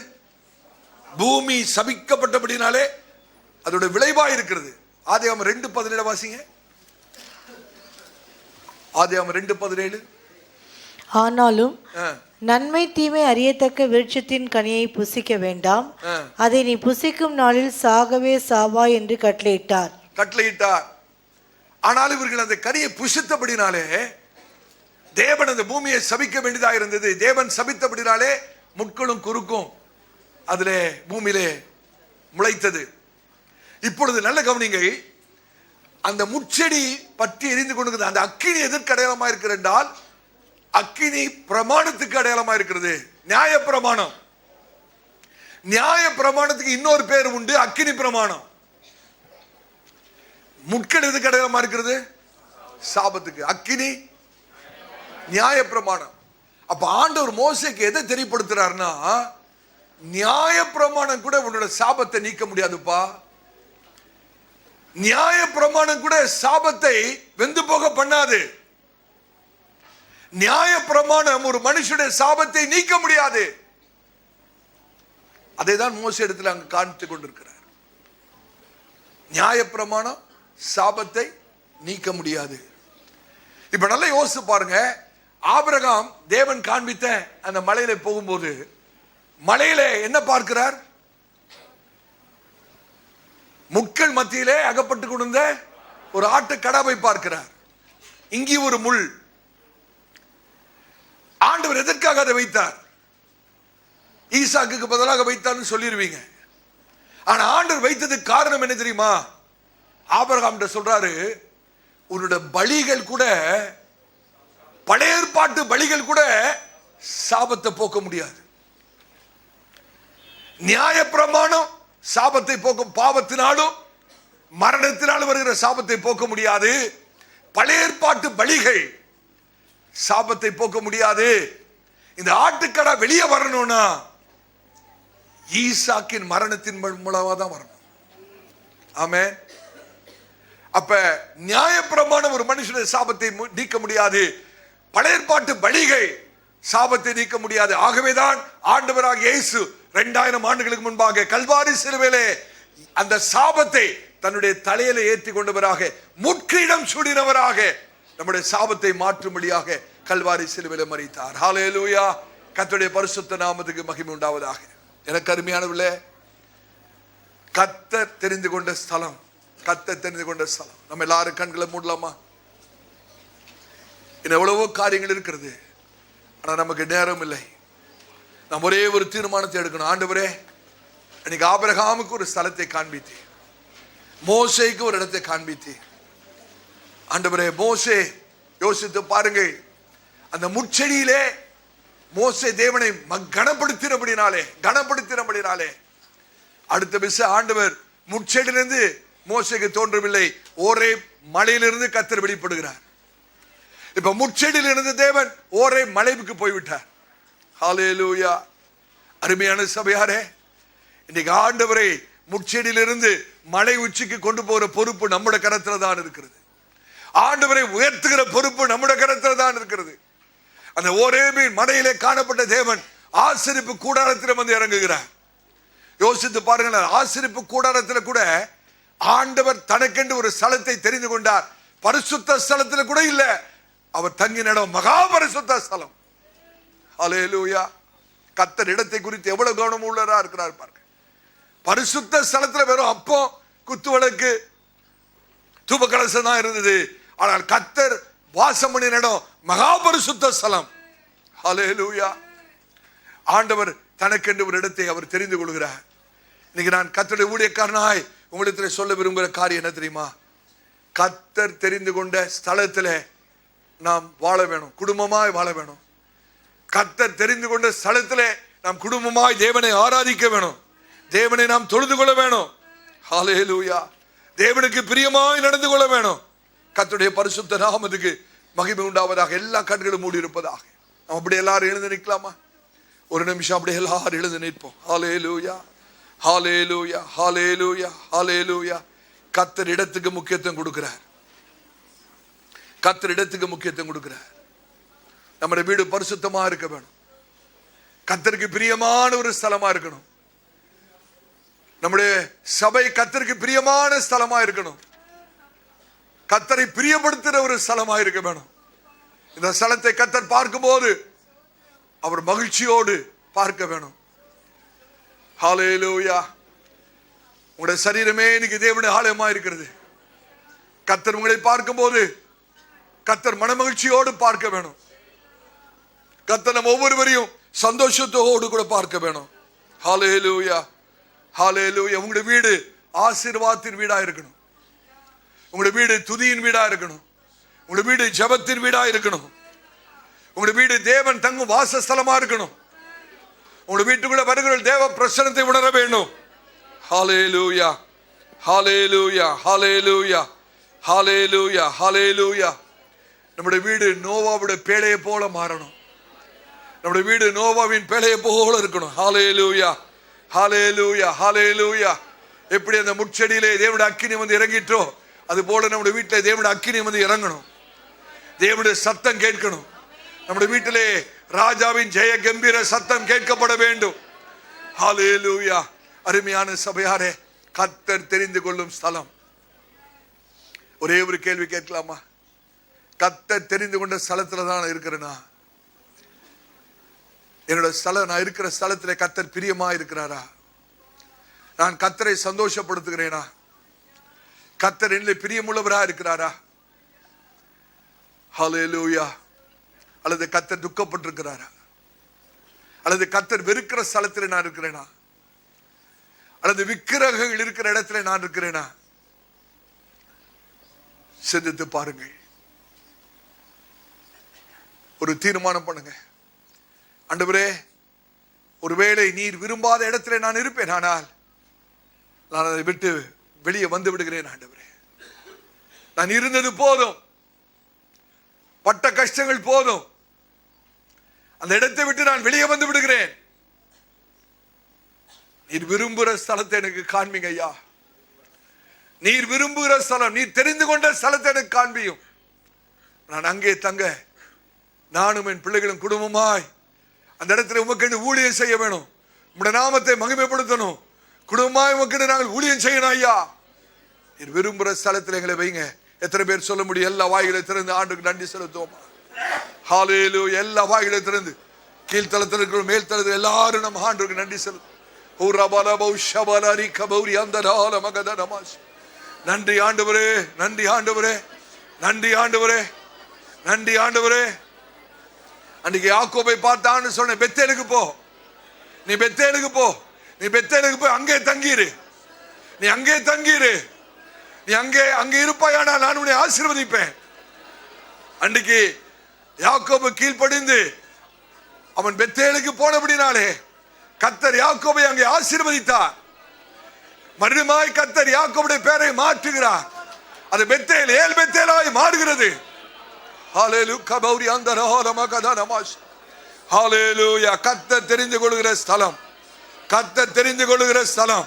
பூமி சபிக்கப்பட்டபடினாலே அதோட விளைவா இருக்கிறது. ஆதியாகமம் 2:17 வாசிங்க. ஆதியாகமம் 2:17. ஆனாலும் நன்மை தீமை அறியத்தக்க விருட்சத்தின் கனியை புசிக்க வேண்டாம், அதை நீ புசிக்கும் நாளில் சாகவே சாவாய் என்று கட்டளையிட்டார். ஆனால் இவர்கள் அந்த கனியை புசித்தபடினாலே தேவன் அந்த பூமியை சபிக்க வேண்டியதாக இருந்தது. தேவன் சபித்தபடினாலே முட்களும் குறுக்கும் அதிலே பூமியிலே முளைத்தது. இப்பொழுது நல்ல கவனிங்க. அந்த முச்செடி பற்றி எரிந்து கொண்டிருக்கிறது. அந்த அக்கினி எதற்கு அடையாளமா இருக்கிறது என்றால் அக்கினி பிரமாணத்துக்கு அடையாளமா இருக்கிறது. நியாய பிரமாணத்துக்கு இன்னொரு பேர் உண்டு, அக்கினி பிரமாணம். முட்கள் எதுக்கு அடையாளமா இருக்கிறது? சாபத்துக்கு. அக்கினி நியாய பிரமாணம். அப்ப ஆண்டவர் மோசேக்கு எதை தெரியப்படுத்துறாருன்னா, நியாய பிரமாணம் கூட உன்னோட சாபத்தை நீக்க முடியாதுப்பா. நியாய பிரமாணம் கூட சாபத்தை வெந்து போக பண்ணாது. நியாய பிரமாணம் ஒரு மனுஷனுடைய சாபத்தை நீக்க முடியாது. அதைதான் மோசே இடத்துல அங்கு காண்பித்துக் கொண்டிருக்கிறார். நியாயப்பிரமாணம் சாபத்தை நீக்க முடியாது. இப்ப நல்லா யோசிச்சு பாருங்க. ஆபிரகாம் தேவன் காண்பித்த அந்த மலையில போகும்போது மலையில என்ன பார்க்கிறார்? முட்கள் மத்தியிலே அகப்பட்டு கொண்ட ஒரு ஆட்டு கடாவை பார்க்கிறார். இங்கே ஒரு முள். ஆண்டவர் எதற்காக அதை வைத்தார்? ஈசாக்குக்கு பதிலாக வைத்தார்னு சொல்லிடுவீங்க. ஆனா ஆண்டவர் வைத்ததுக்கு காரணம் என்ன தெரியுமா? ஆபிரகாம் சொல்றாரு, உன்னோட பலிகள் கூட, பழைய ஏற்பாட்டு பலிகள் கூட சாபத்தை போக்க முடியாது. நியாயப்பிரமாணம் சாபத்தை போக்கும், பாவத்தினாலும் மரணத்தினாலும் வருகிற சாபத்தை போக்க முடியாது. பழைய ஏற்பாட்டு பலிகள் சாபத்தை போக்க முடியாது. இந்த ஆட்டுக்கடா வெளியே வரணும்னா ஈசாக்கின் மரணத்தின் மூலமா தான் வரணும். ஆமென். அப்ப நியாயப்பிரமாணம் ஒரு மனுஷனுடைய சாபத்தை நீக்க முடியாது. பழைய ஏற்பாட்டு பலிகள் சாபத்தை நீக்க முடியாது. ஆகவேதான் ஆண்டவராக இயேசு 2000 ஆண்டுகளுக்கு முன்பாக கல்வாரி சிலுவையிலே அந்த சாபத்தை தன்னுடைய தலையில ஏற்றி கொண்டவராக, முட்கிரீடம் சூடினவராக நம்முடைய சாபத்தை மாற்றும்படியாக கல்வாரி சிலுவையிலே மரித்தார். ஹல்லேலூயா. கர்த்தருடைய பரிசுத்த நாமத்துக்கு மகிமை உண்டாவதாக. எனக்கு அருமையானவர்களே, கர்த்தர் தெரிந்து கொண்ட ஸ்தலம், கர்த்தர் தெரிந்து கொண்ட ஸ்தலம். நம்ம எல்லாரும் கண்களை மூடலாமா? இன்னும் எவ்வளவோ காரியங்கள் இருக்கிறது, ஆனா நமக்கு நேரம் இல்லை. நாம் ஒரே ஒரு தீர்மானத்தை எடுக்கணும். ஆண்டவரே, இன்னைக்கு ஆபிரகாமுக்கு ஒரு ஸ்தலத்தை காண்பித்தேன், மோசேக்கு ஒரு இடத்தை காண்பித்தேன். ஆண்டவரே, மோசே யோசித்து பாருங்கள், அந்த முட்செடியிலே மோசே தேவனை கனப்படுத்தினபடினாலே அடுத்த விச ஆண்டவர் முட்செடியிலிருந்து மோசேக்கு தோன்றவில்லை, ஒரே மலையிலிருந்து கர்த்தர் வெளிப்படுகிறார். இப்ப முட்செடியிலிருந்து தேவன் ஒரே மலைக்கு போய்விட்டார். ஹல்லேலூயா. அருமையான சபையாரே, இன்னைக்கு ஆண்டவரை முட்செடியிலிருந்து மலை உச்சிக்கு கொண்டு போகிற பொறுப்பு நம்முடைய கரத்துல தான் இருக்கிறது. ஆண்டவரை உயர்த்துகிற பொறுப்பு நம்முடைய கரத்துல தான் இருக்கிறது. அந்த ஓரேபின் மலையிலே காணப்பட்ட தேவன் ஆசரிப்பு கூடாரத்தில் வந்து இறங்குகிறார். யோசித்து பாருங்கள், ஆசரிப்பு கூடாரத்தில் கூட ஆண்டவர் தனக்கென்று ஒரு ஸ்தலத்தை தெரிந்து கொண்டார். பரிசுத்த ஸ்தலத்தில் கூட இல்ல, அவர் தங்கின இடம் மகா பரிசுத்த ஸ்தலம். ஹல்லேலூயா. கர்த்தர் இடத்தை குறித்து எவ்வளவு கவனம் உள்ளவரா இருக்கிறார் பாருங்க. பரிசுத்த ஸ்தலத்துல வெறும் அப்போ, குத்துவிளக்கு, தூப கலசம் தான் இருந்தது. ஆனால் கர்த்தர் வாசம் பண்ணின இடம் மகா பரிசுத்த ஸ்தலம். ஹல்லேலூயா. ஆண்டவர் தனக்கென்று ஒரு இடத்தை அவர் தெரிந்து கொள்கிறார். இன்னைக்கு நான் கர்த்தருடைய ஊழியக்காரனாய் உங்களிடத்தில் சொல்ல விரும்புகிற காரியம் என்ன தெரியுமா? கர்த்தர் தெரிந்து கொண்ட ஸ்தலத்துல நாம் வாழ வேணும், குடும்பமாய் வாழ வேணும். கர்த்தர் தெரிந்து கொண்ட ஸ்தலத்திலே நாம் குடும்பமாய் தேவனை ஆராதிக்க வேணும், தேவனை நாம் தொழுது கொள்ள வேணும். ஹல்லேலூயா. தேவனுக்கு பிரியமாய் நடந்து கொள்ள வேணும். கர்த்தருடைய பரிசுத்த நாமத்துக்கு மகிமை உண்டாவதாக. எல்லா கண்களும் மூடி இருப்பதாக. நாம் அப்படி எல்லாரும் எழுந்து நிற்கலாமா? ஒரு நிமிஷம் அப்படி எல்லாரும் எழுந்து நிற்போம். ஹல்லேலூயா, ஹல்லேலூயா, ஹல்லேலூயா, ஹல்லேலூயா. கர்த்தர் இடத்துக்கு முக்கியத்துவம் கொடுக்கிறார். கர்த்தர் இடத்துக்கு முக்கியத்துவம் கொடுக்கிறார். நம்முடைய வீடு பரிசுத்தமா இருக்க வேணும், கர்த்தருக்கு பிரியமான ஒரு ஸ்தலமா இருக்கணும். நம்முடைய சபை கர்த்தருக்கு பிரியமான ஸ்தலமா இருக்கணும், கர்த்தரை பிரியப்படுத்துகிற ஒரு ஸ்தலமா இருக்க வேணும். இந்த ஸ்தலத்தை கர்த்தர் பார்க்கும்போது அவர் மகிழ்ச்சியோடு பார்க்க வேணும். ஹல்லேலூயா. உங்களுடைய சரீரமே இன்னைக்கு தேவனுடைய ஆலயமா இருக்கிறது. கர்த்தர் உங்களை பார்க்கும்போது கர்த்தர் மனமகிழ்ச்சியோடு பார்க்க வேணும். கர்த்தர் நம்ம ஒவ்வொருவரையும் சந்தோஷத்தோடு கூட பார்க்க வேணும். ஹல்லேலூயா, ஹல்லேலூயா. உங்களுடைய வீடு ஆசீர்வாதத்தின் வீடா இருக்கணும், உங்களுடைய வீடு துதியின் வீடா இருக்கணும், உங்களுடைய வீடு ஜெபத்தின் வீடா இருக்கணும், உங்களுடைய வீடு தேவன் தங்கும் வாசஸ்தலமா இருக்கணும். உங்களுடைய வீட்டுக்குள்ள வருகிற தேவ பிரசன்னத்தை உணர வேண்டும். ஹல்லேலூயா, ஹல்லேலூயா, ஹல்லேலூயா, ஹல்லேலூயா, ஹல்லேலூயா. நம்முடைய வீடு நோவாவுடைய பேழையை போல மாறணும். நம்முடைய வீடு நோவாவின் பேழையை போல இருக்கணும். ஹல்லேலூயா, ஹல்லேலூயா, ஹல்லேலூயா. எப்படி அந்த முட்செடியிலே தேவனுடைய அக்கினி வந்து இறங்கிட்டோ அது போல நம்முடைய வீட்டிலே தேவனுடைய அக்கினி வந்து இறங்கணும், தேவனுடைய சத்தம் கேட்கணும். நம்முடைய வீட்டிலே ராஜாவின் ஜெய கம்பீர சத்தம் கேட்கப்பட வேண்டும். ஹல்லேலூயா. அருமையான சபையாரே, கர்த்தர் தெரிந்து கொள்ளும் ஸ்தலம், ஒரே ஒரு கேள்வி கேட்கலாமா? கர்த்தர் தெரிந்து கொண்ட ஸ்தலத்துல தான் இருக்கிறேனா? என்னோட ஸ்தலம், நான் இருக்கிற ஸ்தலத்துல கர்த்தர் பிரியமா இருக்கிறாரா? நான் கர்த்தரை சந்தோஷப்படுத்துகிறேனா? கர்த்தர் என்னிலே பிரியமுள்ளவரா இருக்கிறாரா? ஹல்லேலூயா. அல்லது கர்த்தர் துக்கப்பட்டிருக்கிறாரா? அல்லது கர்த்தர் வெறுக்கிற ஸ்தலத்தில் நான் இருக்கிறேனா? அல்லது விக்கிரகங்கள் இருக்கிற இடத்துல நான் இருக்கிறேனா? சிந்தித்து பாருங்கள். ஒரு தீர்மானம் பண்ணுங்க. ஆண்டவரே, ஒருவேளை நீர் விரும்பாத இடத்துல நான் இருப்பேன், ஆனால் நான் அதை விட்டு வெளியே வந்து விடுகிறேன். ஆண்டவரே, நான் இருந்தது போதும், பட்ட கஷ்டங்கள் போதும், அந்த இடத்தை விட்டு நான் வெளியே வந்து விடுகிறேன். நீர் விரும்புகிற ஸ்தலத்தை எனக்கு காண்பீங்க ஐயா. நீர் விரும்புகிற ஸ்தலம், நீர் தெரிந்து கொண்ட ஸ்தலத்தை எனக்கு காண்பியும். நான் அங்கே தங்க, நானும் என் பிள்ளைகளும் குடும்பமாய் அந்த இடத்துல உமக்கு ஊழியம் செய்ய வேணும். உம்முடைய நாமத்தை மகிமைப்படுத்தணும். குடும்பமாய் உமக்கு நாங்கள் ஊழியம் செய்யணும் ஐயா. நீர் விரும்புகிற ஸ்தலத்தில் எங்களை வைங்க. எத்தனை பேர் சொல்ல முடியும்? எல்லா வாய்களை திறந்து ஆண்டுக்கு நன்றி செலுத்துவோம். ஹல்லேலூயா. எல்லா வாய்களை திறந்து கீழ்த்தளத்தில் இருக்கிற மேல் தளத்தில் எல்லாரும் நம்ம ஆண்டுக்கு நன்றி செலுத்தும். நன்றி ஆண்டவரே, நன்றி ஆண்டவரே, நன்றி ஆண்டவரே, நன்றி ஆண்டவரே. அன்றைக்கு யாக்கோபை பார்த்தான்னு சொன்ன, பெத்தேலுக்கு போ, நீ பெத்தேலுக்கு போ, நீ பெத்தேலுக்கு போய் அங்கே தங்கிரு, நீ அங்கே தங்கிரு, நீ அங்கே இருப்பாயானா நான் உன்னை ஆசீர்வதிப்பேன். அன்றைக்கு யாக்கோபு கீழ்ப்படிந்து அவன் பெத்தேலுக்கு போனபடினாலே கர்த்தர் யாக்கோபை அங்கே ஆசீர்வதித்தார். மறுபடியும் கர்த்தர் யாக்கோபுடைய பெயரை மாற்றுகிறார். அது பெத்தேல், ஏல் பெத்தேலாய் மாறுகிறது. ஹல்லேலூயா. கர்த்தர் தெரிந்து கொள்கிற ஸ்தலம், கர்த்தர் தெரிந்து கொள்கிற ஸ்தலம்,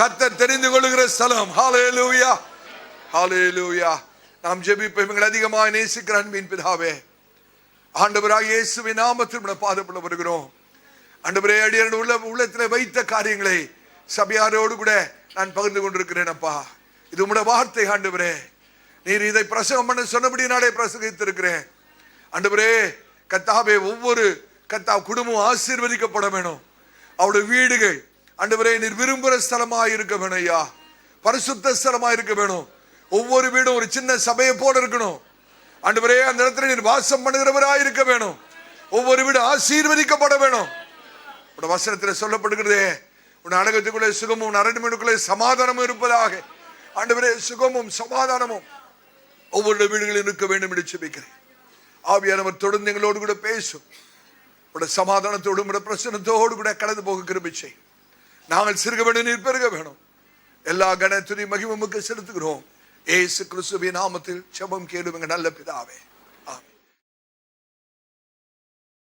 கர்த்தர் தெரிந்து கொள்கிற ஸ்தலம். ஹல்லேலூயா, ஹல்லேலூயா. நாம் ஜெபிப்போம். எங்களை அதிகமாக நேசிக்கிற அன்பின் பிதாவே, ஆண்டவராகிய இயேசுவின் நாமத்தில் உம்முடைய பாதப்பட வருகிறோம். ஆண்டவரே, அடியாருடைய உள்ளத்தில் வைத்த காரியங்களை சபையாரோடு கூட நான் பகிர்ந்து கொண்டிருக்கிறேன். அப்பா, இது உம்முடைய வார்த்தை. ஆண்டவரே, நீர் இதை பிரசங்கம் பண்ண சொன்னபடி நாளே பிரசங்கித்திருக்கிறேன். ஆண்டவரே, கர்த்தாவே, ஒவ்வொரு குடும்பம் ஆசீர்வதிக்கப்பட வேணும். அவருடைய வீடுகள் ஆண்டவரே நீர் விரும்புகிற ஸ்தலமாக இருக்க வேணும் ஐயா. பரிசுத்த ஸ்தலமாக இருக்க வேணும். ஒவ்வொரு வீடும் ஒரு சின்ன சபையை போல இருக்கணும். ஆண்டவரே, அந்த இடத்துல நீர் வாசம் பண்ணுகிறவராக இருக்க வேணும். ஒவ்வொரு வீடும் ஆசீர்வதிக்கப்பட வேணும். உன் வசனத்தில் சொல்லப்படுகிறதே, உன் அடக்கத்துக்குள்ளே சுகமும், உன் அரண்மனைக்குள்ளே சமாதானமும் இருப்பதாக. ஆண்டவரே, சுகமும் சமாதானமும் ஒவ்வொரு வீடுகளில் இருக்க வேண்டும் என்று ஜெபிக்கிறேன். ஆவியானவர் தொடர்ந்து எங்களோடு கூட பேசும். உடைய சமாதானத்தோடும் உடைய பிரசன்னத்தோடு கூட கடந்து போக கிருபை செய். நாங்கள் சிறுக வேண்டும், நீர் பெருக வேணும். எல்லா கன துதி மகிமைக்கு செலுத்துகிறோம். இயேசு கிறிஸ்துவின் நாமத்தில் ஜெபம் கேளும் எங்கள் நல்ல பிதாவே.